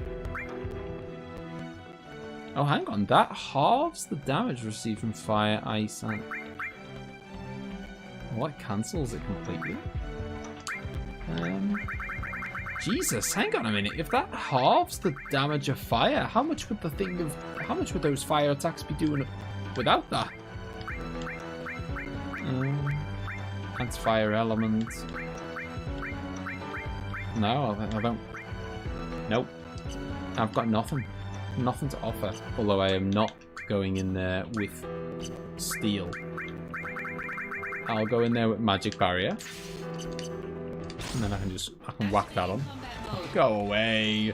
Oh, hang on. That halves the damage received from fire, ice, and... What cancels it completely? Jesus, hang on a minute. If that halves the damage of fire, how much would those fire attacks be doing without that? That's fire element. No, I don't. Nope. I've got nothing. Nothing to offer. Although I am not going in there with steel. I'll go in there with magic barrier. And then I can whack that on. Go away.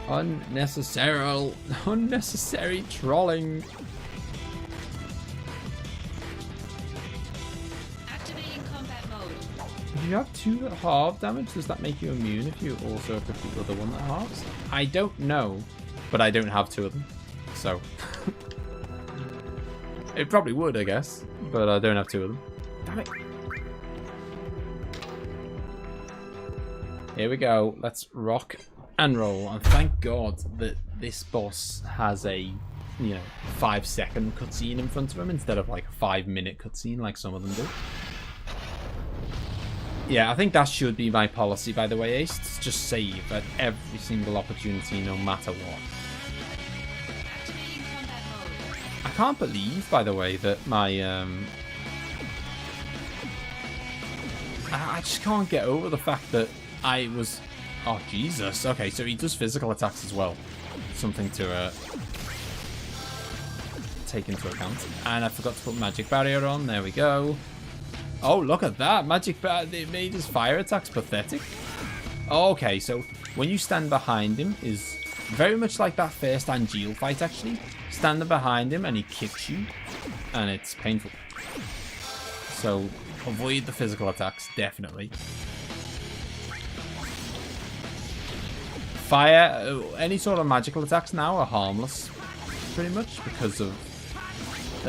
Unnecessary trolling. Activating combat mode. If you have 2 that halve damage, does that make you immune if you also equip the other one that halves? I don't know, but I don't have 2 of them. So it probably would, I guess, but I don't have 2 of them. Damn it. Here we go. Let's rock and roll. And thank God that this boss has a, 5-second cutscene in front of him instead of like a 5-minute cutscene like some of them do. Yeah, I think that should be my policy, by the way, Ace. Just save at every single opportunity, no matter what. I can't believe, by the way, that my I just can't get over the fact that I was... Oh, Jesus. Okay, so he does physical attacks as well. Something to take into account. And I forgot to put magic barrier on. There we go. Oh, look at that. Magic barrier. It made his fire attacks pathetic. Okay, so when you stand behind him is very much like that first Angeal fight, actually. Standing behind him and he kicks you. And it's painful. So avoid the physical attacks, definitely. Fire, any sort of magical attacks now are harmless, pretty much, because of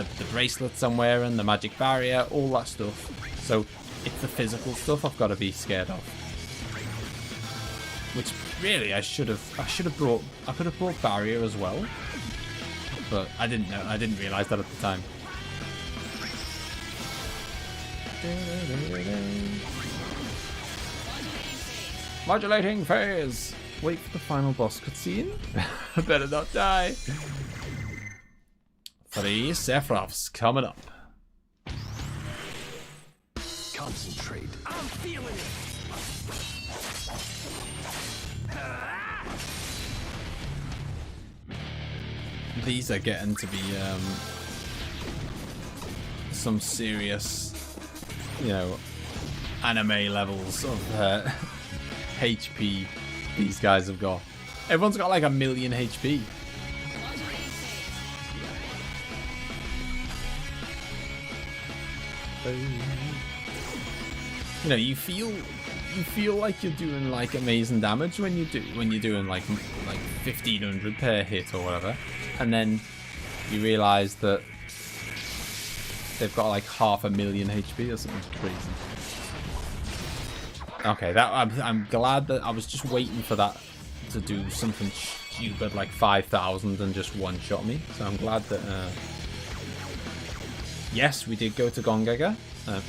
the bracelets I'm wearing, the magic barrier, all that stuff. So it's the physical stuff I've got to be scared of. Which really I could have brought barrier as well. But I didn't know. I didn't realise that at the time. Modulating phase. Wait for the final boss cutscene. I better not die. 3 Sephiroths coming up. Concentrate. I'm feeling it. These are getting to be some serious, you know, anime levels of HP these guys have got. Everyone's got like 1,000,000 HP. You know, you feel like you're doing like amazing damage when you're doing like 1,500 per hit or whatever, and then you realise that they've got like 500,000 HP or something crazy. Okay, that I'm glad that I was just waiting for that to do something stupid like 5,000 and just one-shot me. So I'm glad that. Yes, we did go to Gongaga.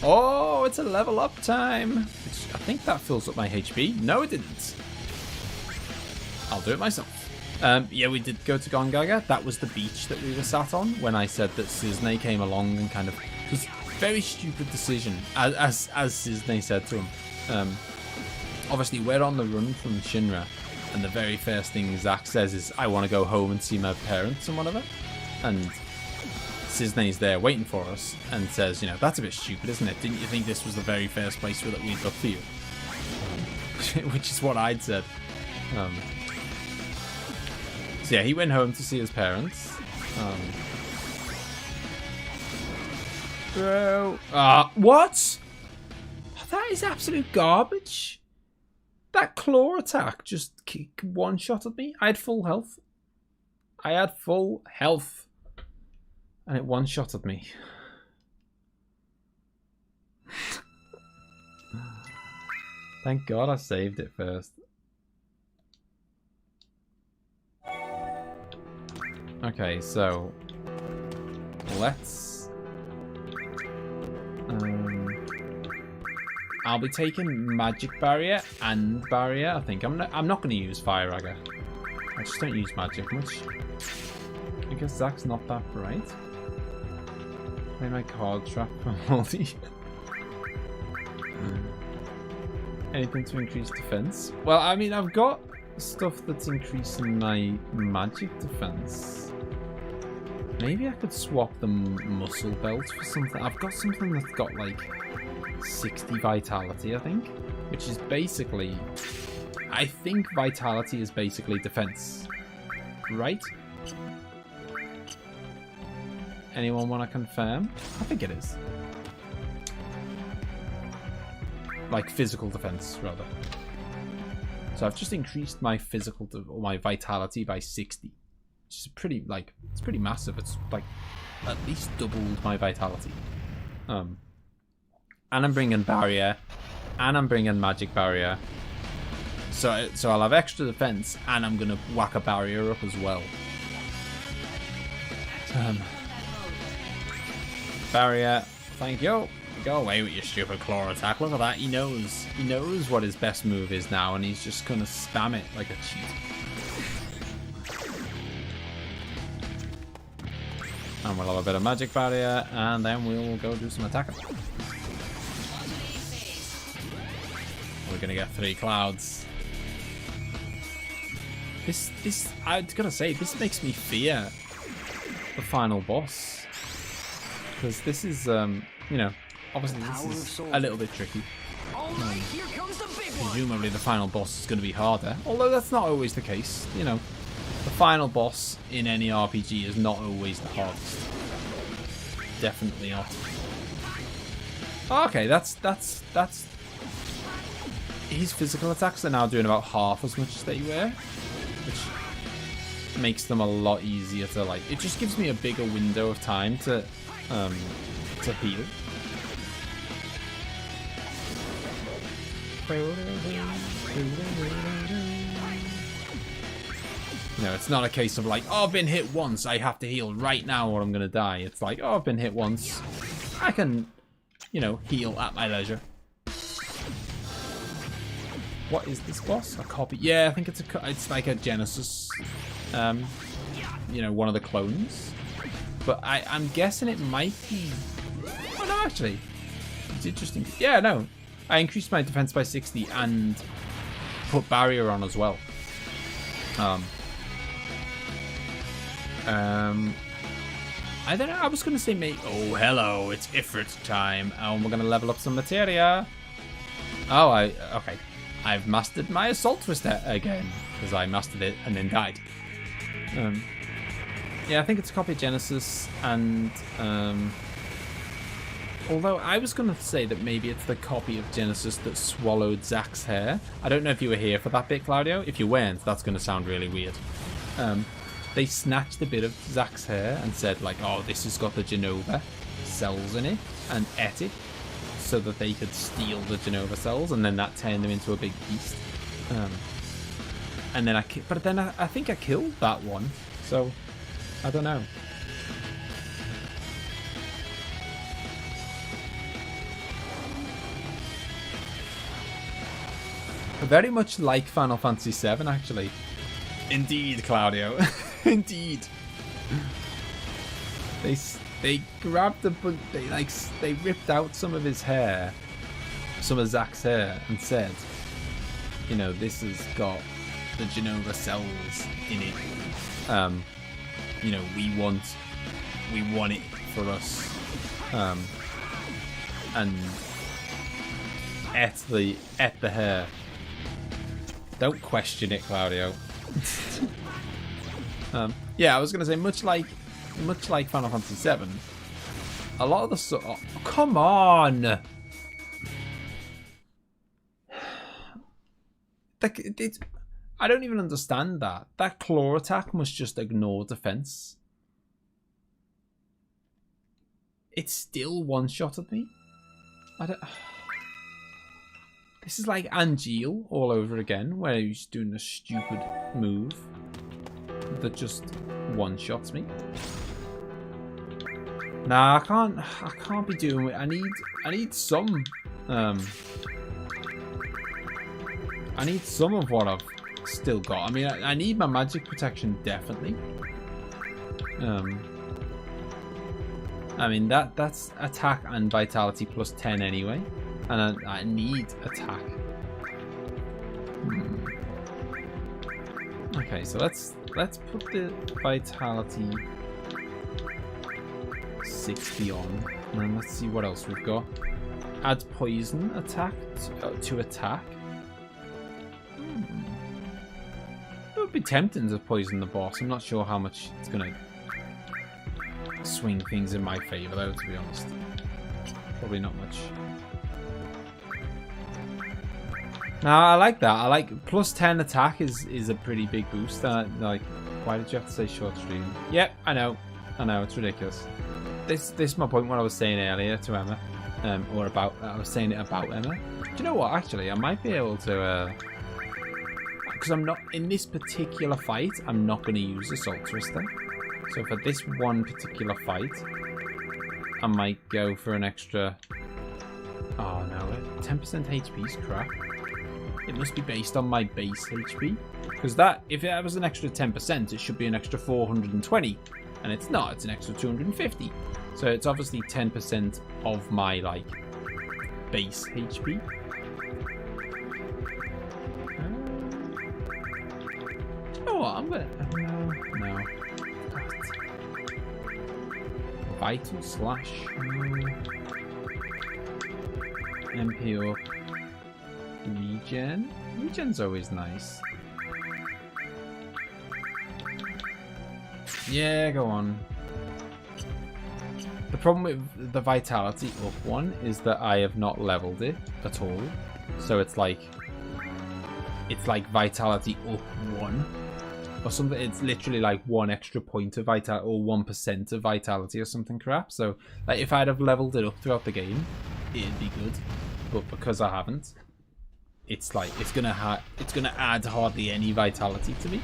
Oh, it's a level up time. I think that fills up my HP. No, it didn't. I'll do it myself. Yeah, we did go to Gongaga. That was the beach that we were sat on when I said that Cisne came along and kind of. It was a very stupid decision, as Cisne said to him. Obviously, we're on the run from Shinra, and the very first thing Zack says is, I want to go home and see my parents and whatever. And Cisne's there waiting for us and says, you know, that's a bit stupid, isn't it? Didn't you think this was the very first place that we'd look for you? Which is what I'd said. So yeah, he went home to see his parents. Bro. What? That is absolute garbage. That claw attack just one-shotted me. I had full health. And it one-shotted me. Thank God I saved it first. Okay, so let's I'll be taking magic barrier and barrier. I think I'm not going to use fire ragger. I just don't use magic much because Zack's not that bright. Play my card trap for multi. Anything to increase defense? Well, I mean, I've got stuff that's increasing my magic defense. Maybe I could swap the muscle belt for something. I've got something that's got like 60 vitality, I think, which is basically, I think vitality is basically defense, right? Anyone want to confirm? I think it is. Like physical defense, rather. So I've just increased my or my vitality by 60. Which is pretty, like, it's pretty massive. It's like at least doubled my vitality. And I'm bringing barrier, and I'm bringing magic barrier. So I'll have extra defense, and I'm gonna whack a barrier up as well. Barrier, thank you. Go away with your stupid claw attack. Look at that. He knows what his best move is now, and he's just gonna spam it like a cheat. And we'll have a bit of magic barrier, and then we'll go do some attacking. We're gonna get 3 clouds. This I gotta say, this makes me fear the final boss, because this is you know, obviously this is a little bit tricky. Presumably the final boss is going to be harder, although that's not always the case. You know, the final boss in any RPG is not always the hardest. Definitely not. Okay, that's his physical attacks are now doing about half as much as they were, which makes them a lot easier to like. It just gives me a bigger window of time to heal. You know, it's not a case of like, oh, I've been hit once, I have to heal right now or I'm gonna die. It's like, oh, I've been hit once, I can, you know, heal at my leisure. What is this boss? A copy? Yeah, I think it's like a Genesis, you know, one of the clones. But I'm guessing it might be. Oh no, actually, it's interesting. Yeah, no, I increased my defense by 60 and put barrier on as well. I don't know. I was gonna say, mate. Oh, hello! It's Ifrit time, and we're gonna level up some materia. Oh, okay. I've mastered my assault twister again because I mastered it and then died. Yeah, I think it's a copy of Genesis, and although I was gonna say that maybe it's the copy of Genesis that swallowed Zach's hair. I don't know if you were here for that bit, Claudio. If you weren't, that's gonna sound really weird. They snatched a bit of Zach's hair and said like, oh, this has got the Genova cells in it, and ate it so that they could steal the Genova cells, and then that turned them into a big beast. And then I think I killed that one, so I don't know. Very much like Final Fantasy VII, actually. Indeed, Claudio. Indeed. They grabbed they ripped out some of his hair, some of Zach's hair, and said, you know, this has got the Genova cells in it. You know, we want it for us. And ate the hair. Don't question it, Claudio. Yeah, I was gonna say, much like Final Fantasy VII, a lot of the oh, come on, I don't even understand that. That claw attack must just ignore defense. It's still one-shotted me. I don't. This is like Angeal all over again, where he's doing a stupid move that just one-shots me. Nah, I can't be doing it. I need some I need some of what I've still got. I mean, I need my magic protection, definitely. I mean, that's attack and vitality plus 10 anyway. And I need attack. Okay, so let's put the vitality 60 on, and then let's see what else we've got. Adds poison attack to attack. It would be tempting to poison the boss. I'm not sure how much it's gonna swing things in my favor, though. To be honest, probably not much. Now I like that. I like plus 10 attack is a pretty big boost. Like, why did you have to say short stream? Yep, I know, it's ridiculous. This is my point. What I was saying earlier to Emma, I was saying it about Emma. Do you know what? Actually, I might be able to, because I'm not in this particular fight. I'm not going to use Assault Twister. So for this one particular fight, I might go for an extra. Oh no, 10% HP is crap. It must be based on my base HP, because if it was an extra 10%, it should be an extra 420, and it's not. It's an extra 250. So it's obviously 10% of my like base HP. You know what? I'm gonna no. Vital slash. MP up. Regen? Regen's always nice. Yeah, go on. The problem with the vitality up one is that I have not leveled it at all. So it's like vitality up 1. or something. It's literally like 1 extra point of vitality or 1% of vitality or something crap. So like if I'd have leveled it up throughout the game, it'd be good. But because I haven't, it's like it's gonna add hardly any vitality to me.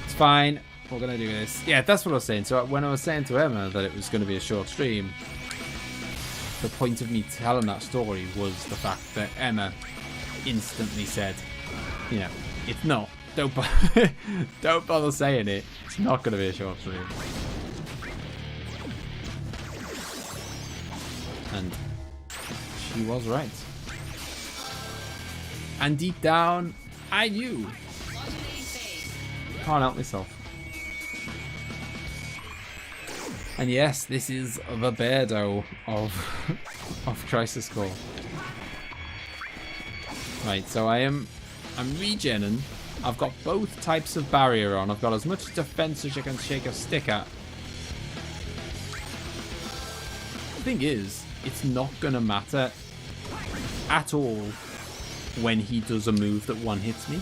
It's fine. We're gonna do this. Yeah, that's what I was saying. So when I was saying to Emma that it was gonna be a short stream, the point of me telling that story was the fact that Emma instantly said, you know, it's not. Don't bother saying it. It's not gonna be a short stream. And she was right. And deep down, I knew. Can't help myself. And yes, this is the Beardo of Crisis Core. Right, so I'm regenning. I've got both types of barrier on. I've got as much defense as you can shake a stick at. The thing is, it's not gonna matter at all when he does a move that one hits me.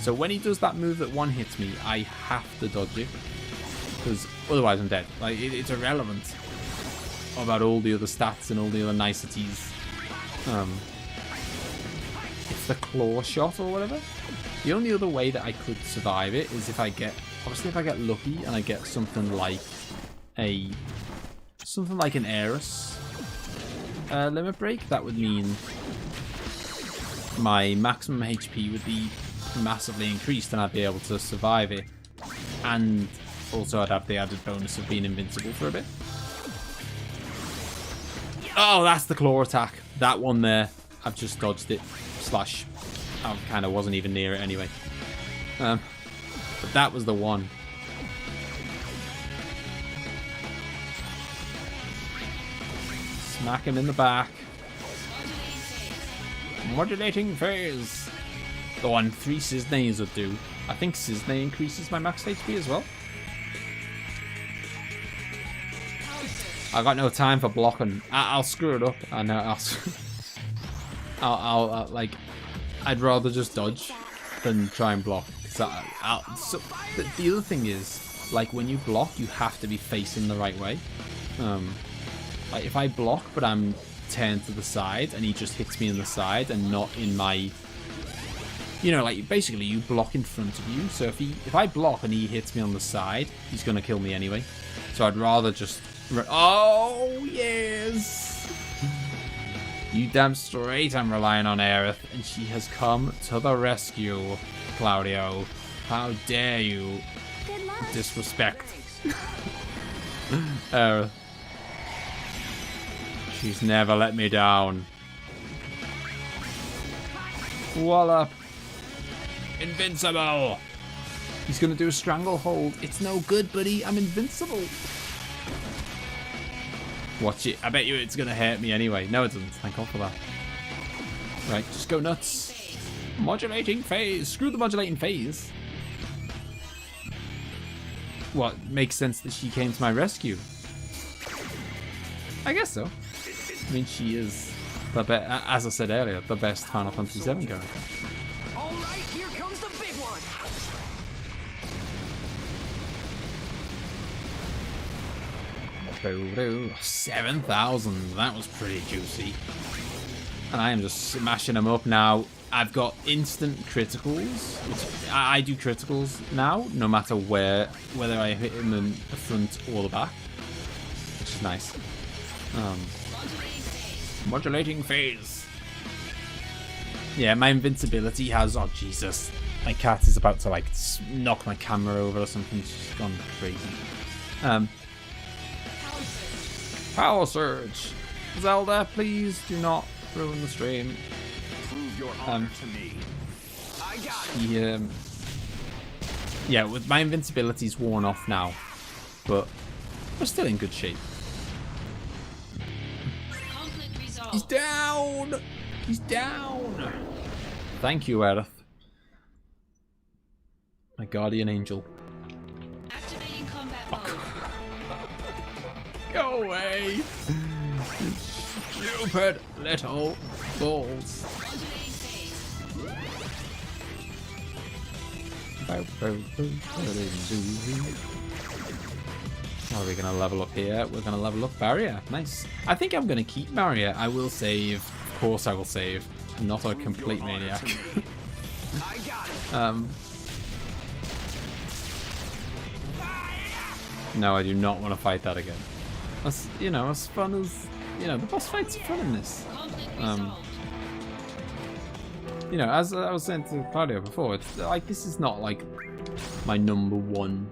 So when he does that move that one hits me, I have to dodge it, because otherwise I'm dead. Like it's irrelevant about all the other stats and all the other niceties. It's the claw shot or whatever. The only other way that I could survive it is if I get, obviously if I get lucky and I get something like an Aerus limit break. That would mean my maximum HP would be massively increased and I'd be able to survive it, and also I'd have the added bonus of being invincible for a bit. Oh, that's the claw attack. That one there, I've just dodged it. Slash, I kind of wasn't even near it anyway. But that was the one. Smack him in the back. Modulating phase. The one 3 Cisnes would do. I think Cisne increases my max HP as well. I got no time for blocking. I'll screw it up. I know. I'll like. I'd rather just dodge than try and block. So the other thing is, like when you block, you have to be facing the right way. Like if I block, but I'm turned to the side, and he just hits me in the side and not in my. You know, like basically you block in front of you. So if I block and he hits me on the side, he's gonna kill me anyway. So I'd rather just. Oh yes, you damn straight. I'm relying on Aerith, and she has come to the rescue. Claudio, how dare you disrespect Aerith? She's never let me down. Wallop. Invincible. He's gonna do a stranglehold. It's no good, buddy. I'm invincible. Watch it. I bet you it's gonna hurt me anyway. No, it doesn't. Thank God for that. Right, just go nuts. Modulating phase. Screw the modulating phase. What? Makes sense that she came to my rescue. I guess so. I mean, she is the best, as I said earlier, the best Final Fantasy VII character. All right, here comes the big one. 7,000. That was pretty juicy. And I am just smashing them up now. I've got instant criticals. Which I do criticals now, no matter whether I hit him in the front or the back, which is nice. Modulating phase. Yeah, my invincibility has. Oh Jesus! My cat is about to like knock my camera over or something. She's gone crazy. Power surge. Zelda, please do not ruin the stream. Prove your honor to me. I got it. Yeah, with my invincibility's worn off now, but we're still in good shape. Conflict resolved. He's down. He's down. Thank you, Aerith, my guardian angel. Activating combat mode. Go away. Stupid little balls. Modulating phase. Are we gonna level up here? We're gonna level up barrier. Nice. I think I'm gonna keep barrier. I will save. Of course I will save. I'm not a complete maniac. No, I do not want to fight that again. As you know, as fun as the boss fights are fun in this. You know, as I was saying to Claudio before, it's like this is not like my #1.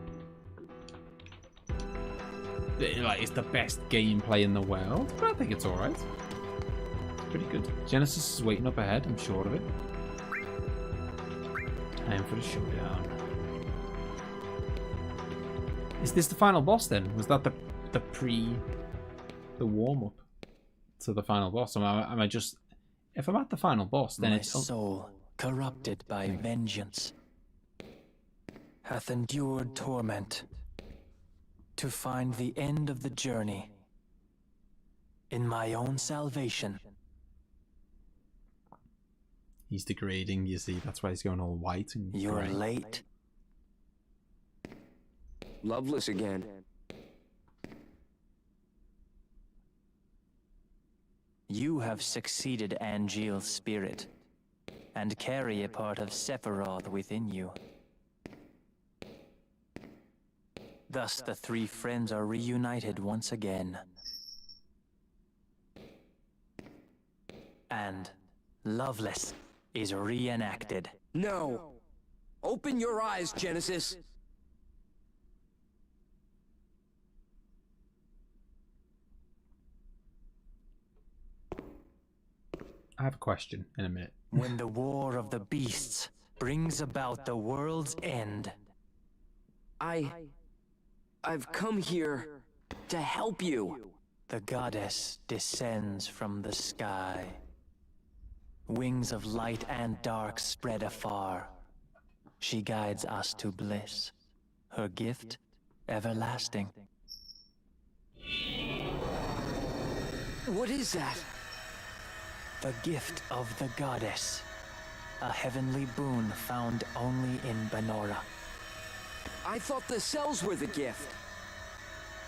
Like it's the best gameplay in the world, but I think it's all right. It's pretty good. Genesis is waiting up ahead. I'm sure of it. Time for the showdown. Is this the final boss then? Was that the warm up to the final boss? Am I just? If I'm at the final boss, then My it's soul, corrupted by vengeance, hath endured torment to find the end of the journey in my own salvation. He's degrading, you see. That's why he's going all white and You're gray. late. Loveless again. You have succeeded Angeal's spirit, and carry a part of Sephiroth within you. Thus the three friends are reunited once again. And Loveless is reenacted. No! Open your eyes, Genesis! I have a question in a minute. When the war of the beasts brings about the world's end, I've come here to help you. the goddess descends from the sky. Wings of light and dark spread afar. She guides us to bliss. Her gift, everlasting. What is that? The gift of the goddess. A heavenly boon found only in Benora. I thought the cells were the gift.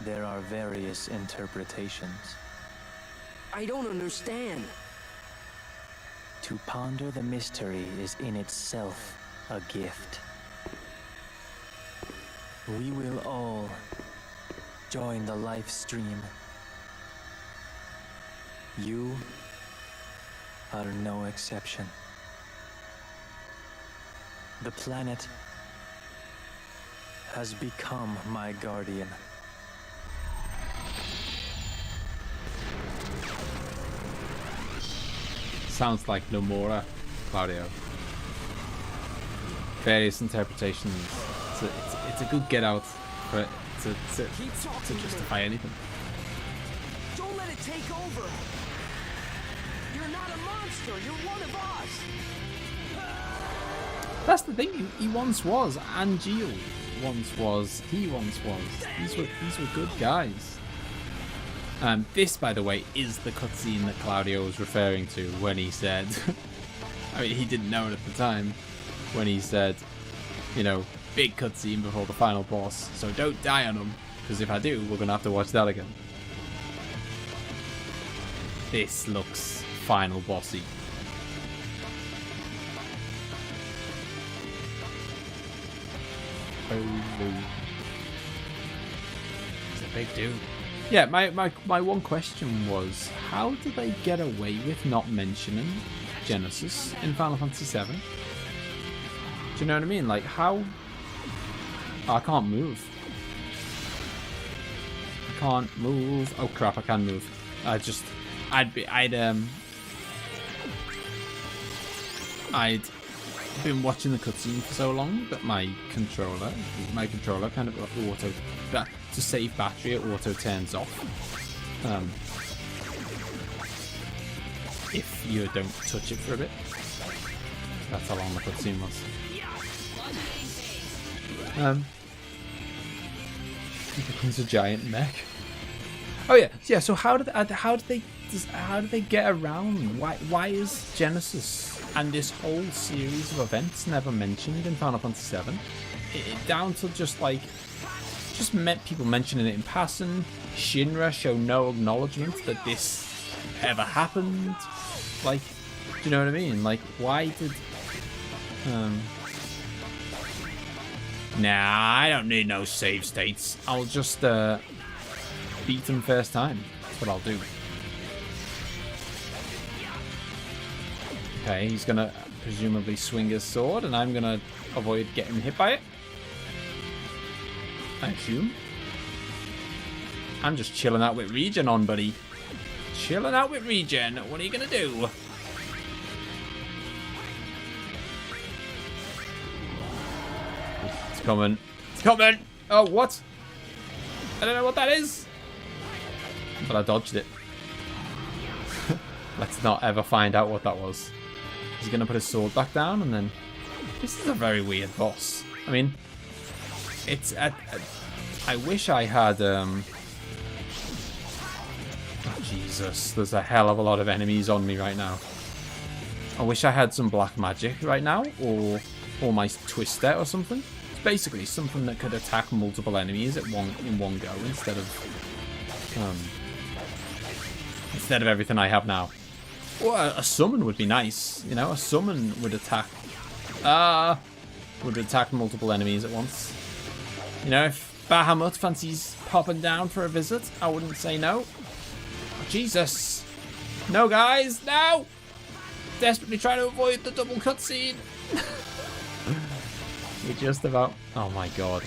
There are various interpretations. I don't understand. To ponder the mystery is in itself a gift. We will all join the life stream. You are no exception. The planet has become my guardian. Sounds like Nomura, Claudio. Various interpretations. It's a good get out for it to justify anything. Don't let it take over. You're not a monster. You're one of us. That's the thing. He once was. Angeal once was. He once was. These were good guys. This, by the way, is the cutscene that Claudio was referring to when he said, I mean, he didn't know it at the time, when he said, you know, big cutscene before the final boss, so don't die on him, because if I do, we're going to have to watch that again. This looks final bossy. He's a big dude. Yeah, my one question was, how do they get away with not mentioning Genesis in Final Fantasy VII? Do you know what I mean? Like, how... Oh, I can't move. I can't move. Oh crap, I can move. I'd been watching the cutscene for so long that my controller kind of auto... to save battery, it auto turns off if you don't touch it for a bit. That's how long the cutscene was. He becomes a giant mech. Oh yeah. So how did they how do they get around? Why is Genesis and this whole series of events never mentioned in Final Fantasy VII? Down to just like, just met people mentioning it in passing. Shinra show no acknowledgement that this ever happened. Like, do you know what I mean? Like, why did? Nah, I don't need no save states. I'll just beat them first time. That's what I'll do. Okay, he's gonna presumably swing his sword, and I'm gonna avoid getting hit by it. I assume. I'm just chilling out with Regen on, buddy. Chilling out with Regen. What are you gonna do? It's coming. It's coming! Oh, what? I don't know what that is. But I dodged it. Let's not ever find out what that was. He's gonna put his sword back down, and then... This is a very weird boss. I mean... It's... I wish I had... Oh, Jesus. There's a hell of a lot of enemies on me right now. I wish I had some black magic right now, or my twister or something. It's basically something that could attack multiple enemies in one go instead of everything I have now. Or a summon would be nice, you know. A summon would attack multiple enemies at once. You know, if Bahamut fancies popping down for a visit, I wouldn't say no. Oh, Jesus! No, guys, no! Desperately trying to avoid the double cutscene. We're just about... Oh my god.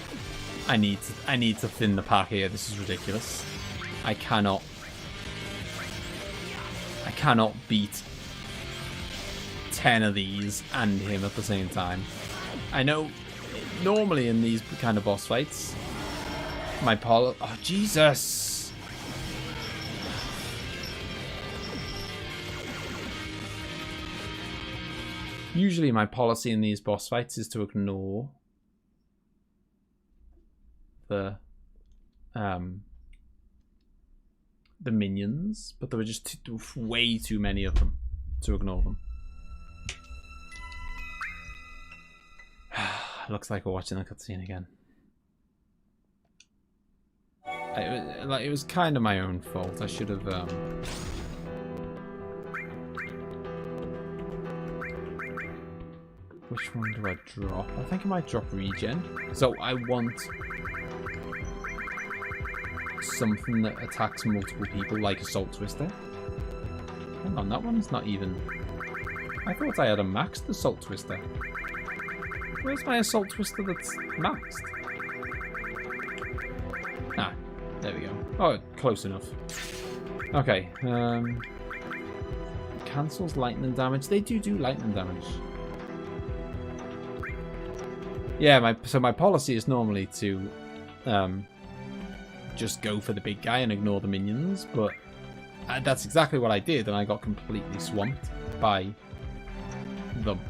I need to thin the pack here. This is ridiculous. I cannot beat 10 of these and him at the same time. I know normally in these kind of boss fights, oh, Jesus! Usually my policy in these boss fights is to ignore the minions, but there were just way too many of them to ignore them. Looks like we're watching the cutscene again. It was kind of my own fault. I should have. Which one do I drop? I think I might drop Regen. So I want something that attacks multiple people, like Assault Twister. Hold on, that one's not even... I thought I had a maxed Assault Twister. Where's my Assault Twister that's maxed? Ah, there we go. Oh, close enough. Okay, cancels lightning damage. They do lightning damage. Yeah, so my policy is normally to just go for the big guy and ignore the minions, but that's exactly what I did, and I got completely swamped by them.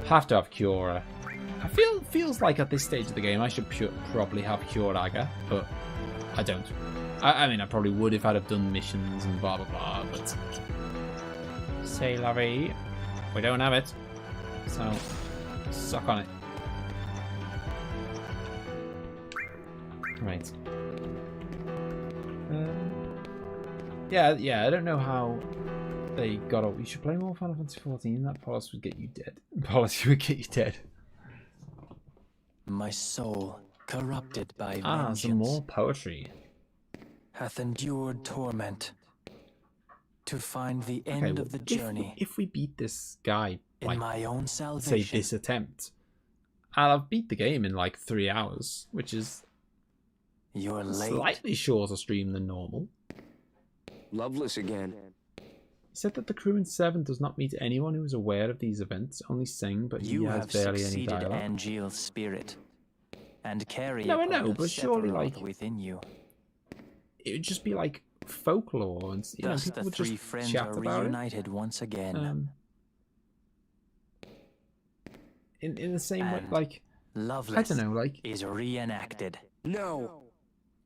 Have to have Cura. Feels like at this stage of the game I should probably have Curaga, but I don't. I mean, I probably would if I'd have done missions and blah blah blah, but say la vie, we don't have it, so suck on it. Right. Yeah, I don't know how they got up. You should play more Final Fantasy 14. That policy would get you dead. Policy would get you dead. My soul, corrupted by vengeance, some more poetry, hath endured torment to find the end of the journey. If we beat this guy, in my own salvation, say this attempt, I'll have beat the game in like 3 hours, which is slightly shorter stream than normal. Loveless again. He said that the crew in 7 does not meet anyone who is aware of these events, only sing, but he has barely any dialogue. Angeal's spirit and carry no, I know, but surely, like, within you, it would just be like folklore, and you know, people would just chat about reunited once again. In the same way, like, Loveless, I don't know, like, is reenacted. No,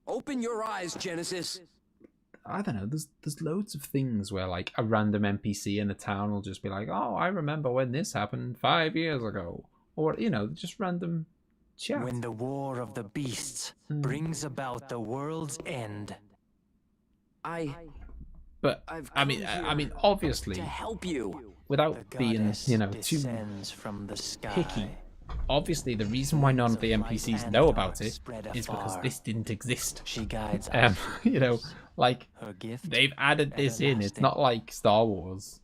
open your eyes, Genesis. I don't know. There's loads of things where like a random NPC in a town will just be like, "Oh, I remember when this happened 5 years ago," or just random chat. When the war of the beasts brings about the world's end. But I mean, obviously, to help you. without being too from the sky. picky. Obviously, the reason why none of the NPCs know about it is because this didn't exist. She guides Like her gift. they've added this in. It's not like Star Wars.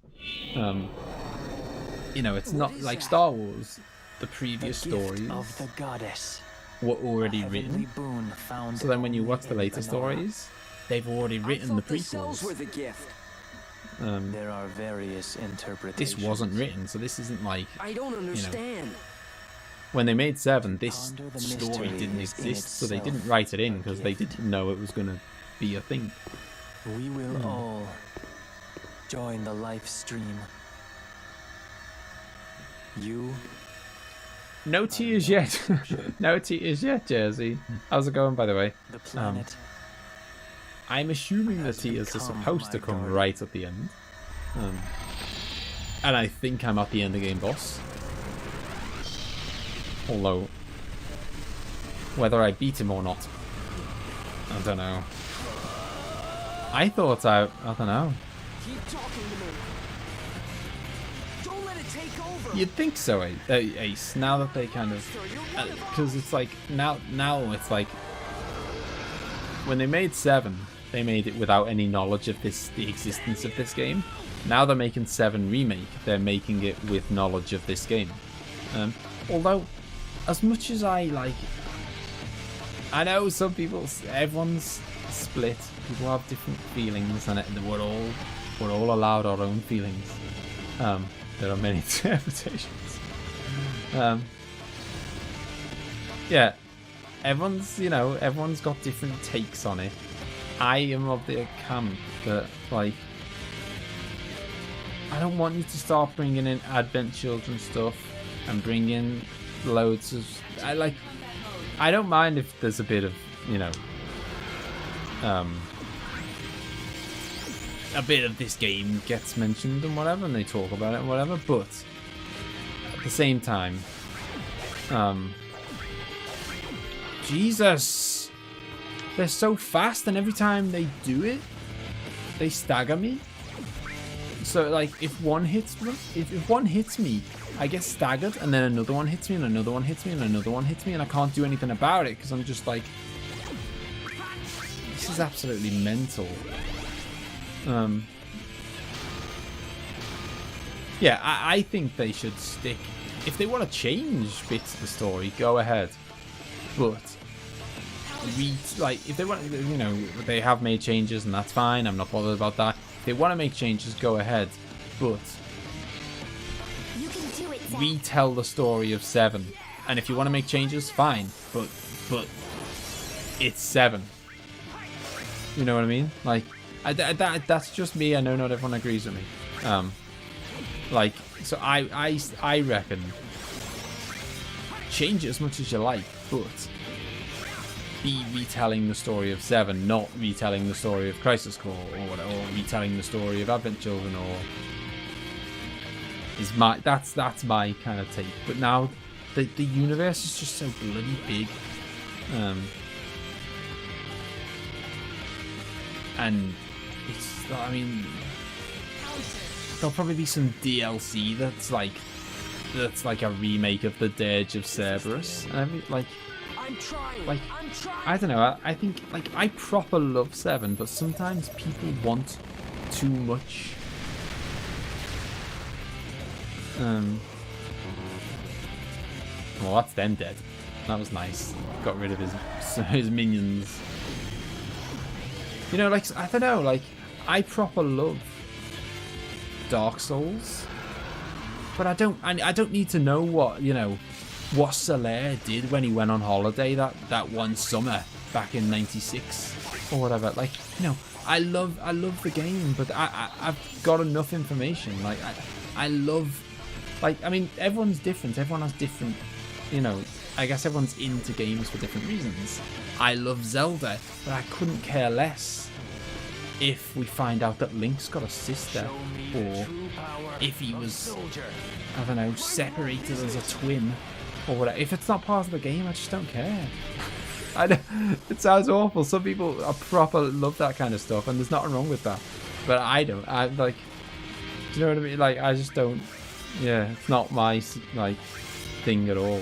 It's not like Star Wars. The previous stories of the goddess were already written. So then when you watch the later stories, they've already written the prequels. Were the gift. There are various interpretations. This wasn't written, so this isn't like I don't understand. When they made 7, this story didn't exist, so they didn't write it in because they didn't know it was going to be a thing. We will all join the life stream. You. No tears yet. No tears yet, Jersey. How's it going, by the way? The planet. I'm assuming the tears are supposed to come right at the end. And I think I'm at the end of game boss. Although, whether I beat him or not, I don't know. I thought I don't know. Keep talking to me. Don't let it take over. You'd think so, Ace. Now that they kind of, because it's like now it's like when they made 7, they made it without any knowledge of the existence of this game. Now they're making 7 remake. They're making it with knowledge of this game. Although, as much as I know some people, everyone's split. People have different feelings, and we're all allowed our own feelings. There are many interpretations. Yeah, everyone's got different takes on it. I am of the camp that I don't want you to start bringing in Advent Children stuff and bring in loads of I don't mind if there's a bit of a bit of this game gets mentioned and whatever, and they talk about it and whatever, but at the same time, Jesus, they're so fast, and every time they do it, they stagger me. So if one hits me, if one hits me, I get staggered, and then another one hits me, and another one hits me, and another one hits me, and I can't do anything about it because I'm just like, this is absolutely mental. Yeah, I think they should stick. If they want to change bits of the story, go ahead. But if they want, they have made changes, and that's fine. I'm not bothered about that. If they want to make changes, go ahead. But You can do it, Zach. retell the story of 7, and if you want to make changes, fine. But it's 7. You know what I mean? That's just me. I know not everyone agrees with me. So I reckon change it as much as you like, but be retelling the story of 7, not retelling the story of Crisis Core or retelling the story of Advent Children, or that's my kind of take. But now the universe is just so bloody big, and there'll probably be some DLC that's like a remake of the Dirge of Cerberus, and I'm trying. I don't know. I think I proper love 7, but sometimes people want too much. Well, that's them dead. That was nice. Got rid of his minions. I don't know. I proper love Dark Souls, but I don't need to know what Solaire did when he went on holiday that one summer back in '96 or whatever. I love the game, but I've got enough information. I love, everyone's different. Everyone has different, I guess everyone's into games for different reasons. I love Zelda, but I couldn't care less if we find out that Link's got a sister, or if he was, I don't know, separated as a twin, or whatever. If it's not part of the game, I just don't care. I know, it sounds awful. Some people are proper love that kind of stuff, and there's nothing wrong with that. But I don't. I like, do you know what I mean? Like, I just don't. Yeah, it's not my like thing at all.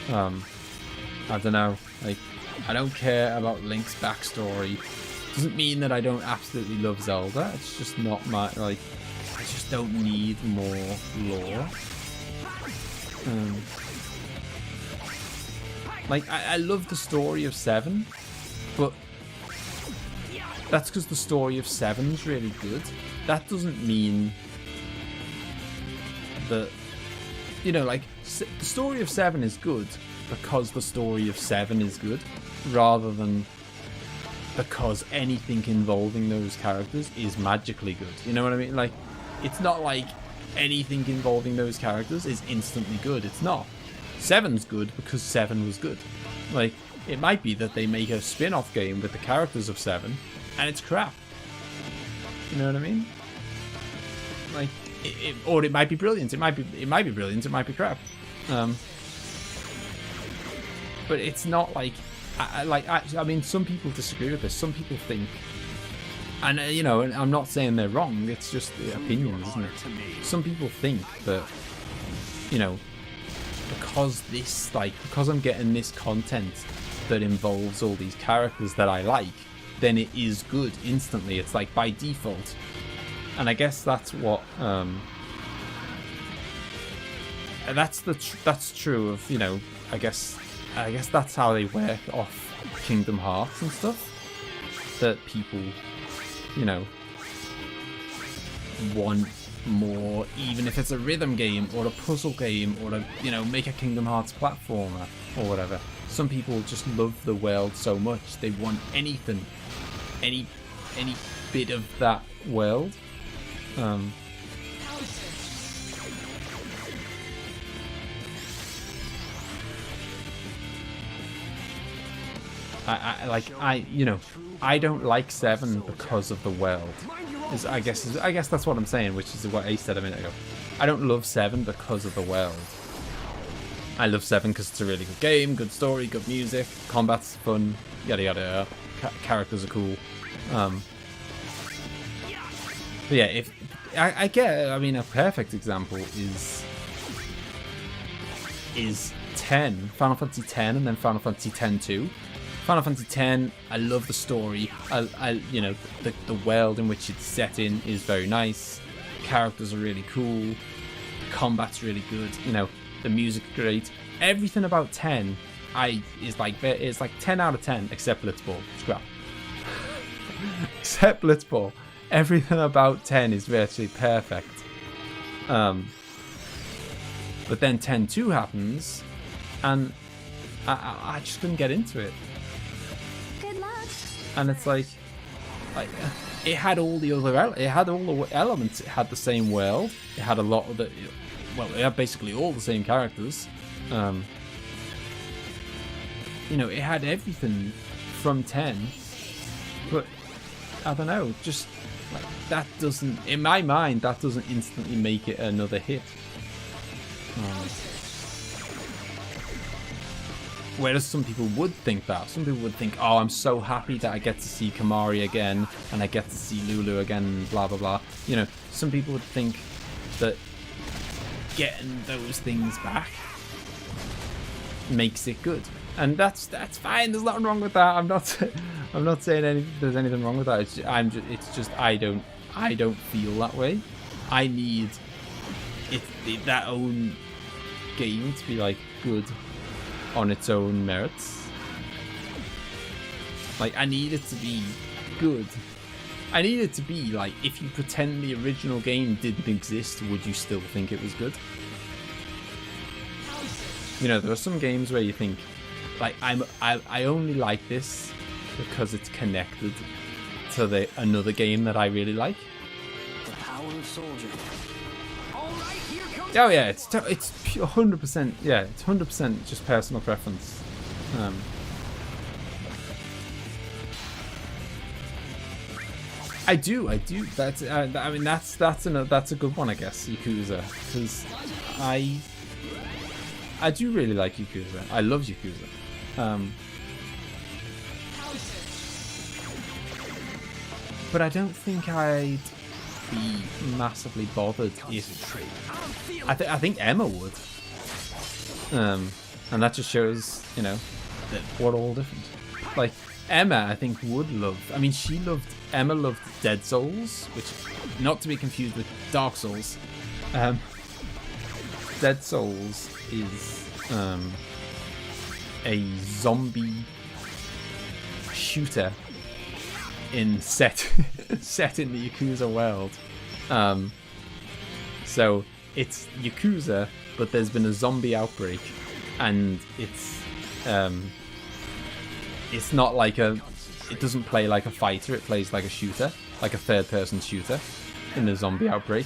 I don't know. Like, I don't care about Link's backstory. Doesn't mean that I don't absolutely love Zelda. It's just not my like. I just don't need more lore. Like, I love the story of 7, but that's because the story of 7's really good. That doesn't mean that, you know, like, the story of 7 is good because the story of 7 is good, rather than because anything involving those characters is magically good. You know what I mean? Like, it's not like anything involving those characters is instantly good. It's not. 7's good because 7 was good. Like, it might be that they make a spin-off game with the characters of 7 and it's crap. You know what I mean? Like, or it might be brilliant. It might be brilliant. It might be crap. But it's not like, I mean, some people disagree with this. Some people think, and you know, and I'm not saying they're wrong. It's just the opinions, isn't it? Some people think that, you know, because I'm getting this content that involves all these characters that I like, then it is good instantly. It's like by default. And I guess that's what that's true of, you know, I guess that's how they work off Kingdom Hearts and stuff, that people, you know, want more, even if it's a rhythm game or a puzzle game or a, you know, make a Kingdom Hearts platformer or whatever. Some people just love the world so much they want anything, any bit of that world. You know, I don't like 7 because of the world. I guess that's what I'm saying, which is what Ace said a minute ago. I don't love 7 because of the world. I love 7 because it's a really good game, good story, good music, combat's fun, yada yada yada. Characters are cool. But yeah, if I mean, a perfect example is 10, Final Fantasy 10, and then Final Fantasy 10-2. Final Fantasy X, I love the story. You know, the world in which it's set in is very nice. Characters are really cool. The combat's really good. You know, the music's great. Everything about 10 is like 10 out of 10 except Blitzball. It's crap. Except Blitzball. Everything about 10 is virtually perfect. But then 10-2 happens, and I just couldn't get into it. And it's like it had all the other elements. It had the same world. It had a lot of the, well, it had basically all the same characters. You know, it had everything from 10, but I don't know, just like that doesn't, in my mind, that doesn't instantly make it another hit. Whereas some people would think that. Some people would think, oh, I'm so happy that I get to see Kamari again, and I get to see Lulu again, and blah, blah, blah. You know, some people would think that getting those things back makes it good. And that's fine. There's nothing wrong with that. I'm not saying there's anything wrong with that. It's just I don't feel that way. I need that own game to be like good on its own merits. Like, I need it to be good. I need it to be like, if you pretend the original game didn't exist, would you still think it was good? You know, there are some games where you think, like, I only like this because it's connected to another game that I really like. The power of soldier. Oh yeah, it's 100%. Yeah, it's 100% just personal preference. I do. That's I mean that's a good one, I guess. Yakuza, because I do really like Yakuza. I love Yakuza. But I don't think I'd be massively bothered if I think Emma would. And that just shows, you know, that we're all different. Like Emma, I think would love. I mean, Emma loved Dead Souls, which not to be confused with Dark Souls. Dead Souls is a zombie shooter set in the Yakuza world. So it's Yakuza, but there's been a zombie outbreak, and it's not like it doesn't play like a fighter, it plays like a shooter, like a third-person shooter in the zombie outbreak.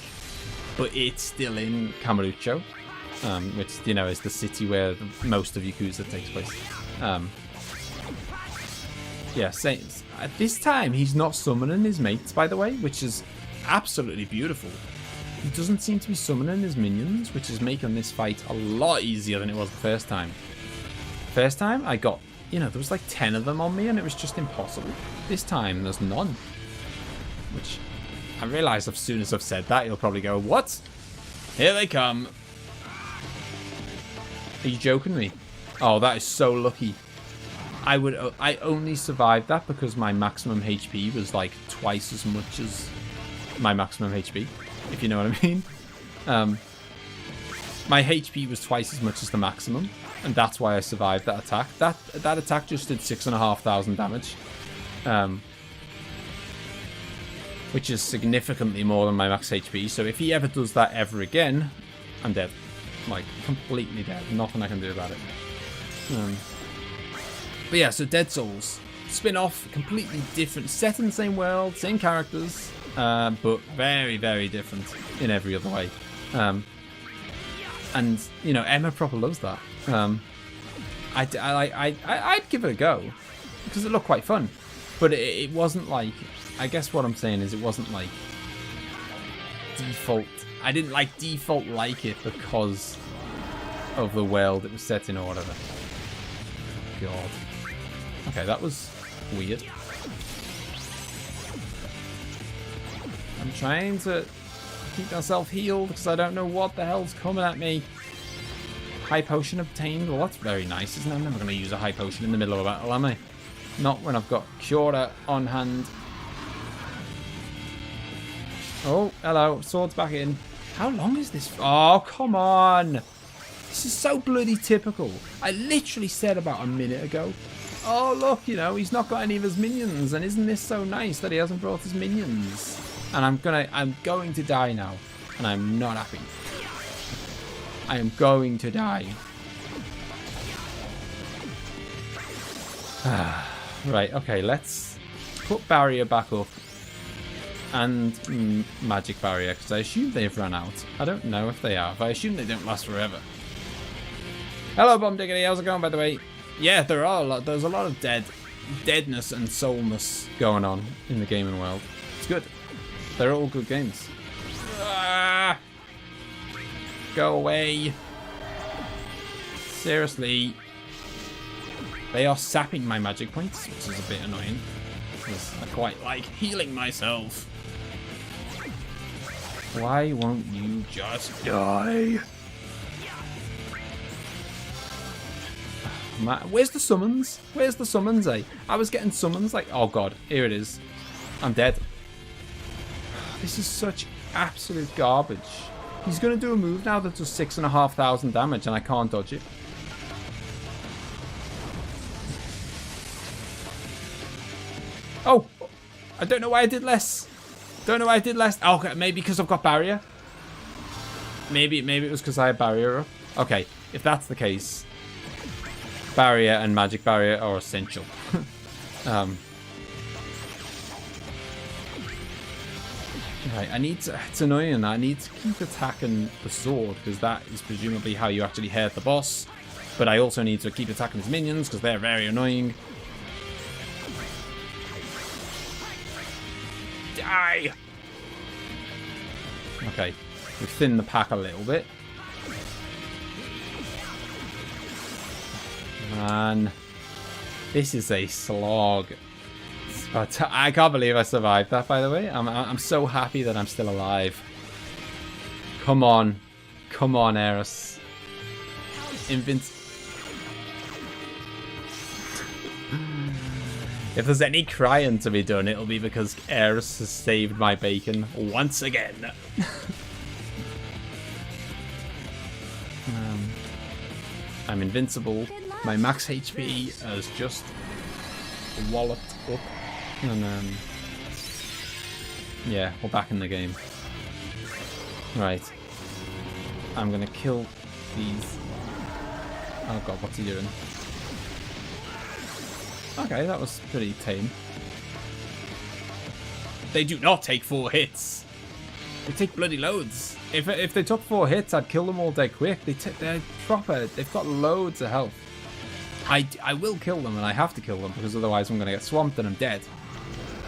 But it's still in Kamurocho, which, you know, is the city where most of Yakuza takes place. Yeah, Saints. At this time, he's not summoning his mates, by the way, which is absolutely beautiful. He doesn't seem to be summoning his minions, which is making this fight a lot easier than it was the first time. First time, I got, you know, there was like 10 of them on me, and it was just impossible. This time, there's none. Which, I realise as soon as I've said that, you'll probably go, what? Here they come. Are you joking me? Oh, that is so lucky. I only survived that because my maximum HP was like twice as much as my maximum HP, if you know what I mean. My HP was twice as much as the maximum, and that's why I survived that attack. That attack just did 6,500 damage, which is significantly more than my max HP. So if he ever does that ever again, I'm dead. Like, completely dead. Nothing I can do about it. But yeah, so Dead Souls. Spin-off, completely different. Set in the same world, same characters, but very, very different in every other way. And, you know, Emma proper loves that. I'd give it a go, because it looked quite fun. But it wasn't like... I guess what I'm saying is it wasn't like default... I didn't like default like it because of the world it was set in or whatever. God. Okay, that was weird. I'm trying to keep myself healed because I don't know what the hell's coming at me. High potion obtained. Well, that's very nice, isn't it? I'm never going to use a high potion in the middle of a battle, am I? Not when I've got Cura on hand. Oh, hello. Sword's back in. How long is this? Oh, come on. This is so bloody typical. I literally said about a minute ago, oh, look, you know, he's not got any of his minions. And isn't this so nice that he hasn't brought his minions? And I'm going to die now. And I'm not happy. I am going to die. Right, okay, let's put barrier back up. And magic barrier, because I assume they've run out. I don't know if they have. I assume they don't last forever. Hello, Bomb Diggity. How's it going, by the way? Yeah, there's a lot of deadness and soulness going on in the gaming world. It's good. They're all good games. Ah! Go away. Seriously. They are sapping my magic points, which is a bit annoying. Because I quite like healing myself. Why won't you just die? Where's the summons? Where's the summons, eh? I was getting summons like... Oh, God. Here it is. I'm dead. This is such absolute garbage. He's going to do a move now that does 6,500 damage and I can't dodge it. Oh! I don't know why I did less. Don't know why I did less. Oh, okay, maybe because I've got barrier. Maybe it was because I had barrier up. Okay, if that's the case... Barrier and magic barrier are essential. Right, it's annoying. I need to keep attacking the sword because that is presumably how you actually hurt the boss. But I also need to keep attacking his minions because they're very annoying. Die! Okay, we've thinned the pack a little bit. Man, this is a slog. But I can't believe I survived that, by the way. I'm so happy that I'm still alive. Come on. Come on, Eris. If there's any crying to be done, it'll be because Eris has saved my bacon once again. I'm invincible. My max HP has just walloped up. And yeah, we're back in the game. Right. I'm gonna kill these. Oh god, what's he doing? Okay, that was pretty tame. They do not take 4 hits. They take bloody loads. If they took 4 hits, I'd kill them all dead quick. They're proper. They've got loads of health. I will kill them, and I have to kill them because otherwise I'm gonna get swamped and I'm dead.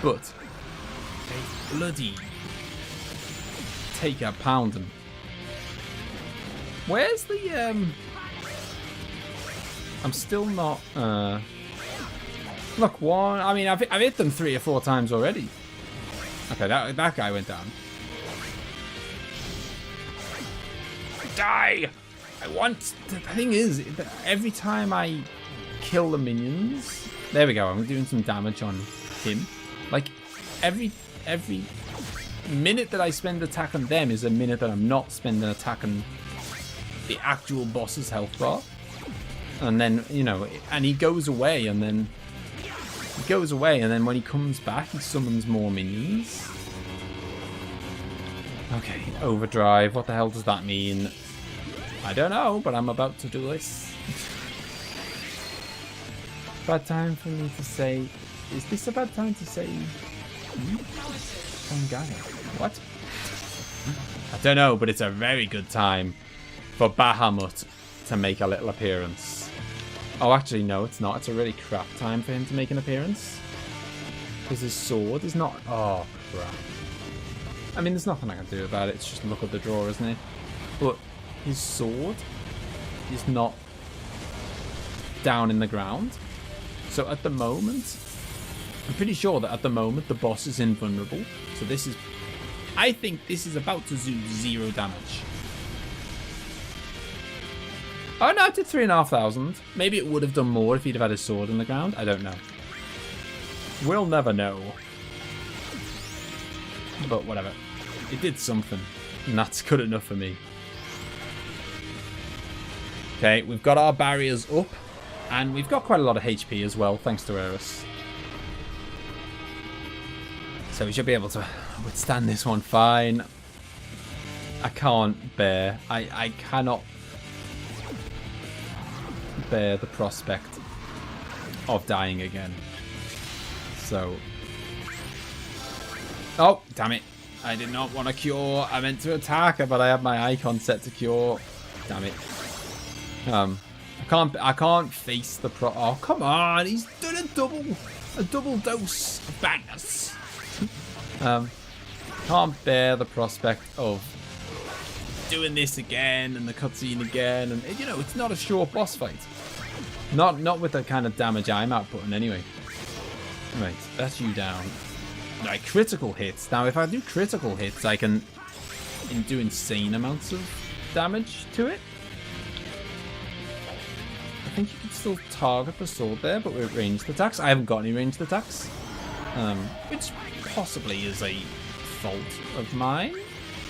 But they bloody take a pounding. Where's the I'm still not look, one. I mean, I've hit them 3 or 4 times already. Okay, that guy went down. Die! The thing is, every time I kill the minions, there we go. I'm doing some damage on him. Like every minute that I spend attacking them is a minute that I'm not spending attacking the actual boss's health bar. And then, you know, and he goes away, and then when he comes back, he summons more minions. Okay, overdrive. What the hell does that mean? I don't know, but I'm about to do this. Bad time for me to say. Is this a bad time to say? What? I don't know, but it's a very good time for Bahamut to make a little appearance. Oh, actually, no, it's not. It's a really crap time for him to make an appearance. Because his sword is not... Oh, crap. I mean, there's nothing I can do about it. It's just look at the draw, isn't it? But his sword is not down in the ground. So at the moment, I'm pretty sure that at the moment the boss is invulnerable. So this is... I think this is about to do 0 damage. Oh no, it did 3,500. Maybe it would have done more if he'd have had his sword in the ground. I don't know. We'll never know. But whatever. It did something. And that's good enough for me. Okay, we've got our barriers up. And we've got quite a lot of HP as well, thanks to Eris. So we should be able to withstand this one fine. I can't bear. I cannot bear the prospect of dying again. So... Oh, damn it. I did not want to cure. I meant to attack, but I have my icon set to cure. Damn it. I can't face the pro... Oh, come on. He's done a double dose of badness. Can't bear the prospect of doing this again and the cutscene again. And, you know, it's not a short boss fight. Not with the kind of damage I'm outputting anyway. Right, that's you down. Right, critical hits. Now, if I do critical hits, I can do insane amounts of damage to it. I think you can still target the sword there, but with ranged attacks. I haven't got any ranged attacks. Which possibly is a fault of mine,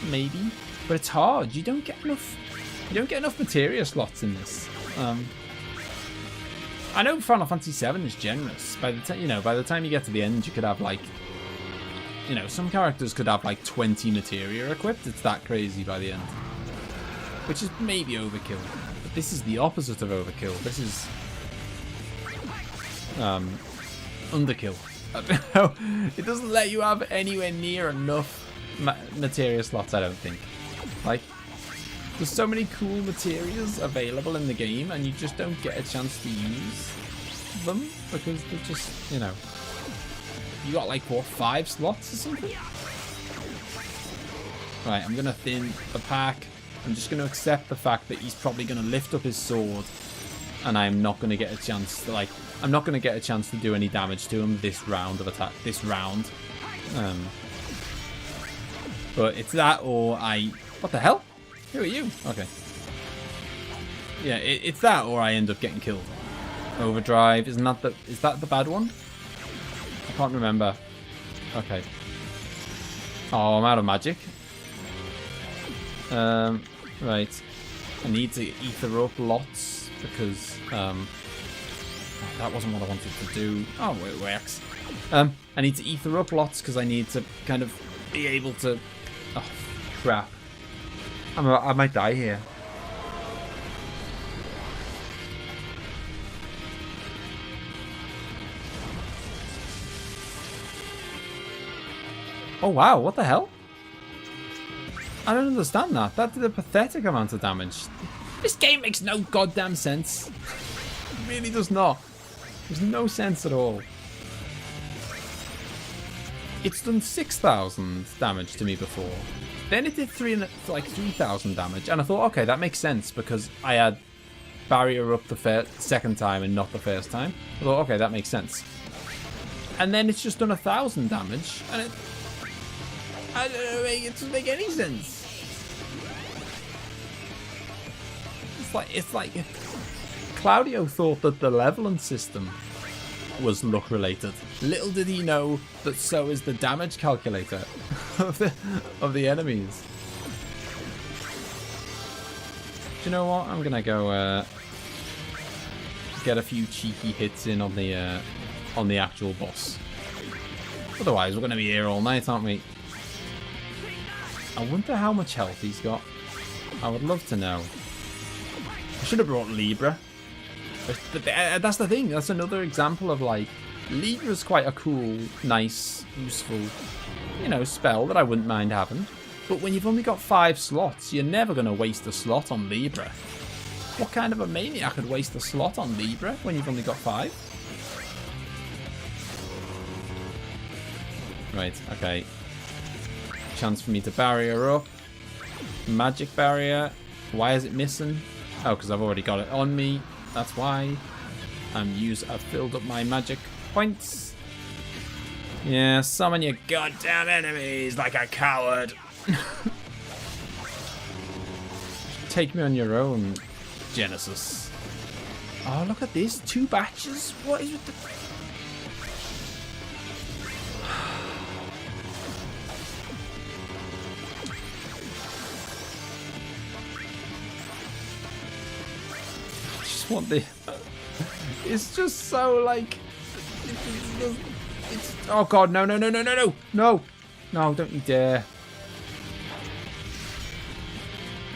maybe. But it's hard. You don't get enough materia slots in this. I know Final Fantasy VII is generous. By the time you get to the end, you could have like, you know, some characters could have like 20 materia equipped. It's that crazy by the end, which is maybe overkill. But this is the opposite of overkill. This is underkill. I don't know. It doesn't let you have anywhere near enough materia slots, I don't think. Like, there's so many cool materials available in the game, and you just don't get a chance to use them because they're just, you know, You got like, what, 5 slots or something? Right, I'm going to thin the pack. I'm just going to accept the fact that he's probably going to lift up his sword. And I'm not going to get a chance to, like... I'm not going to get a chance to do any damage to him this round of attack. This round. But it's that or I... What the hell? Who are you? Okay. Yeah, it's that or I end up getting killed. Overdrive. Is that the bad one? I can't remember. Okay. Oh, I'm out of magic. Right. I need to ether up lots because that wasn't what I wanted to do. Oh, it works. I need to ether up lots because I need to kind of be able to... Oh, crap. I might die here. Oh wow, what the hell? I don't understand that. That did a pathetic amount of damage. This game makes no goddamn sense. It really does not. There's no sense at all. It's done 6,000 damage to me before. Then it did 3,000 damage. And I thought, okay, that makes sense because I had barrier up the second time and not the first time. I thought, okay, that makes sense. And then it's just done 1,000 damage. And it... I don't know, it doesn't make any sense. It's like Claudio thought that the leveling system was luck related. Little did he know that so is the damage calculator of the enemies. Do you know what? I'm gonna go get a few cheeky hits in on the actual boss. Otherwise, we're gonna be here all night, aren't we? I wonder how much health he's got. I would love to know. I should have brought Libra. But that's the thing. That's another example of, like, Libra's quite a cool, nice, useful, you know, spell that I wouldn't mind having. But when you've only got 5 slots, you're never going to waste a slot on Libra. What kind of a maniac could waste a slot on Libra when you've only got 5? Right, okay. Chance for me to barrier up. Magic barrier. Why is it missing? Oh, because I've already got it on me. That's why. I've filled up my magic points. Yeah, summon your goddamn enemies like a coward. Take me on your own, Genesis. Oh, look at this. 2 batches? What is with the... Want the it's just so like it's oh god, no, don't you dare.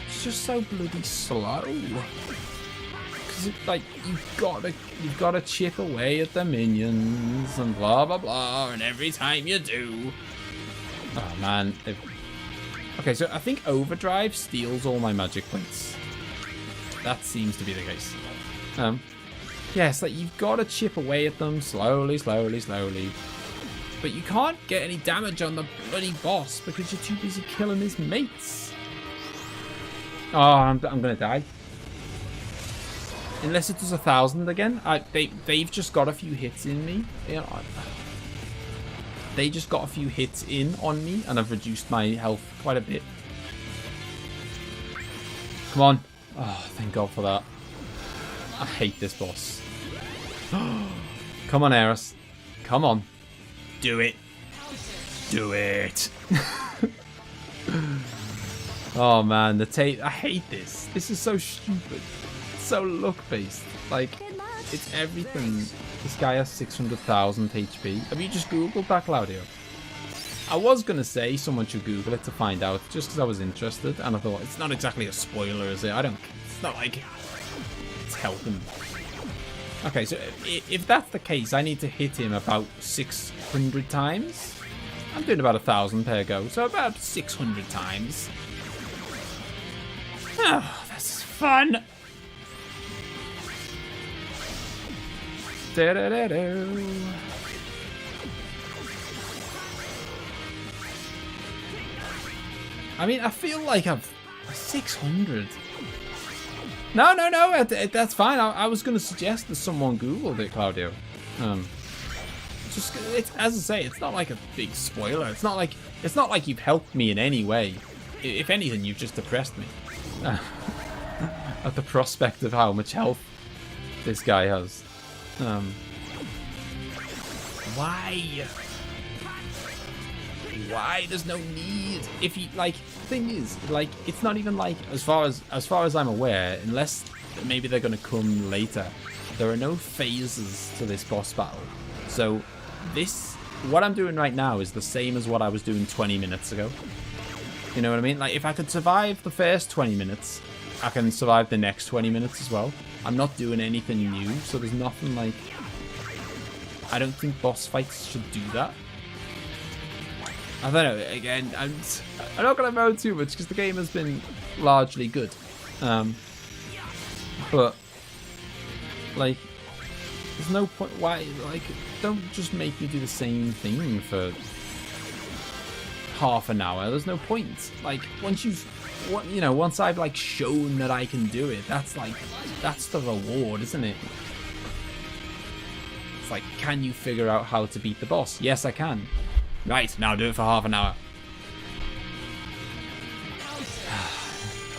It's just so bloody slow because it's like you've got to chip away at the minions and blah blah blah, and every time you do, oh man. Okay, so I think overdrive steals all my magic points. That seems to be the case. Yes, like you've got to chip away at them slowly. But you can't get any damage on the bloody boss because you're too busy killing his mates. Oh, I'm gonna die. Unless it does 1,000 again. They've just got a few hits in me. You know, they just got a few hits in on me, and I've reduced my health quite a bit. Come on. Oh, thank God for that. I hate this boss. Come on, Eris. Come on. Do it. Do it. Oh, man. I hate this. This is so stupid. It's so luck-based. Like, it's everything. This guy has 600,000 HP. Have you just Googled that, Claudio? I was going to say someone should Google it to find out, just because I was interested. And I thought, it's not exactly a spoiler, is it? It's not like... It's helping. Okay, so if that's the case, I need to hit him about 600 times. I'm doing about 1,000 per go, so about 600 times. Oh, this is fun. I mean, I feel like I've 600. No, that's fine. I was going to suggest that someone Googled it, Claudio. It's, as I say, it's not like a big spoiler. It's not like you've helped me in any way. If anything, you've just depressed me at the prospect of how much health this guy has. Why? There's no need. If you like, the thing is, like, it's not even like, as far as I'm aware, unless maybe they're gonna come later, there are no phases to this boss battle. So what I'm doing right now is the same as what I was doing 20 minutes ago. You know what I mean? Like, if I could survive the first 20 minutes, I can survive the next 20 minutes as well. I'm not doing anything new, so there's nothing like... I don't think boss fights should do that. I don't know, again, I'm not going to moan too much because the game has been largely good. But, like, there's no point, why, like, don't just make me do the same thing for half an hour. There's no point. Like, once I've, like, shown that I can do it, that's the reward, isn't it? It's like, can you figure out how to beat the boss? Yes, I can. Right, now do it for half an hour.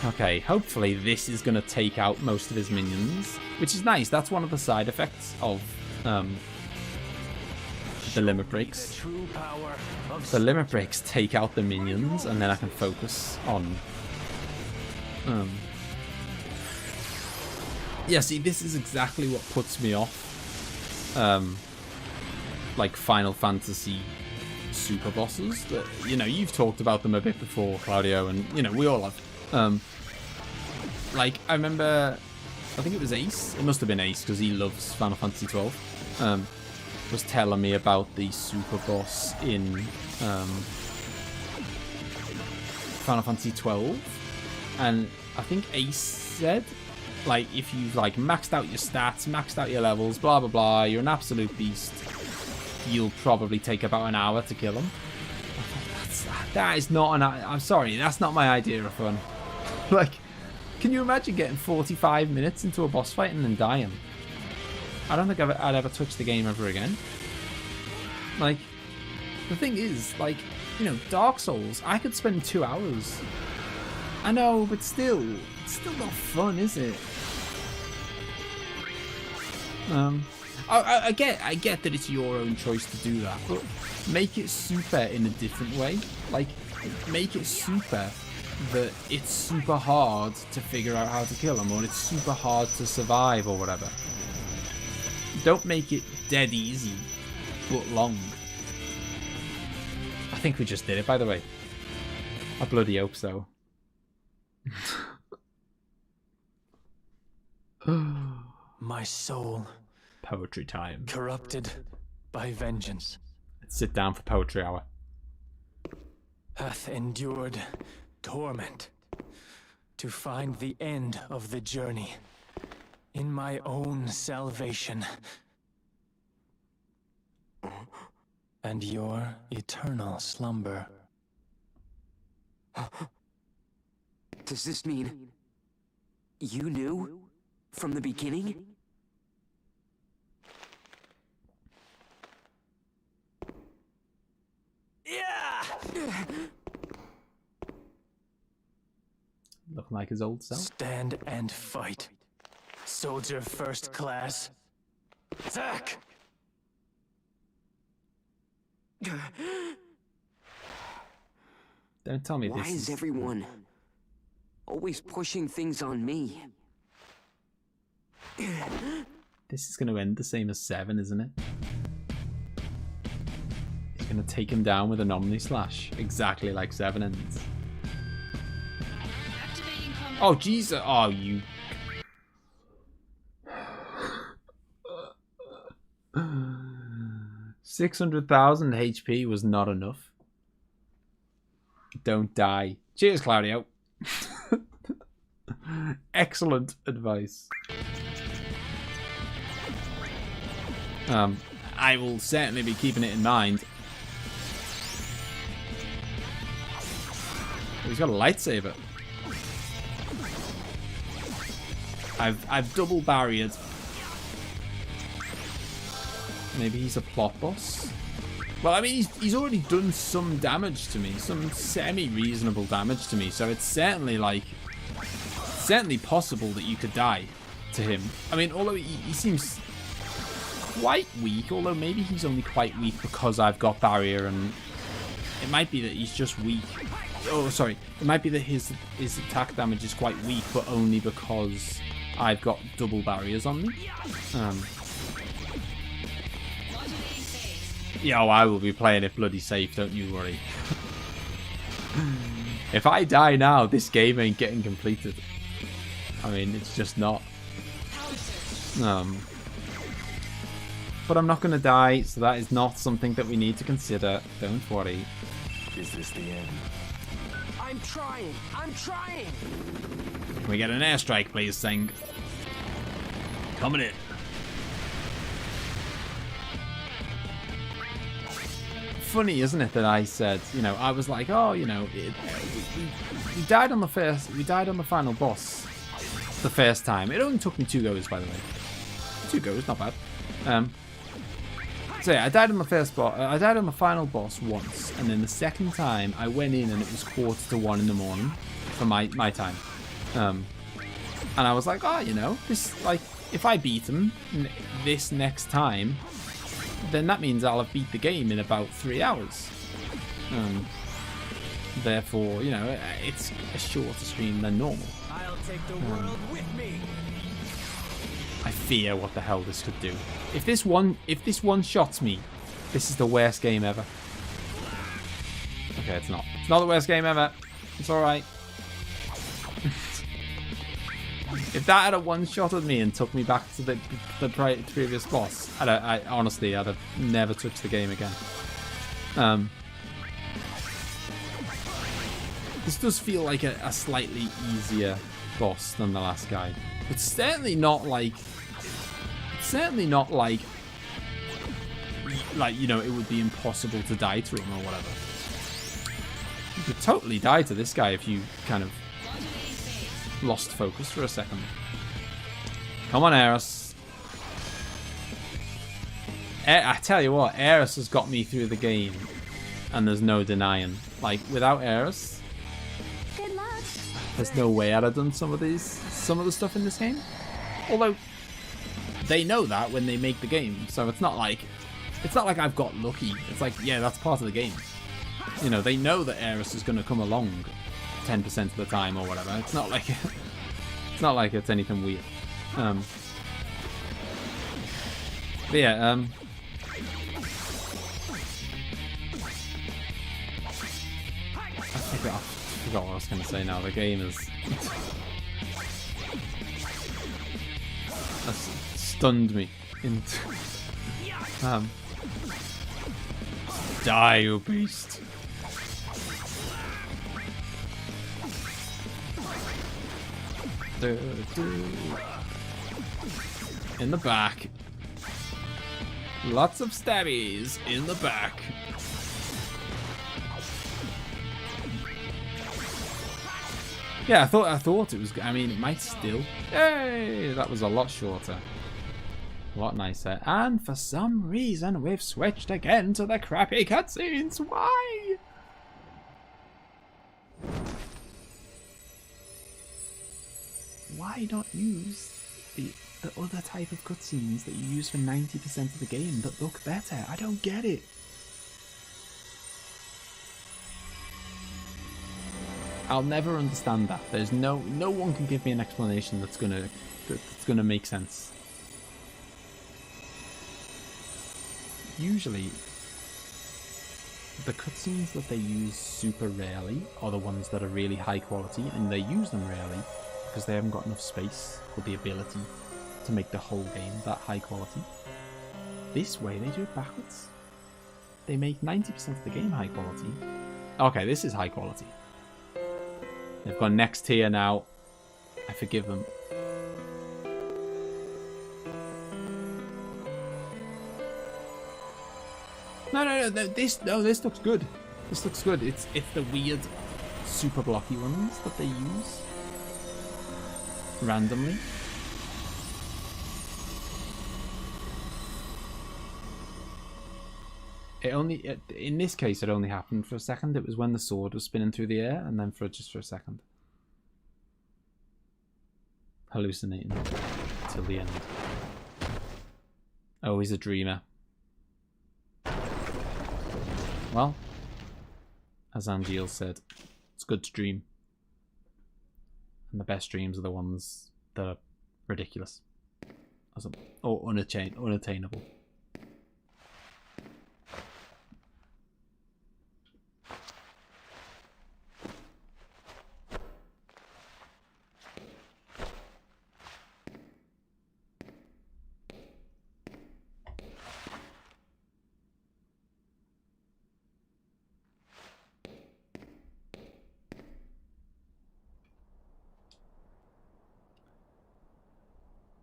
Okay, hopefully this is going to take out most of his minions, which is nice. That's one of the side effects of the limit breaks. The limit breaks take out the minions, and then I can focus on... Yeah, see, this is exactly what puts me off. Like Final Fantasy super bosses. That, you know, you've talked about them a bit before, Claudio, and, you know, we all have. Like, I remember, I think it was Ace. It must have been Ace, because he loves Final Fantasy 12. Was telling me about the super boss in Final Fantasy 12. And I think Ace said, like, if you've, like, maxed out your stats, maxed out your levels, blah, blah, blah, you're an absolute beast, you'll probably take about an hour to kill him. That is not I'm sorry, that's not my idea of fun. Like, can you imagine getting 45 minutes into a boss fight and then dying? I don't think I'd ever touch the game ever again. Like, the thing is, like, you know, Dark Souls, I could spend 2 hours. I know, but still, it's still not fun, is it? I get that it's your own choice to do that, but make it super in a different way. Like, make it super that it's super hard to figure out how to kill them, or it's super hard to survive, or whatever. Don't make it dead easy, but long. I think we just did it, by the way. I bloody hope so. My soul. Poetry time. Corrupted by vengeance. Let's sit down for poetry hour. Hath endured torment to find the end of the journey in my own salvation and your eternal slumber. Does this mean you knew from the beginning? Yeah! Looking like his old self. Stand and fight. Soldier first class. Zack! Don't tell me Why this is everyone always pushing things on me? This is going to end the same as 7, isn't it? He's going to take him down with an Omni Slash, exactly like 7 ends. Oh, Jesus! Oh, you... 600,000 HP was not enough. Don't die. Cheers, Claudio. Excellent advice. I will certainly be keeping it in mind. He's got a lightsaber. I've double barriered. Maybe he's a plot boss. Well, I mean, he's already done some damage to me, some semi-reasonable damage to me. So it's certainly like, certainly possible that you could die to him. I mean, although he seems quite weak, although maybe he's only quite weak because I've got barrier, and it might be that he's just weak. Oh, sorry. It might be that his attack damage is quite weak, but only because I've got double barriers on me. Yeah, oh, I will be playing it bloody safe, don't you worry. If I die now, this game ain't getting completed. I mean, it's just not. But I'm not going to die, so that is not something that we need to consider. Don't worry. Is this the end? I'm trying. I'm trying. Can we get an airstrike, please, Sing? Coming in. Funny, isn't it, that I said, you know, I was like, oh, you know, we died on the final boss the first time. It only took me 2 goes, by the way. 2 goes, not bad. So yeah, I died on the first boss. I died on the final boss once, and then the second time I went in and it was 1:45 in the morning for my time. And I was like, oh, you know, this, like, if I beat him this next time, then that means I'll have beat the game in about 3 hours. Therefore, you know, it's a shorter stream than normal. I'll take the world with me. I fear what the hell this could do. If this one shots me, this is the worst game ever. Okay, it's not. It's not the worst game ever. It's alright. If that had a one-shotted me and took me back to the previous boss, I honestly, I'd have never touched the game again. This does feel like a slightly easier boss than the last guy. It's certainly not like... you know, it would be impossible to die to him or whatever. You could totally die to this guy if you kind of lost focus for a second. Come on, Eris. I tell you what, Eris has got me through the game, and there's no denying. Like, without Eris, there's no way I'd have done some of the stuff in this game. Although they know that when they make the game, so it's not like I've got lucky. It's like, yeah, that's part of the game. You know, they know that Eris is going to come along 10% of the time or whatever. It's not like it's anything weird. But yeah, I forgot what I was going to say now. The game is stunned me into die, you beast. In the back. Lots of stabbies in the back. Yeah, I thought it was. I mean, it might still. Yay! That was a lot shorter. A lot nicer. And for some reason, we've switched again to the crappy cutscenes. Why? Why not use the other type of cutscenes that you use for 90% of the game that look better? I don't get it. I'll never understand that. There's no one can give me an explanation that's gonna make sense. Usually, the cutscenes that they use super rarely are the ones that are really high quality, and they use them rarely because they haven't got enough space or the ability to make the whole game that high quality. This way, they do it backwards. They make 90% of the game high quality. Okay, this is high quality. They've gone next tier now. I forgive them. No, this looks good. This looks good. It's the weird super blocky ones that they use randomly. In this case, it only happened for a second. It was when the sword was spinning through the air, and then just for a second. Hallucinating till the end. Oh, he's a dreamer. Well, as Angeal said, it's good to dream. And the best dreams are the ones that are ridiculous. Or unattainable.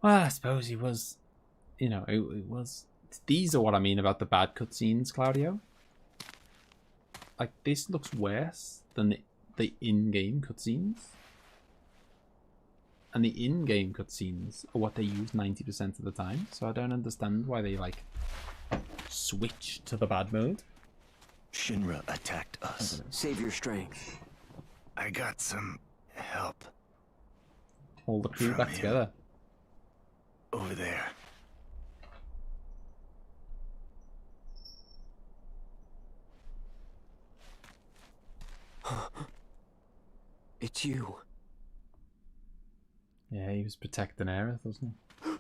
Well, I suppose he was, you know, it was... These are what I mean about the bad cutscenes, Claudio. Like, this looks worse than the in-game cutscenes. And the in-game cutscenes are what they use 90% of the time. So I don't understand why they, like, switch to the bad mode. Shinra attacked us. Save your strength. I got some help All the crew From back him. together. over there. It's you. Yeah, he was protecting Aerith, wasn't he?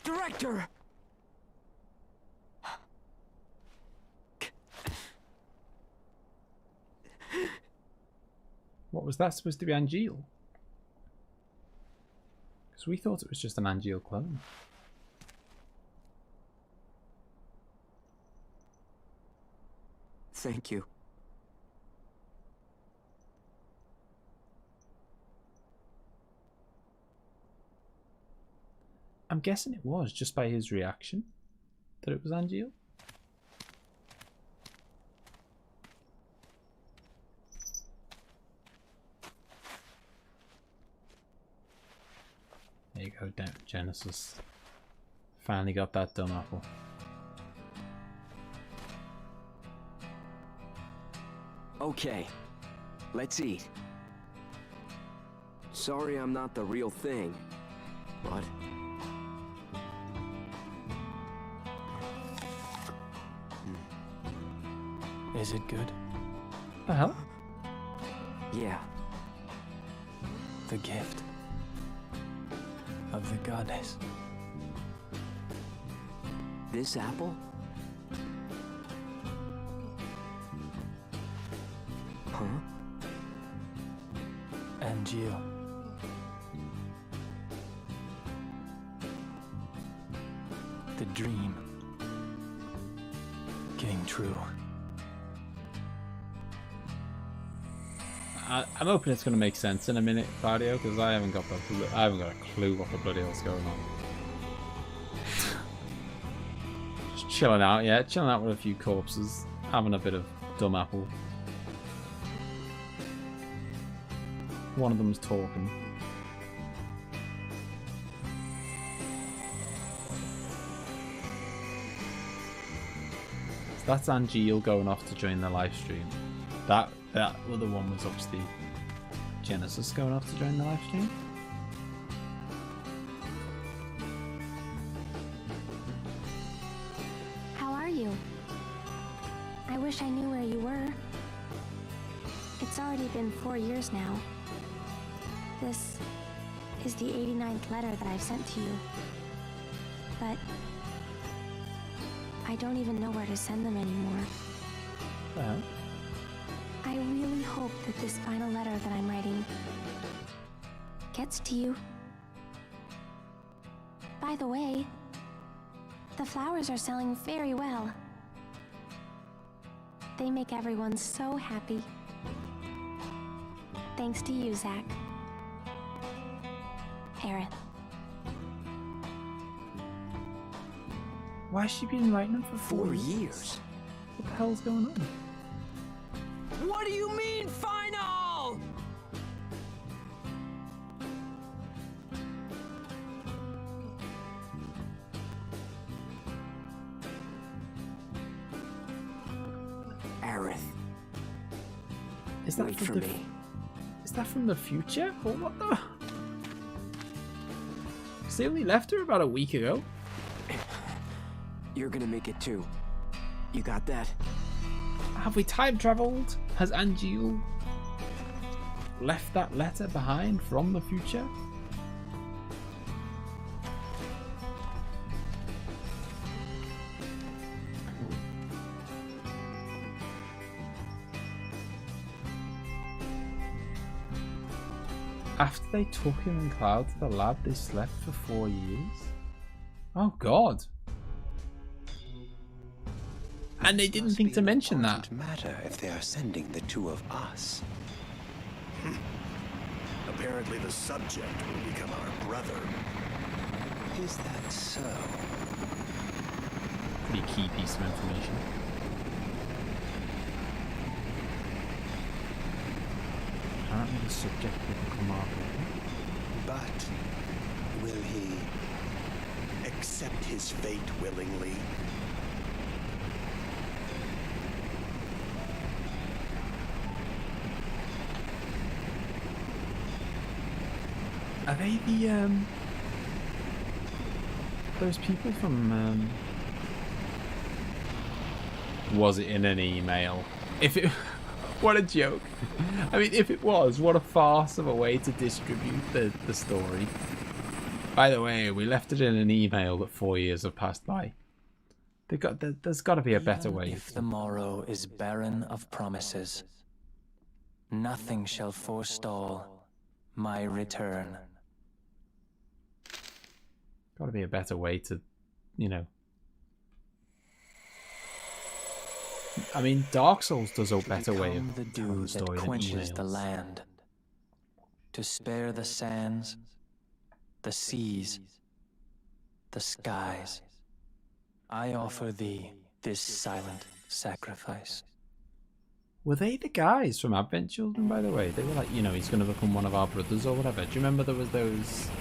Director! What was that supposed to be, Angeal? Because we thought it was just an Angeal clone. Thank you. I'm guessing it was just by his reaction that it was Angeal. There you go, Genesis. Finally got that dumb apple. Okay, let's eat. Sorry I'm not the real thing, but... Is it good? The hell? yeah. The gift of the goddess. This apple? Huh? Angeal. The dream getting true. I'm hoping it's going to make sense in a minute, Claudio, because I haven't got a clue what the bloody hell's going on. Just chilling out, yeah, chilling out with a few corpses, having a bit of dumb apple. One of them's talking. So that's Angeal going off to join the live stream. That other one was obviously Genesis going off to join the live stream. How are you? I wish I knew where you were. It's already been 4 years now. This is the 89th letter that I've sent to you. But I don't even know where to send them anymore. Well, I really hope that this final letter that I'm writing gets to you. By the way, the flowers are selling very well. They make everyone so happy. Thanks to you, Zach. Aerith. Why has she been writing them for 4 years? What the hell's going on? What do you mean, final? Aerith, Is that wait from for the me. Is that from the future? Or what the? 'Cause they only left her about a week ago. You're gonna make it too. You got that? Have we time traveled? Has Angeal left that letter behind from the future? After they took him and Cloud to the lab, they slept for 4 years? Oh god. And they didn't think to mention that. Matter if they are sending the two of us. Apparently the subject will become our brother. Is that so? Pretty key piece of information. Apparently the subject will become our brother. But will he? Accept his fate willingly. Are they the those people from was it in an email? If it what a joke. I mean, if it was, what a farce of a way to distribute the story. By the way, we left it in an email that 4 years have passed by. There's got to be a better way. If the morrow is barren of promises, nothing shall forestall my return. Got to be a better way to, you know. I mean, Dark Souls does a better way of the telling dew the story that than quenches the emails. land, to spare the sands, the seas, the skies. I offer thee this silent sacrifice. Were they the guys from Advent Children, by the way? They were like, you know, he's going to become one of our brothers or whatever. Do you remember there was those...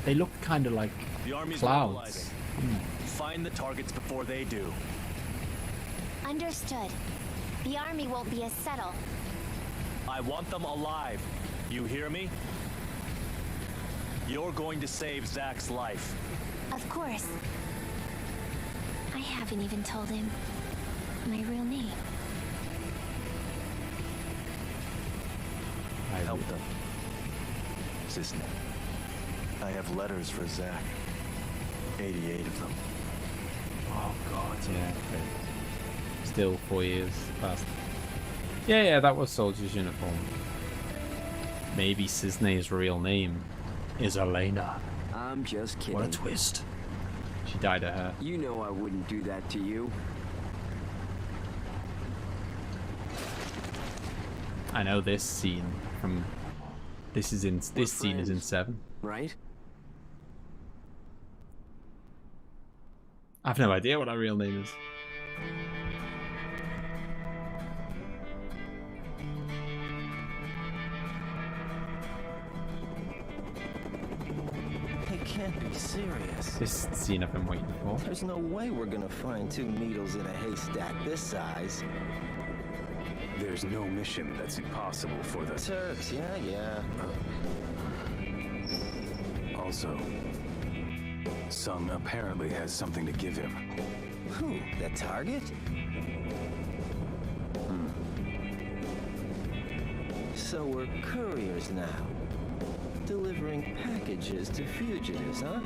They looked kind of like The army's clouds. mobilizing. Find the targets before they do. Understood. The army won't be as subtle. I want them alive. You hear me? You're going to save Zack's life. Of course. I haven't even told him my real name. Help them. Cisne. I have letters for Zack. 88 of them. Oh god, yeah. Okay. Still 4 years past. Yeah, that was Soldier's uniform. Maybe Cisne's real name is Elena. I'm just kidding. What a twist. She dyed her hair. You know I wouldn't do that to you. I know this scene from... This scene is in 7. Right? I have no idea what her real name is. It can't be serious. This scene I've been waiting for. There's no way we're gonna find 2 needles in a haystack this size. There's no mission that's impossible for the Turks, yeah. Also, Sung apparently has something to give him. Who? The target? So we're couriers now. Delivering packages to fugitives, huh?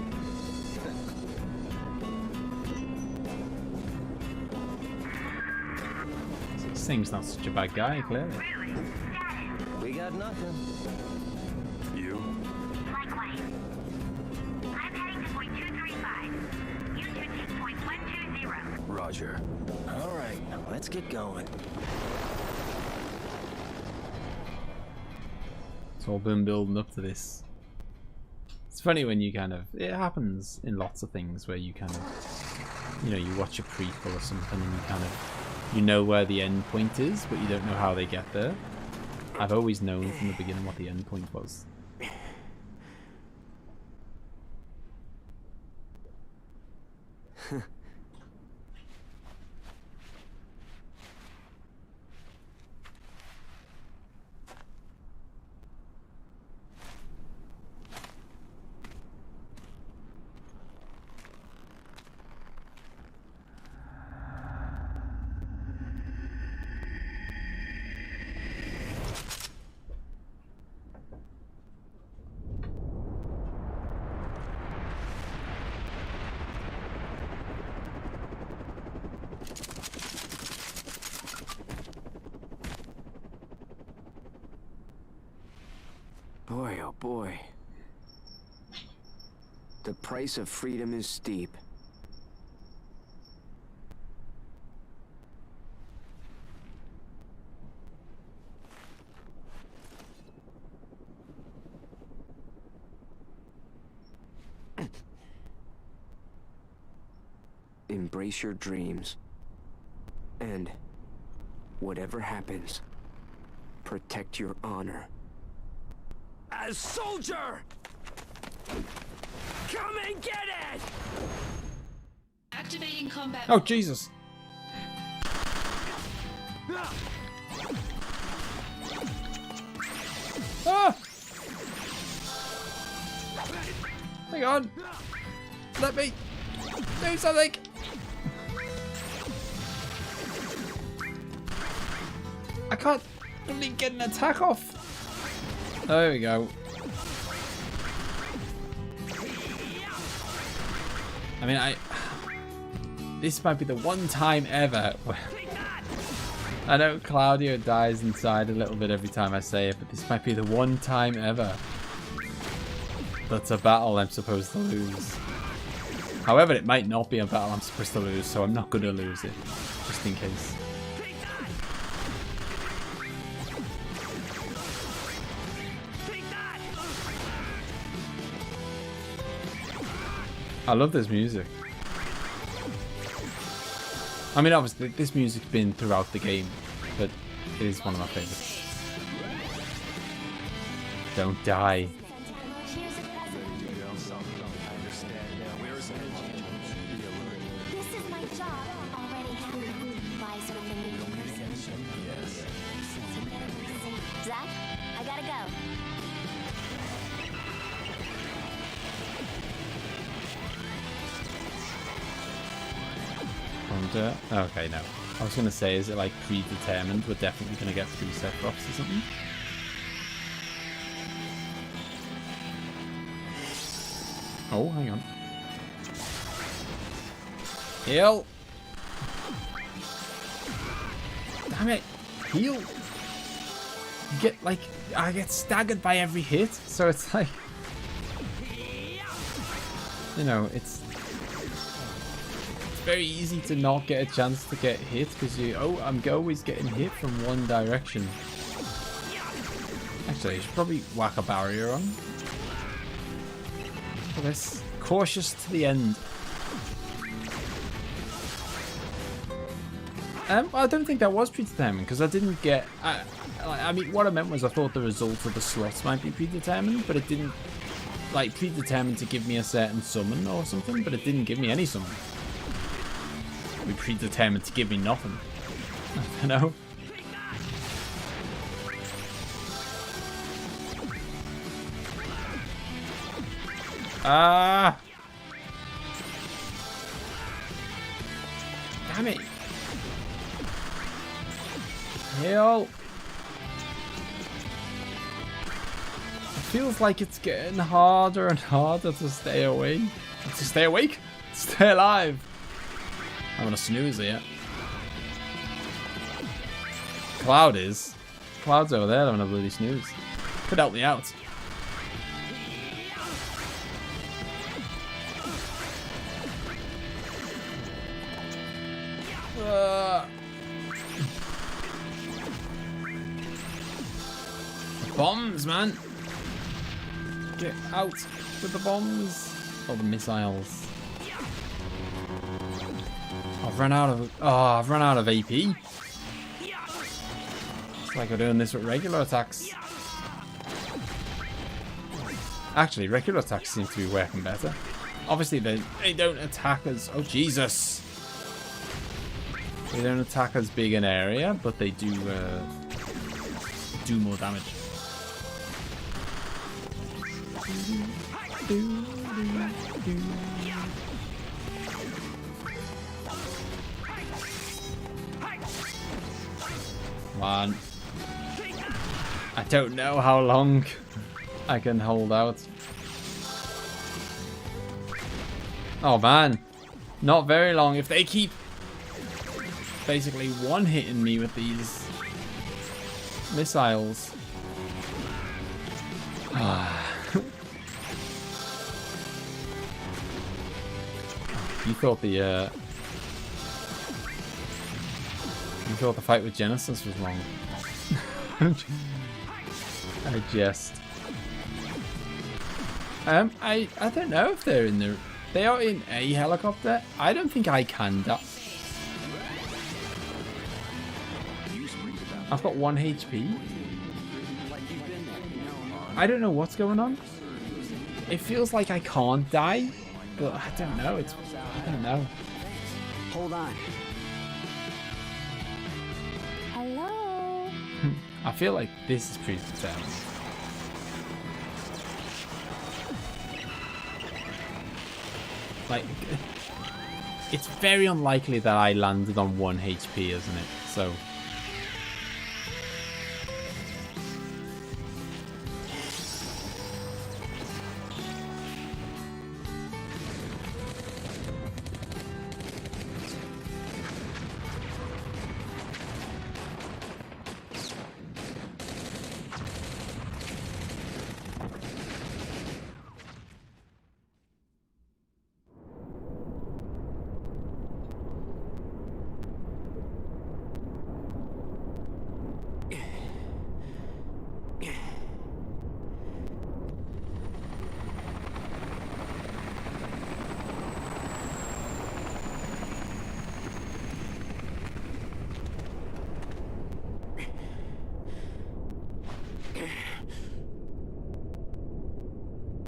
Sing's not such a bad guy, clearly. We got nothing. You? Likewise. I'm heading to point 235. You two take point 120. Roger. All right, let's get going. It's all been building up to this. It's funny when you kind of, it happens in lots of things where you kind of, you know, you watch a prequel or something and you kind of, you know where the end point is, but you don't know how they get there. I've always known from the beginning what the end point was. Boy, oh boy. The price of freedom is steep. Embrace your dreams. And whatever happens, protect your honor. As soldier! Come and get it! Activating combat. Oh, Jesus. Ah! Hang on. Let me do something. I can't really get an attack off. There we go. I mean, this might be the one time ever where I know Claudio dies inside a little bit every time I say it, but this might be the one time ever that's a battle I'm supposed to lose. However, it might not be a battle I'm supposed to lose, so I'm not going to lose it, just in case. I love this music. I mean, obviously, this music's been throughout the game, but it is one of my favorites. Don't die. This is my job already happening. Lies within the universe. Zach, I gotta go. Okay, no. I was going to say, is it like predetermined? We're definitely going to get 3 set drops or something. Oh, hang on. Heal! Damn it! Heal! You get, like, I get staggered by every hit, so it's like... You know, it's very easy to not get a chance to get hit because I'm always getting hit from one direction. Actually, I should probably whack a barrier on. For this, cautious to the end. I don't think that was predetermined because I didn't get. I mean, what I meant was I thought the result of the slots might be predetermined, but it didn't. Like predetermined to give me a certain summon or something, but it didn't give me any summon. We predetermined to give me nothing. I don't know. Ah! Damn it! Heal! It feels like it's getting harder and harder to stay awake. To stay awake? Stay alive! I'm gonna snooze here. Cloud is. Cloud's over there having a bloody snooze. Could help me out. Bombs, man. Get out. with the bombs or the missiles. I've run out of AP. It's like we're doing this with regular attacks. Actually, regular attacks seem to be working better. Obviously, they don't attack as... Oh, Jesus! They don't attack as big an area, but they do more damage. Come on. I don't know how long I can hold out. Oh man, not very long. If they keep basically one-hitting me with these missiles. You thought the fight with Genesis was long. I jest. I don't know if they're in the... They are in a helicopter. I don't think I can die. I've got 1 HP. I don't know what's going on. It feels like I can't die, but I don't know. I don't know. Hold on. Hello? I feel like this is pretty determined. Like, it's very unlikely that I landed on 1 HP, isn't it? So...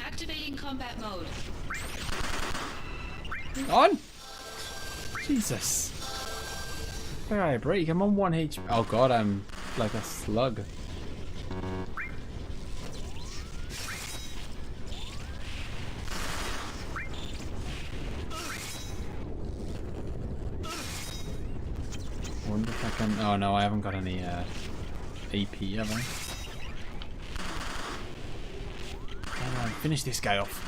Activating combat mode. On! Jesus. Where I break? I'm on 1 HP. Oh god, I'm like a slug. Wonder if I can... Oh no, I haven't got any AP, have I? Come on, finish this guy off.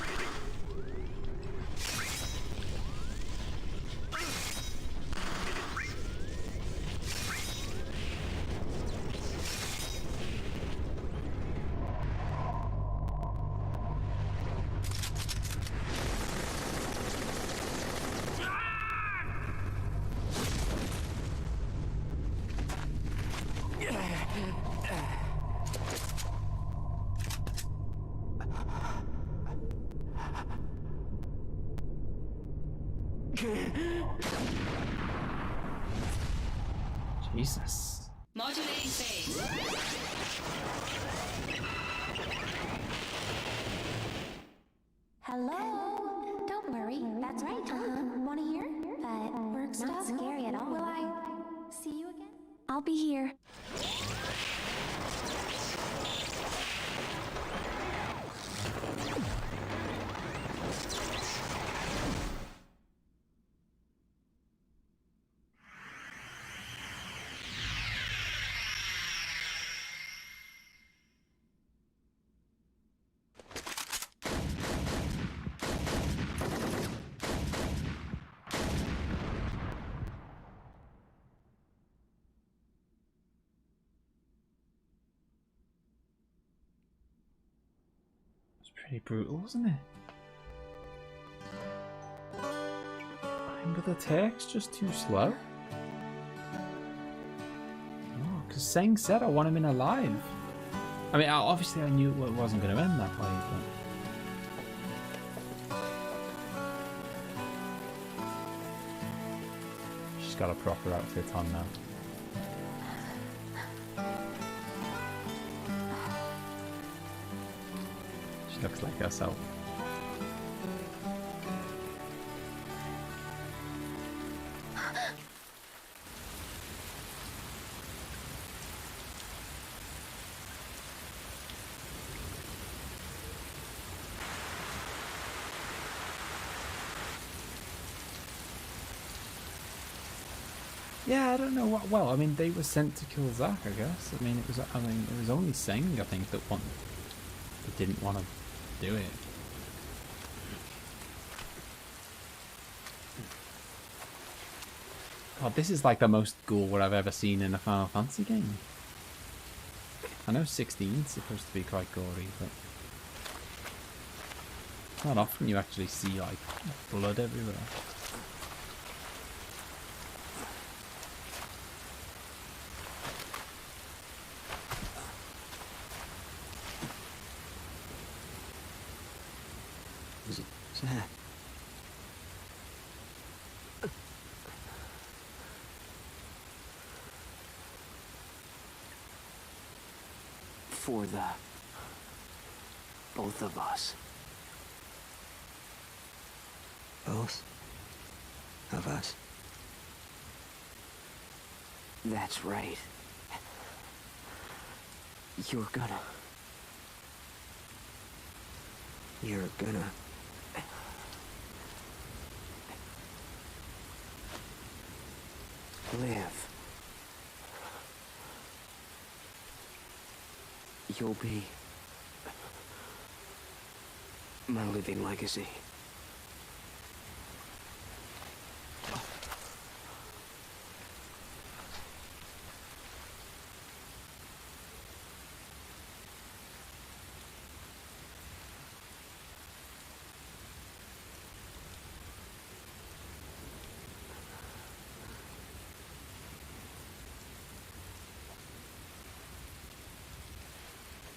Jesus. Modulating phase. Hello? Don't worry, that's right. Wanna hear? But work stuff? Not scary at all. Will I see you again? I'll be here. Pretty brutal, isn't it? But the tech's just too slow. Oh, because Seng said I want him in alive. I mean, obviously I knew it wasn't going to end that way, but... got a proper outfit on now. She looks like herself. Yeah, I don't know what. Well, I mean, they were sent to kill Zach, I guess. I mean, it was. I mean, it was only Seng, I think, that didn't want to do it. God, this is like the most gore I've ever seen in a Final Fantasy game. I know 16 is supposed to be quite gory, but not often you actually see like blood everywhere. Zach. For the both of us. Both of us? That's right. You're gonna live. You'll be my living legacy.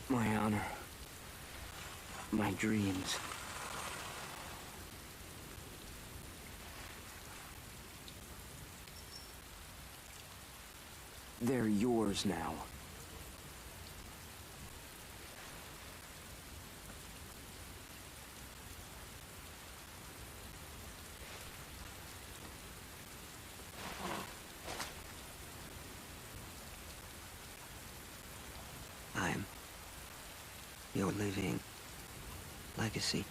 My honor. My dreams. They're yours now. I'm your living legacy.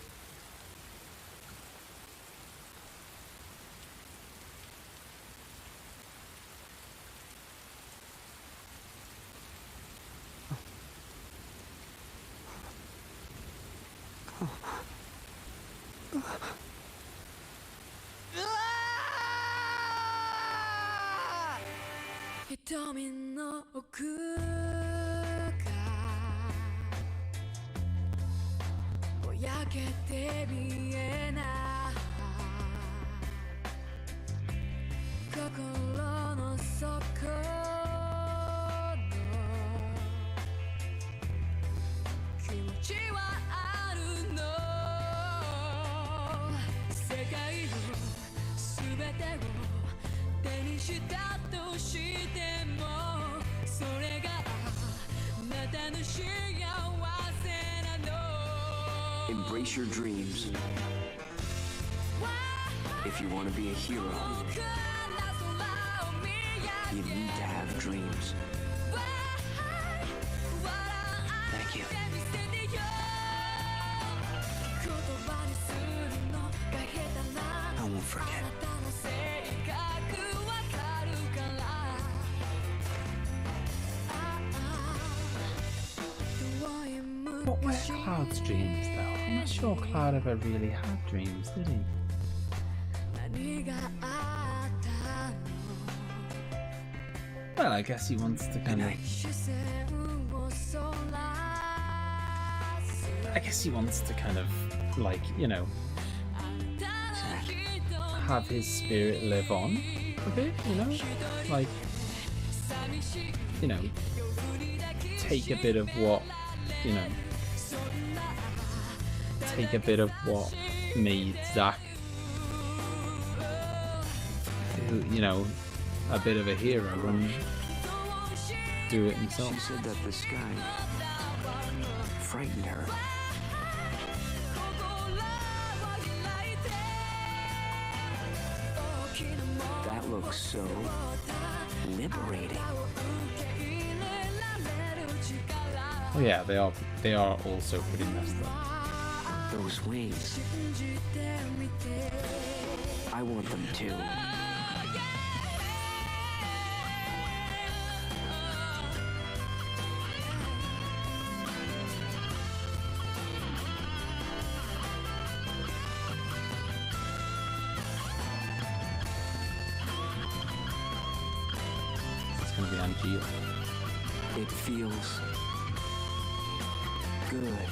Embrace your dreams. If you want to be a hero, you need to have dreams. Thank you. I won't forget. What were Cloud's dreams, though? I'm not sure Cloud ever really had dreams, did he? Well, I guess he wants to kind of... I guess he wants to kind of, like, you know, have his spirit live on a bit, you know? Like, you know, take a bit of what, you know, take a bit of what made Zach, you know, a bit of a hero and do it himself. She said that the sky frightened her. That looks so liberating. Oh yeah, they are also pretty messed up. Those wings. I want them too. It's gonna be Angeal. It feels good.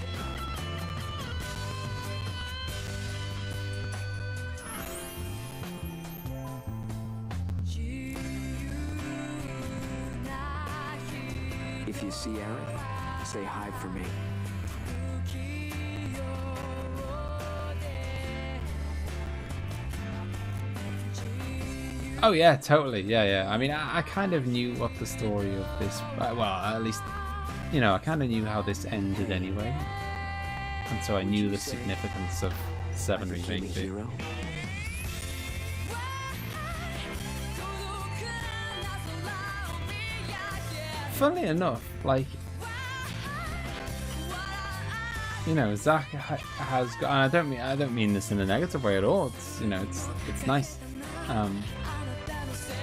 If you see Eric, say hi for me. Oh yeah, totally. Yeah. I mean, I kind of knew what the story of this. Well, at least, you know, I kind of knew how this ended anyway, and so I knew the significance of 7 being big. Funnily enough, like, you know, Zach has got. And I don't mean this in a negative way at all. It's, you know, it's nice.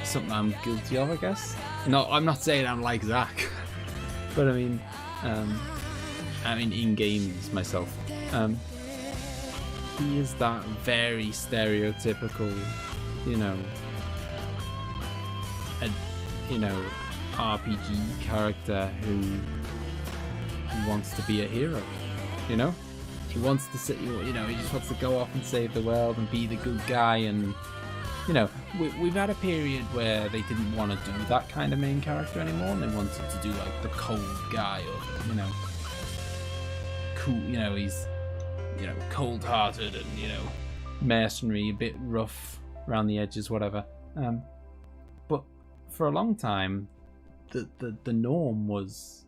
Something I'm guilty of, I guess. No, I'm not saying I'm like Zach, but I mean in games myself, he is that very stereotypical, RPG character who wants to be a hero. He wants to sit. He just wants to go off and save the world and be the good guy. And we've had a period where they didn't want to do that kind of main character anymore, and they wanted to do like the cold guy, or cool. He's cold-hearted and mercenary, a bit rough around the edges, whatever. But for a long time, the norm was,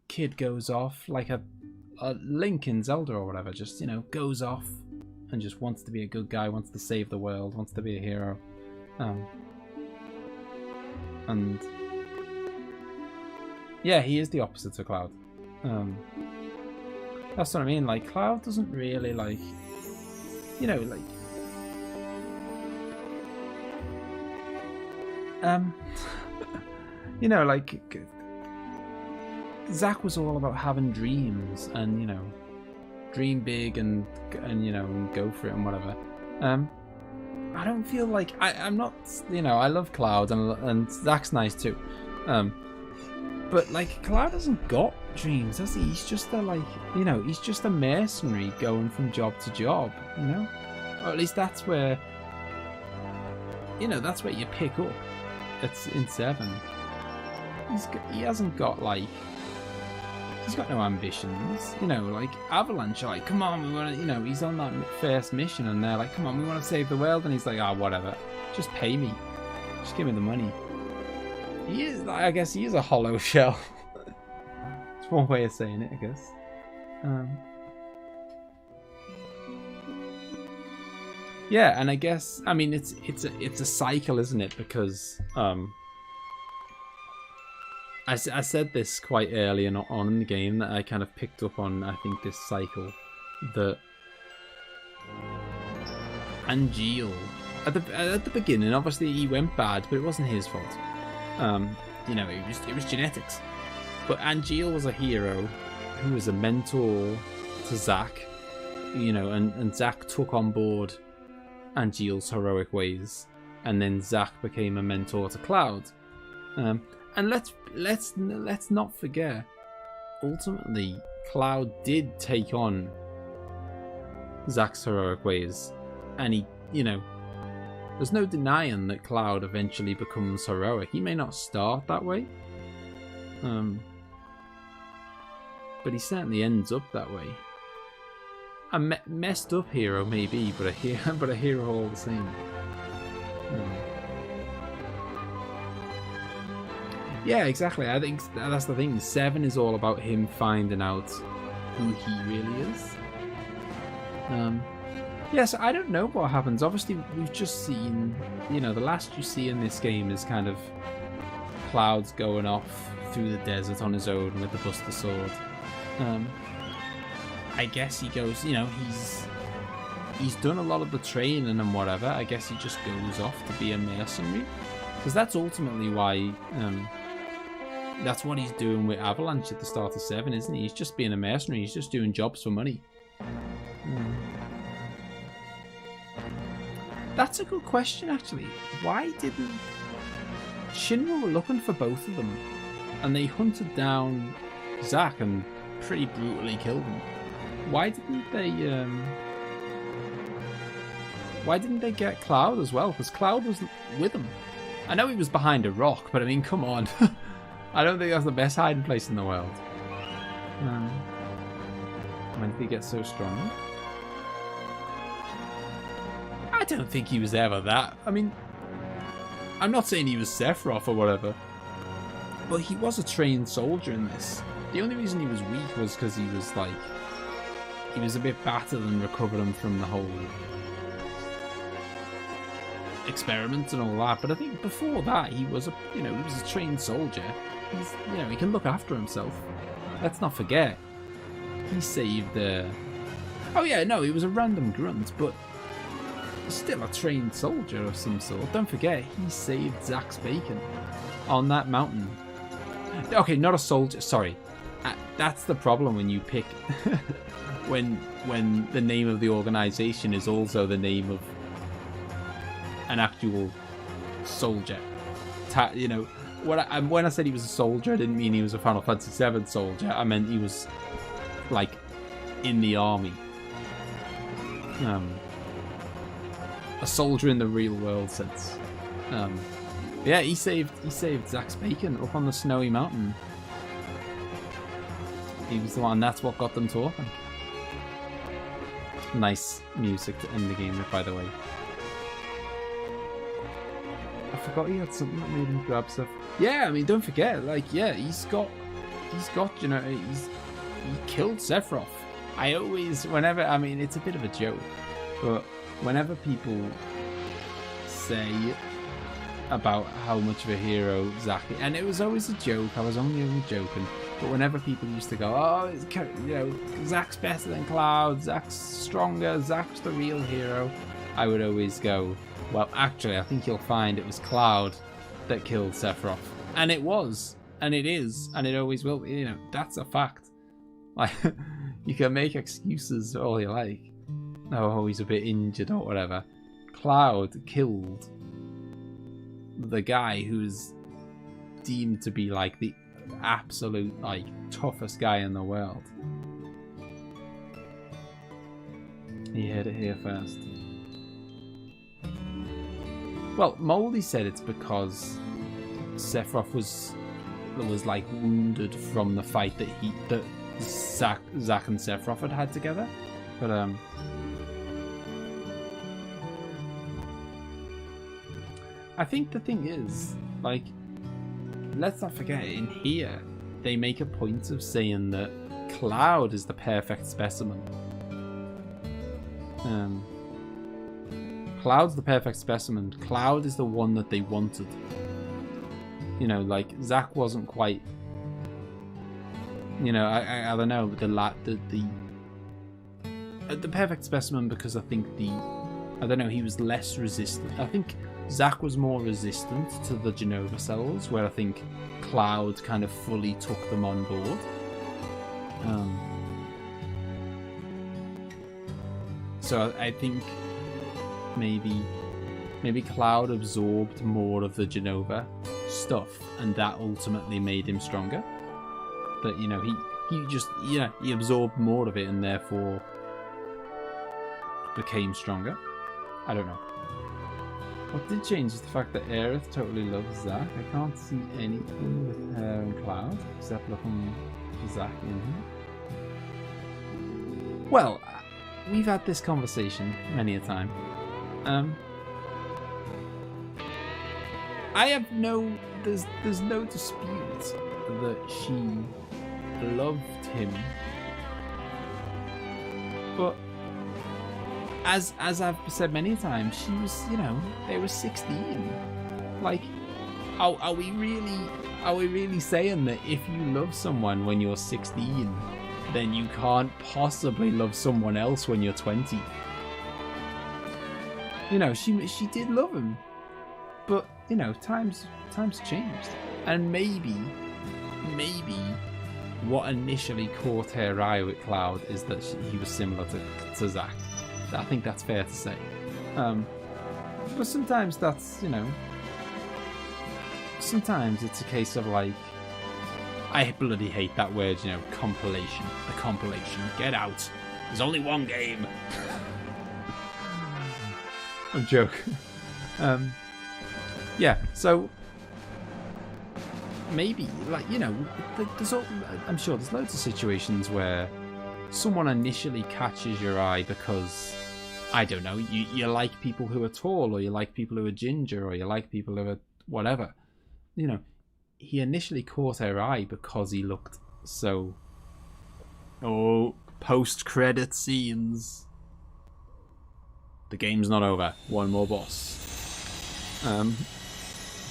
kid goes off like a Link in Zelda or whatever, just goes off and just wants to be a good guy, wants to save the world, wants to be a hero, and yeah, he is the opposite of Cloud. That's what I mean. Like, Cloud doesn't really like Zach was all about having dreams and dream big and go for it and whatever. I don't feel like I'm not, I love Cloud and Zach's nice too, but like, Cloud hasn't got dreams, has he? He's just he's just a mercenary going from job to job, or at least that's where you pick up. It's in 7. He hasn't got he's got no ambitions, like Avalanche are like, come on, we want to, he's on that first mission and they're like, come on, we want to save the world, and he's like, whatever, just pay me, just give me the money. I guess he is a hollow shell. It's one way of saying it, I guess. Yeah, and I guess, I mean, it's a cycle, isn't it? Because I said this quite early on in the game that I kind of picked up on, I think, this cycle that Angeal, at the beginning, obviously he went bad, but it wasn't his fault. It was genetics. But Angeal was a hero who was a mentor to Zach, and Zach took on board Angeal's heroic ways, and then Zach became a mentor to Cloud. And let's not forget, ultimately, Cloud did take on Zach's heroic ways, and he, there's no denying that Cloud eventually becomes heroic. He may not start that way, but he certainly ends up that way. A messed up hero maybe, but a hero all the same. Yeah, exactly. I think that's the thing. 7 is all about him finding out who he really is. Yeah, so I don't know what happens. Obviously, we've just seen, you know, the last you see in this game is kind of Cloud's going off through the desert on his own with the Buster Sword. I guess he goes, you know, he's done a lot of the training and whatever. I guess he just goes off to be a mercenary. Because that's ultimately why, that's what he's doing with Avalanche at the start of 7, isn't he? He's just being a mercenary. He's just doing jobs for money. That's a good question, actually. Why didn't... Shinra were looking for both of them, and they hunted down Zack and pretty brutally killed him. Why didn't they get Cloud as well? Because Cloud was with him. I know he was behind a rock, but I mean, come on. I don't think that's the best hiding place in the world. When did he get so strong? I don't think he was ever that. I mean, I'm not saying he was Sephiroth or whatever, but he was a trained soldier in this. The only reason he was weak was because he was like, he was a bit battered and recovering from the whole experiment and all that. But I think before that, he was a, you know, he was a trained soldier. He's, you know, he can look after himself. Let's not forget, he saved. Oh yeah, no, he was a random grunt, but still a trained soldier of some sort. Don't forget, he saved Zack's bacon on that mountain. Okay, not a soldier. Sorry, that's the problem when you pick when the name of the organization is also the name of an actual soldier. You know, when I said he was a soldier, I didn't mean he was a Final Fantasy VII soldier. I meant he was like in the army. A soldier in the real world sense. Yeah, he saved Zack's bacon up on the snowy mountain. He was the one. That's what got them talking. Nice music to end the game with, by the way. I forgot he had something that made him grab stuff. Yeah, I mean, don't forget, like, yeah, he's got, you know, he killed Sephiroth. I always, whenever, I mean, it's a bit of a joke, but whenever people say about how much of a hero Zack is, and it was always a joke, I was only joking, but whenever people used to go, oh, you know, Zack's better than Cloud, Zack's stronger, Zack's the real hero, I would always go, well, actually, I think you'll find it was Cloud that killed Sephiroth. And it was, and it is, and it always will be, you know, that's a fact. Like, you can make excuses all you like. Oh, he's a bit injured or whatever. Cloud killed the guy who's deemed to be like the absolute like toughest guy in the world. You heard it here first. Well, Moldy said it's because Sephiroth was like wounded from the fight that Zack and Sephiroth had together. But I think the thing is, like, let's not forget, in here, they make a point of saying that Cloud is the perfect specimen. Cloud's the perfect specimen. Cloud is the one that they wanted. You know, like, Zack wasn't quite, you know, I don't know, the perfect specimen, because I think I don't know, he was less resistant. I think Zack was more resistant to the Genova cells, where I think Cloud kind of fully took them on board. So I think maybe Cloud absorbed more of the Genova stuff, and that ultimately made him stronger. But, you know, he just, yeah, he absorbed more of it and therefore became stronger. I don't know. What did change is the fact that Aerith totally loves Zack. I can't see anything with her and Cloud except looking for Zack in here. Well, we've had this conversation many a time. I have no, there's no dispute that she loved him, but as I've said many times, she was, you know, they were 16. Like, are we really saying that if you love someone when you're 16, then you can't possibly love someone else when you're 20? You know, she did love him, but you know, times changed, and maybe what initially caught her eye with Cloud is that he was similar to Zach. I think that's fair to say. But sometimes that's, you know, sometimes it's a case of like, I bloody hate that word, you know, compilation. The compilation. Get out. There's only one game. I'm joking. Yeah, so maybe, like, you know, I'm sure there's loads of situations where someone initially catches your eye because, I don't know, you like people who are tall, or you like people who are ginger, or you like people who are whatever. You know, he initially caught her eye because he looked so... Oh, post-credit scenes. The game's not over. One more boss.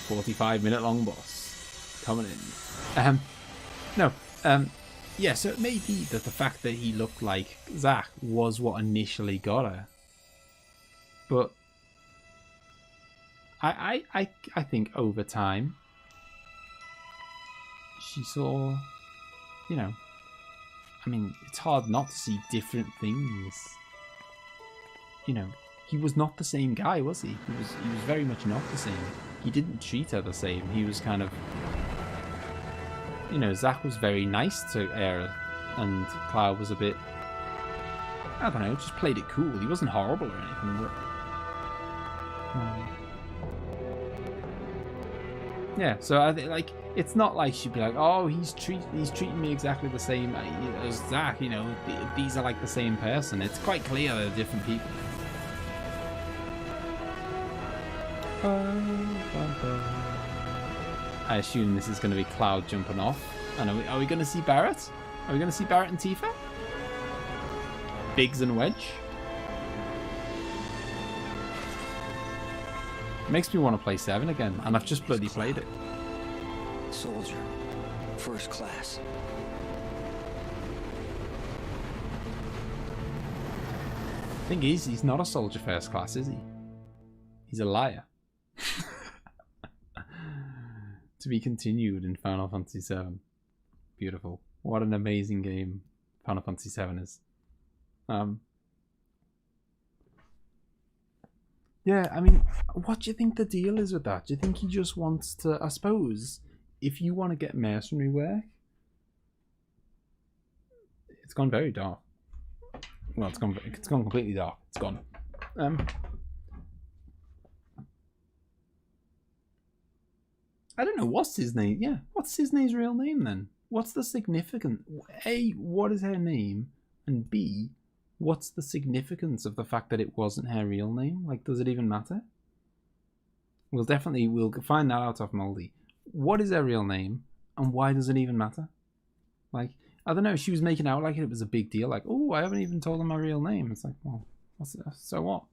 45-minute long boss coming in. Yeah, so it may be that the fact that he looked like Zach was what initially got her. But I think over time she saw, you know, I mean, it's hard not to see different things. You know, he was not the same guy, was he? He was very much not the same. He didn't treat her the same. He was kind of, you know, Zach was very nice to Era, and Cloud was a bit, I don't know, just played it cool. He wasn't horrible or anything, but yeah. So I think, like, it's not like she'd be like, oh, he's treating me exactly the same as Zach. You know, these are like the same person. It's quite clear they're different people. I assume this is going to be Cloud jumping off. And are we going to see Barrett? Are we going to see Barrett and Tifa? Biggs and Wedge? Makes me want to play 7 again, and I've just bloody played it. Soldier, first class. Thing is, he's not a soldier first class, is he? He's a liar. To be continued in Final Fantasy VII. Beautiful. What an amazing game Final Fantasy VII is. Yeah, I mean, what do you think the deal is with that? Do you think he just wants to, I suppose, if you want to get mercenary work, it's gone very dark. Well, it's gone completely dark. It's gone. I don't know, what's his name? Yeah, what's his name's real name then? What's the significance? A, what is her name? And B, what's the significance of the fact that it wasn't her real name? Like, does it even matter? We'll find that out off Moldy. What is her real name, and why does it even matter? Like, I don't know, she was making out like it was a big deal. Like, oh, I haven't even told her my real name. It's like, well, so what?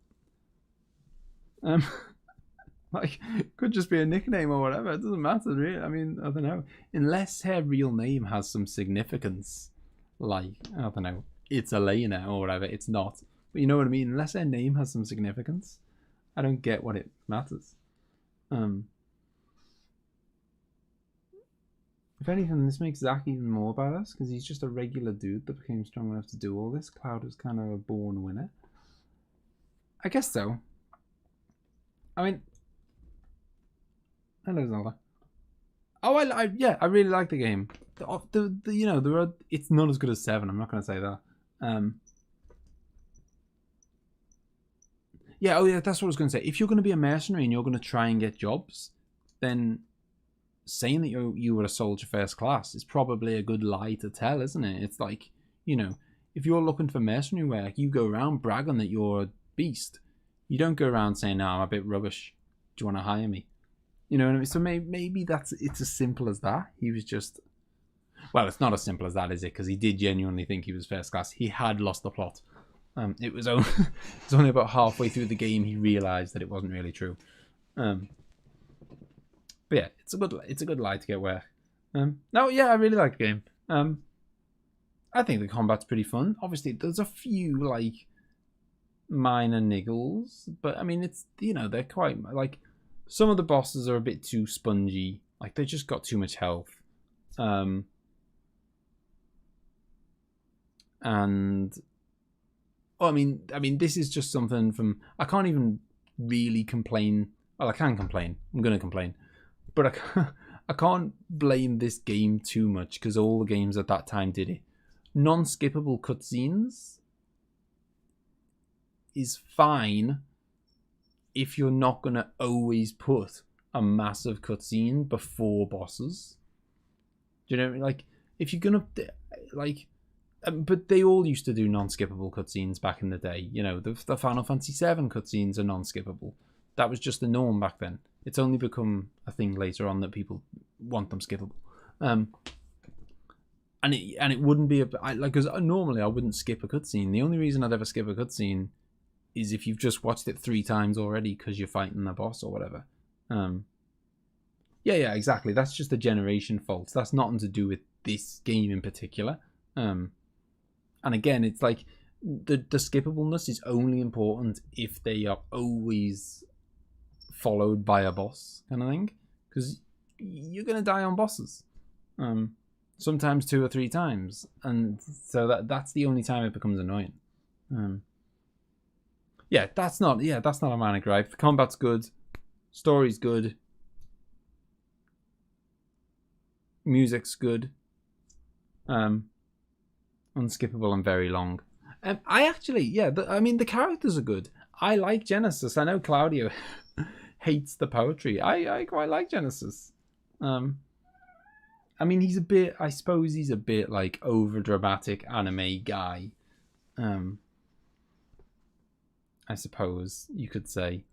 Like, could just be a nickname or whatever. It doesn't matter, really. I mean, I don't know. Unless her real name has some significance, like, I don't know, it's Elena or whatever. It's not. But you know what I mean? Unless her name has some significance, I don't get what it matters. If anything, this makes Zach even more badass, because he's just a regular dude that became strong enough to do all this. Cloud was kind of a born winner. I guess so. I mean... Hello, Zelda. Oh, I really like the game. You know, it's not as good as 7. I'm not going to say that. Yeah, oh yeah, that's what I was going to say. If you're going to be a mercenary and you're going to try and get jobs, then saying that you were a soldier first class is probably a good lie to tell, isn't it? It's like, you know, if you're looking for mercenary work, you go around bragging that you're a beast. You don't go around saying, no, I'm a bit rubbish. Do you want to hire me? You know what I mean? So maybe it's as simple as that. He was just... Well, it's not as simple as that, is it? Because he did genuinely think he was first class. He had lost the plot. It was only about halfway through the game he realised that it wasn't really true. But yeah, it's a good lie to get where. No, yeah, I really like the game. I think the combat's pretty fun. Obviously, there's a few like minor niggles, but I mean, it's, you know, they're quite like, some of the bosses are a bit too spongy. Like, they just got too much health. And well, I mean, this is just something from, I can't even really complain. Well, I can complain. I'm gonna complain, but I can't blame this game too much because all the games at that time did it. Non-skippable cutscenes is fine if you're not gonna always put a massive cutscene before bosses. Do you know, like, if you're gonna like, but they all used to do non-skippable cutscenes back in the day. You know, the Final Fantasy VII cutscenes are non-skippable. That was just the norm back then. It's only become a thing later on that people want them skippable. And it wouldn't be like, because normally I wouldn't skip a cutscene. The only reason I'd ever skip a cutscene is if you've just watched it 3 times already because you're fighting the boss or whatever. Yeah, exactly. That's just a generation fault. That's nothing to do with this game in particular. And again, it's like the skippableness is only important if they are always followed by a boss kind of thing, because you're gonna die on bosses, sometimes 2 or 3 times, and so that's the only time it becomes annoying. Yeah, that's not a minor gripe. The combat's good, story's good, music's good, unskippable and very long. I actually, I mean, the characters are good. I like Genesis. I know Claudio hates the poetry. I quite like Genesis. I mean, I suppose he's a bit like over dramatic anime guy. I suppose you could say.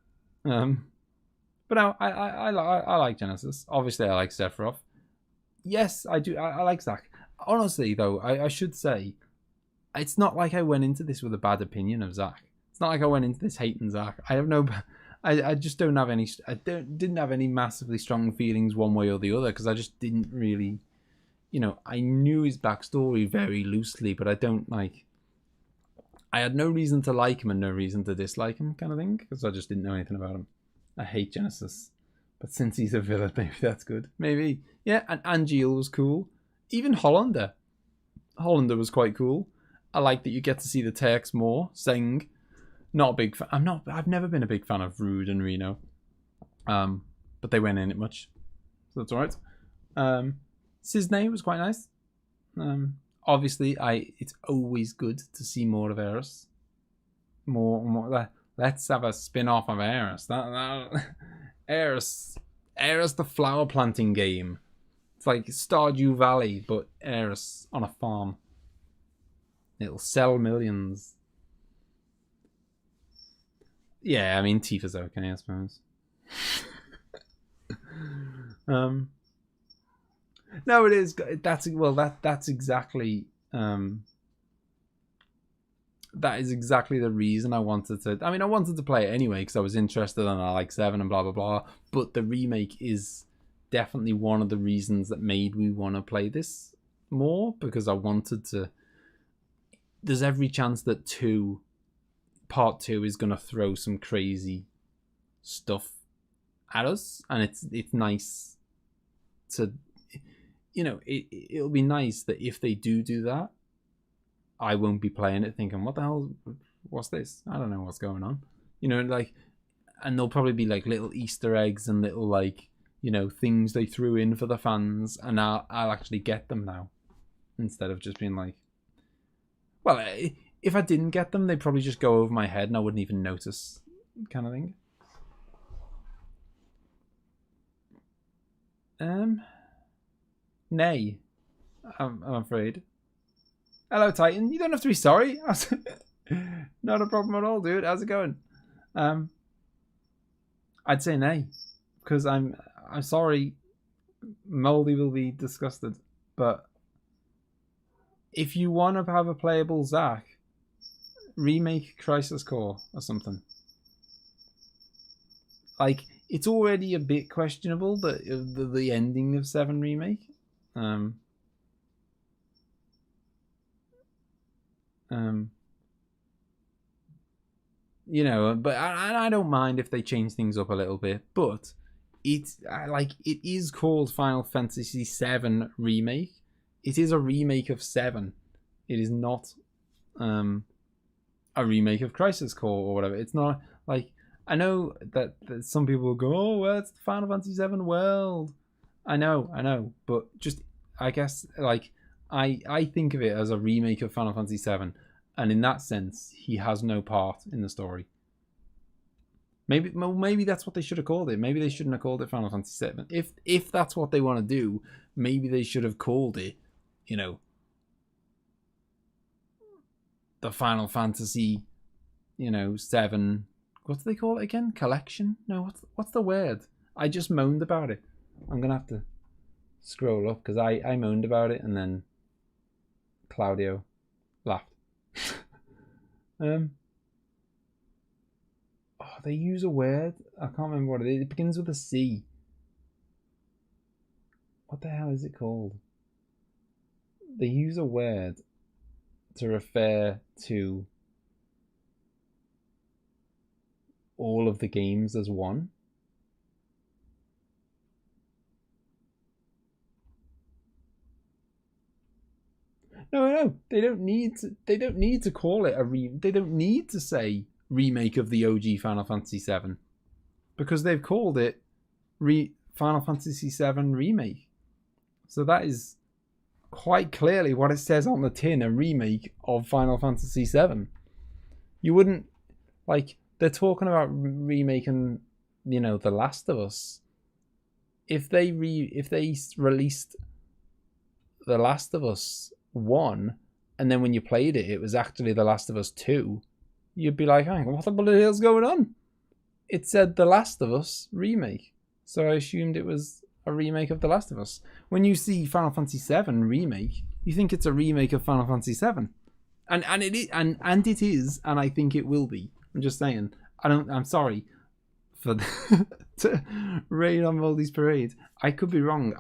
But no, I like Genesis. Obviously, I like Sephiroth. Yes, I do. I like Zack. Honestly, though, I should say, it's not like I went into this with a bad opinion of Zack. It's not like I went into this hating Zack. I just don't have any. Didn't have any massively strong feelings one way or the other, because I just didn't really, you know, I knew his backstory very loosely, but I don't like. I had no reason to like him and no reason to dislike him, kind of thing, because I just didn't know anything about him. I hate Genesis, but since he's a villain, maybe that's good. Maybe, yeah. And Angeal was cool. Even Hollander was quite cool. I like that you get to see the Turks more. Sing, not a big fan. I've never been a big fan of Rude and Reno. But they weren't in it much, so that's alright. Cisne was quite nice. Obviously, it's always good to see more of Eris. More. Let's have a spin-off of Eris. Eris, the flower planting game. It's like Stardew Valley, but Eris on a farm. It'll sell millions. Yeah, I mean, Tifa's okay, I suppose. No, it is. That's exactly. That is exactly the reason I wanted to. I mean, I wanted to play it anyway because I was interested and I like 7 and blah blah blah. But the remake is definitely one of the reasons that made me want to play this more, because I wanted to. There's every chance that part 2 is gonna throw some crazy stuff at us, and it's nice to, you know, it'll be nice that if they do that, I won't be playing it thinking, what the hell, what's this? I don't know what's going on, you know, like, and there'll probably be like little Easter eggs and little, like, you know, things they threw in for the fans, and I'll actually get them now, instead of just being like, well, if I didn't get them, they'd probably just go over my head and I wouldn't even notice, kind of thing. Nay, I'm afraid. Hello, Titan. You don't have to be sorry. Not a problem at all, dude. How's it going? I'd say nay, because I'm I'm sorry, Moldy will be disgusted, but if you want to have a playable Zack, remake Crisis Core or something. Like, it's already a bit questionable the ending of 7 Remake. You know, but I don't mind if they change things up a little bit, but it's like, it is called Final Fantasy VII Remake. It is a remake of 7. It is not a remake of Crisis Core or whatever. It's not like, I know that some people will go, oh, well, it's the Final Fantasy VII world. I know, but just, I guess, like, I think of it as a remake of Final Fantasy VII, and in that sense, he has no part in the story. Maybe that's what they should have called it. Maybe they shouldn't have called it Final Fantasy VII. If that's what they want to do, maybe they should have called it, you know, the Final Fantasy, you know, 7. What do they call it again? Collection? No, what's the word? I just moaned about it. I'm gonna have to scroll up because I moaned about it and then Claudio laughed. Oh, they use a word. I can't remember what it is. It begins with a C. What the hell is it called? They use a word to refer to all of the games as one. No, they don't need to. They don't need to call it They don't need to say remake of the OG Final Fantasy VII, because they've called it Final Fantasy VII Remake. So that is quite clearly what it says on the tin: a remake of Final Fantasy VII. You wouldn't, like, they're talking about remaking, you know, The Last of Us. If they released The Last of Us 1, and then when you played it, it was actually The Last of Us 2, you'd be like, hang on, what the bloody hell's going on? It said The Last of Us Remake, so I assumed it was a remake of The Last of Us. When you see Final Fantasy VII Remake, you think it's a remake of Final Fantasy VII, and it is, and it is, and I think it will be. I'm just saying. I'm sorry for to rain on Moldy's parade. I could be wrong.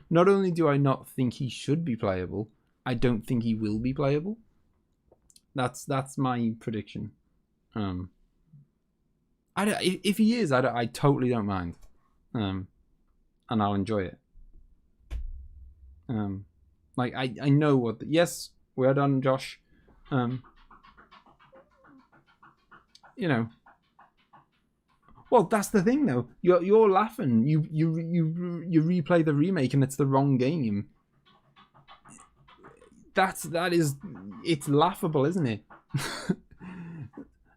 Not only do I not think he should be playable, I don't think he will be playable. That's my prediction. If he is, I totally don't mind. And I'll enjoy it. Like, I know what. Yes, we're done, Josh. You know. Well, that's the thing, though. You're laughing. You replay the remake and it's the wrong game. It's laughable, isn't it?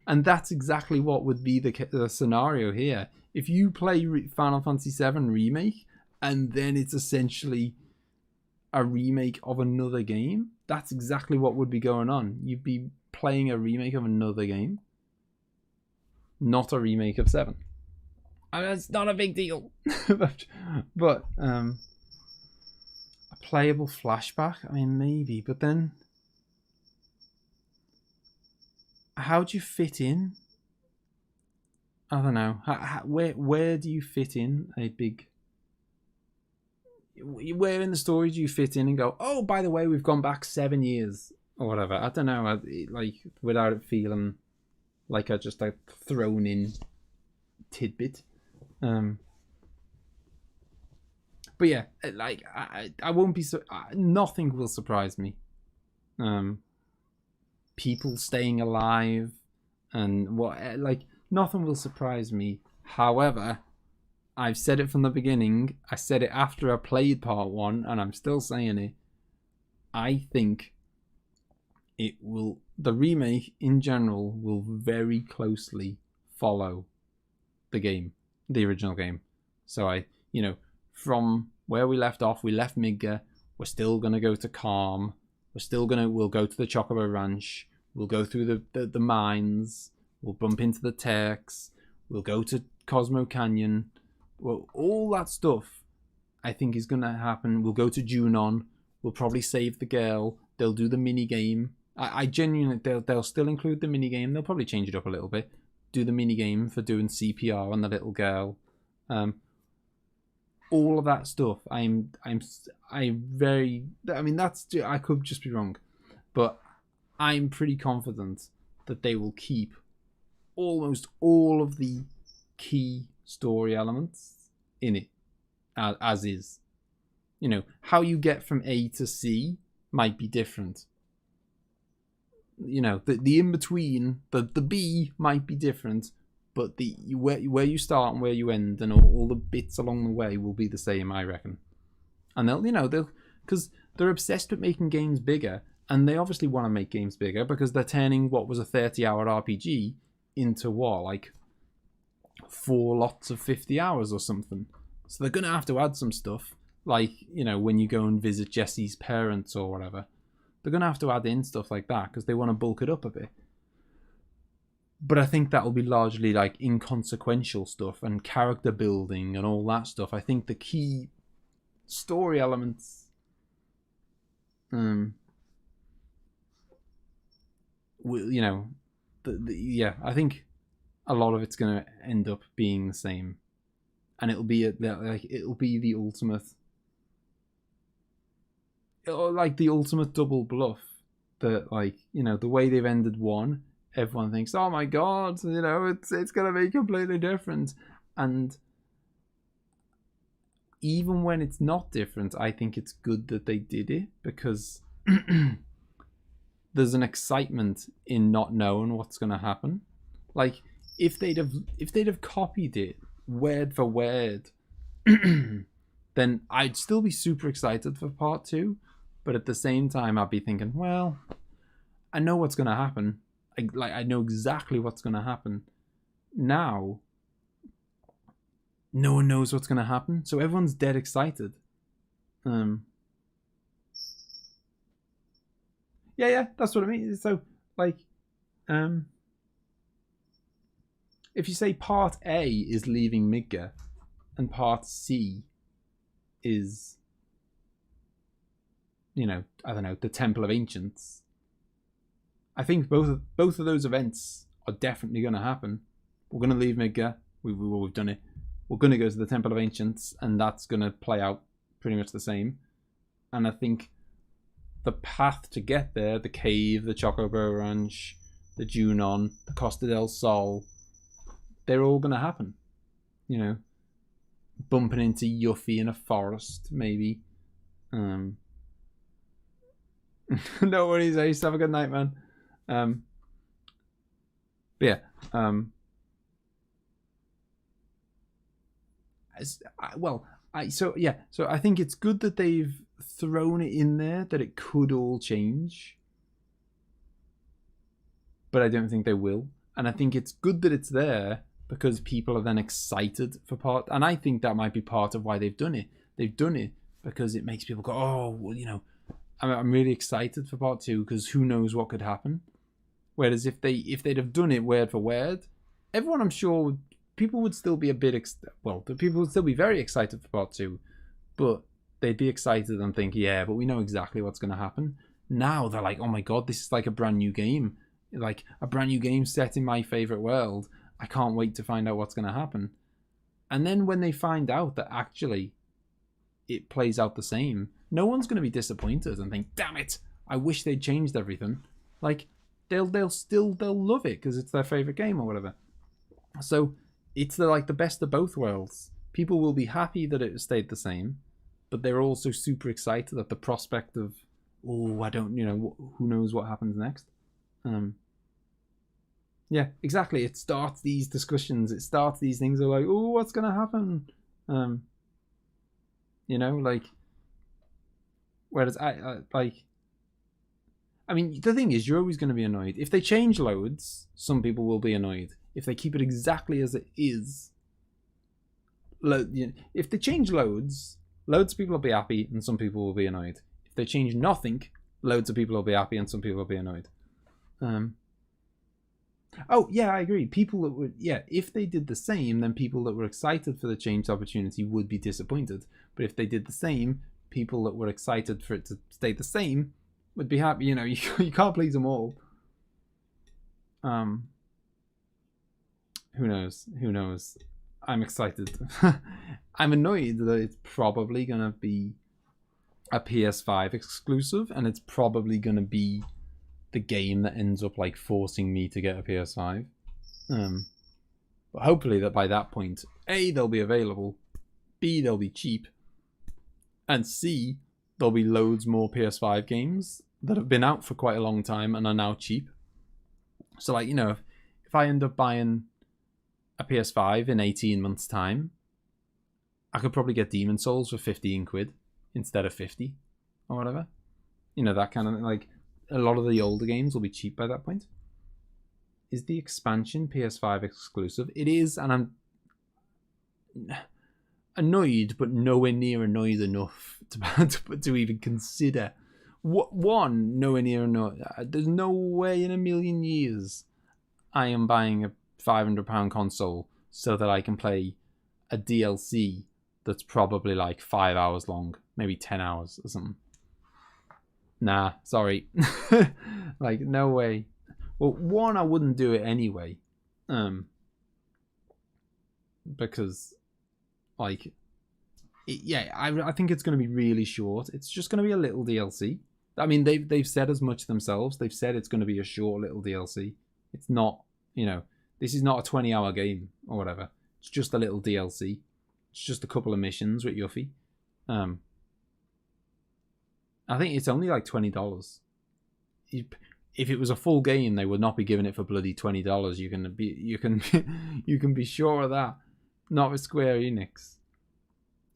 And that's exactly what would be the scenario here. If you play Final Fantasy VII Remake and then it's essentially a remake of another game, that's exactly what would be going on. You'd be playing a remake of another game, not a remake of 7. I mean, it's not a big deal. but a playable flashback, I mean, maybe, but then how do you fit in? I don't know. Where do you fit in a big... Where in the story do you fit in and go, oh, by the way, we've gone back 7 years or whatever? I don't know. Like, without it feeling like a thrown in tidbit. But yeah, like, I won't be so... nothing will surprise me. People staying alive and what, like, nothing will surprise me. However, I've said it from the beginning. I said it after I played part 1, and I'm still saying it. I think the remake in general will very closely follow the game, the original game. So from where we left off, we left Midgar. We're still gonna go to Calm. We'll go to the Chocobo Ranch. We'll go through the mines. We'll bump into the Turks. We'll go to Cosmo Canyon. well, all that stuff I think is going to happen. We'll go to Junon. We'll probably save the girl. They'll do the mini game. I genuinely, they'll still include the mini game. They'll probably change it up a little bit. Do the mini game for doing CPR on the little girl. All of that stuff. I mean, that's, I could just be wrong, but I'm pretty confident that they will keep almost all of the key story elements in it as is. You know, how you get from A to C might be different. You know, the in between, the B might be different, but the where you start and where you end and all the bits along the way will be the same, I reckon. And they'll because they're obsessed with making games bigger, and they obviously want to make games bigger because they're turning what was a 30-hour RPG into what, like 4 lots of 50 hours or something. So they're gonna have to add some stuff, like, you know, when you go and visit Jesse's parents or whatever. They're going to have to add in stuff like that because they want to bulk it up a bit. But I think that will be largely like inconsequential stuff and character building and all that stuff. I think the key story elements, you know, I think a lot of it's going to end up being the same, and it'll be the ultimate. Like the ultimate double bluff that, like, you know, the way they've ended one, everyone thinks, oh my god, you know, it's gonna be completely different. And even when it's not different, I think it's good that they did it, because there's an excitement in not knowing what's gonna happen. Like, if they'd have copied it word for word, then I'd still be super excited for part 2. But at the same time, I'd be thinking, well, I know what's going to happen. I know exactly what's going to happen. Now, no one knows what's going to happen. So everyone's dead excited. Yeah, that's what I mean. So, like, if you say part A is leaving Midgar and part C is, you know, I don't know, the Temple of Ancients, I think both of those events are definitely going to happen. We're going to leave Midgar. We've done it. We're going to go to the Temple of Ancients, and that's going to play out pretty much the same. And I think the path to get there, the cave, the Chocobo Ranch, the Junon, the Costa del Sol, they're all going to happen. You know, bumping into Yuffie in a forest, maybe. No worries, Ace. Have a good night, man. But yeah. So I think it's good that they've thrown it in there that it could all change, but I don't think they will. And I think it's good that it's there because people are then excited for part. And I think that might be part of why they've done it. They've done it because it makes people go, oh, well, you know, I'm really excited for part 2 because who knows what could happen. Whereas if they'd have done it word for word, everyone, I'm sure, people would still be a bit people would still be very excited for part 2, but they'd be excited and think, yeah, but we know exactly what's going to happen. Now they're like, oh my god, this is like a brand new game, like a brand new game set in my favorite world. I can't wait to find out what's going to happen. And then when they find out that actually it plays out the same, no one's going to be disappointed and think, damn it, I wish they'd changed everything. Like, they'll love it because it's their favorite game or whatever. So it's the best of both worlds. People will be happy that it stayed the same, but they're also super excited at the prospect of, oh, I don't, you know, who knows what happens next. Yeah, exactly. It starts these discussions. It starts these things. They're like, oh, what's going to happen? You know, like, whereas I mean, the thing is, you're always going to be annoyed. If they change loads, some people will be annoyed. If they keep it exactly as it is, if they change loads of people will be happy and some people will be annoyed. If they change nothing, loads of people will be happy and some people will be annoyed. Oh, yeah, I agree. People that would, yeah, if they did the same, then people that were excited for the changed opportunity would be disappointed. But if they did the same, people that were excited for it to stay the same would be happy. You know, you can't please them all. Who knows? Who knows? I'm excited. I'm annoyed that it's probably going to be a PS5 exclusive, and it's probably going to be the game that ends up like forcing me to get a PS5. But hopefully that by that point, A, they'll be available, B, they'll be cheap, and C, there'll be loads more PS5 games that have been out for quite a long time and are now cheap. So like, you know, if I end up buying a PS5 in 18 months time, I could probably get Demon Souls for 15 quid instead of 50 or whatever. You know, that kind of, like, a lot of the older games will be cheap by that point. Is the expansion PS5 exclusive? It is, and I'm annoyed, but nowhere near annoyed enough to even consider. One, nowhere near annoyed. There's no way in a million years I am buying a £500 console so that I can play a DLC that's probably like 5 hours long, maybe 10 hours or something. Nah, sorry. Like, no way. Well, one, I wouldn't do it anyway. Because, like, I think it's going to be really short. It's just going to be a little DLC. I mean, they've said as much themselves. They've said it's going to be a short little DLC. It's not, you know, this is not a 20-hour game or whatever. It's just a little DLC. It's just a couple of missions with Yuffie. I think it's only like $20. If it was a full game, they would not be giving it for bloody $20. You can be sure of that. Not with Square Enix.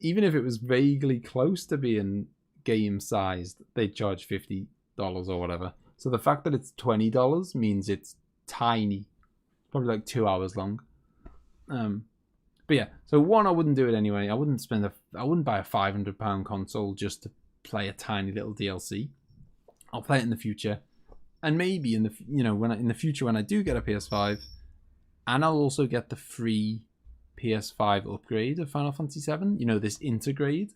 Even if it was vaguely close to being game sized, they'd charge $50 or whatever. So the fact that it's $20 means it's tiny. Probably like 2 hours long. But yeah, so one, I wouldn't do it anyway. I wouldn't buy a £500 console just to play a tiny little DLC. I'll play it in the future, and maybe in the in the future when I do get a PS5, and I'll also get the free PS5 upgrade of Final Fantasy VII. You know, this intergrade,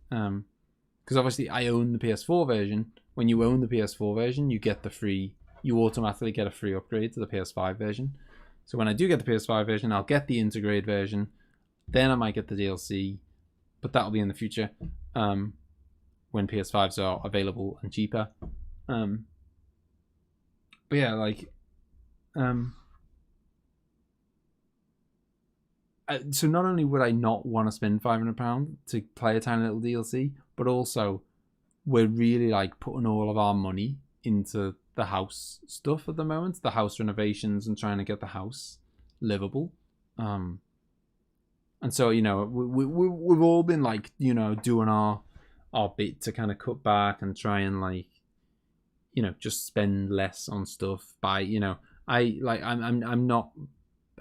because obviously I own the PS4 version. When you own the PS4 version, you automatically get a free upgrade to the PS5 version. So when I do get the PS5 version, I'll get the intergrade version. Then I might get the DLC, but that'll be in the future. When PS5s are available and cheaper. But yeah, like, so not only would I not want to spend £500 to play a tiny little DLC, but also we're really like putting all of our money into the house stuff at the moment, the house renovations and trying to get the house livable. And so, you know, we've all been like, you know, doing our bit to kind of cut back and try and, like, you know, just spend less on stuff. I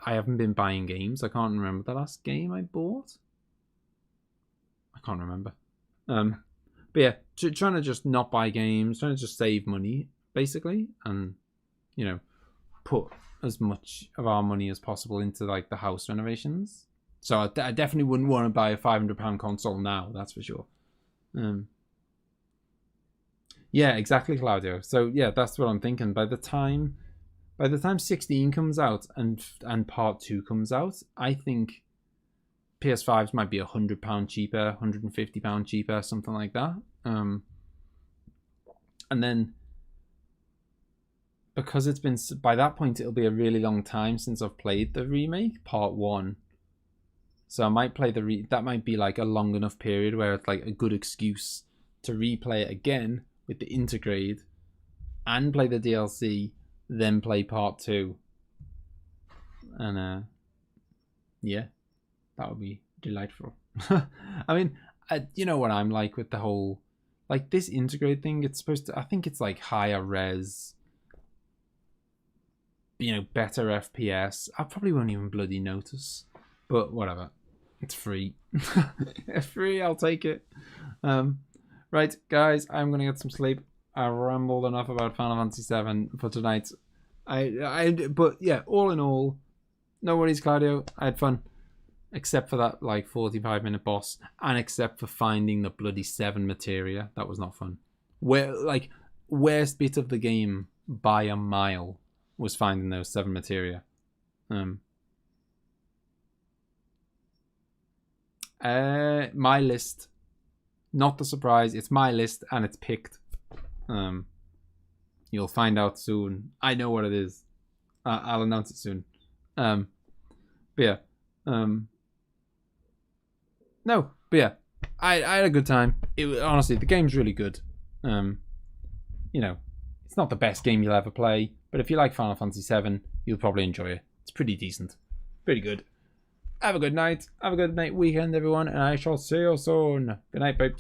haven't been buying games. I can't remember the last game I bought. I can't remember. But yeah, trying to just not buy games, trying to just save money basically, and, you know, put as much of our money as possible into like the house renovations. So I definitely wouldn't want to buy a £500 console now, that's for sure. Yeah, exactly, Claudio. So yeah, that's what I'm thinking. By the time 16 comes out and part 2 comes out, I think PS5s might be £100 cheaper, £150 cheaper, something like that. And then because it's been, by that point it'll be a really long time since I've played the remake, part 1. So I might play that might be like a long enough period where it's like a good excuse to replay it again with the intergrade and play the DLC, then play part 2. And yeah, that would be delightful. I mean, you know what I'm like with the whole, like, this intergrade thing, it's supposed to, I think it's like higher res, you know, better FPS. I probably won't even bloody notice, but whatever. It's free. It's free, I'll take it. Right, guys, I'm going to get some sleep. I rambled enough about Final Fantasy VII for tonight. But yeah, all in all, no worries, Claudio. I had fun. Except for that, like, 45-minute boss. And except for finding the bloody 7 materia. That was not fun. Worst bit of the game by a mile was finding those 7 materia. My list. Not the surprise. It's my list and it's picked. You'll find out soon. I know what it is. I'll announce it soon. But yeah. No, but yeah. I had a good time. Honestly, the game's really good. You know, it's not the best game you'll ever play, but if you like Final Fantasy VII, you'll probably enjoy it. It's pretty decent. Pretty good. Have a good night. Have a good night weekend, everyone, and I shall see you soon. Good night, babes.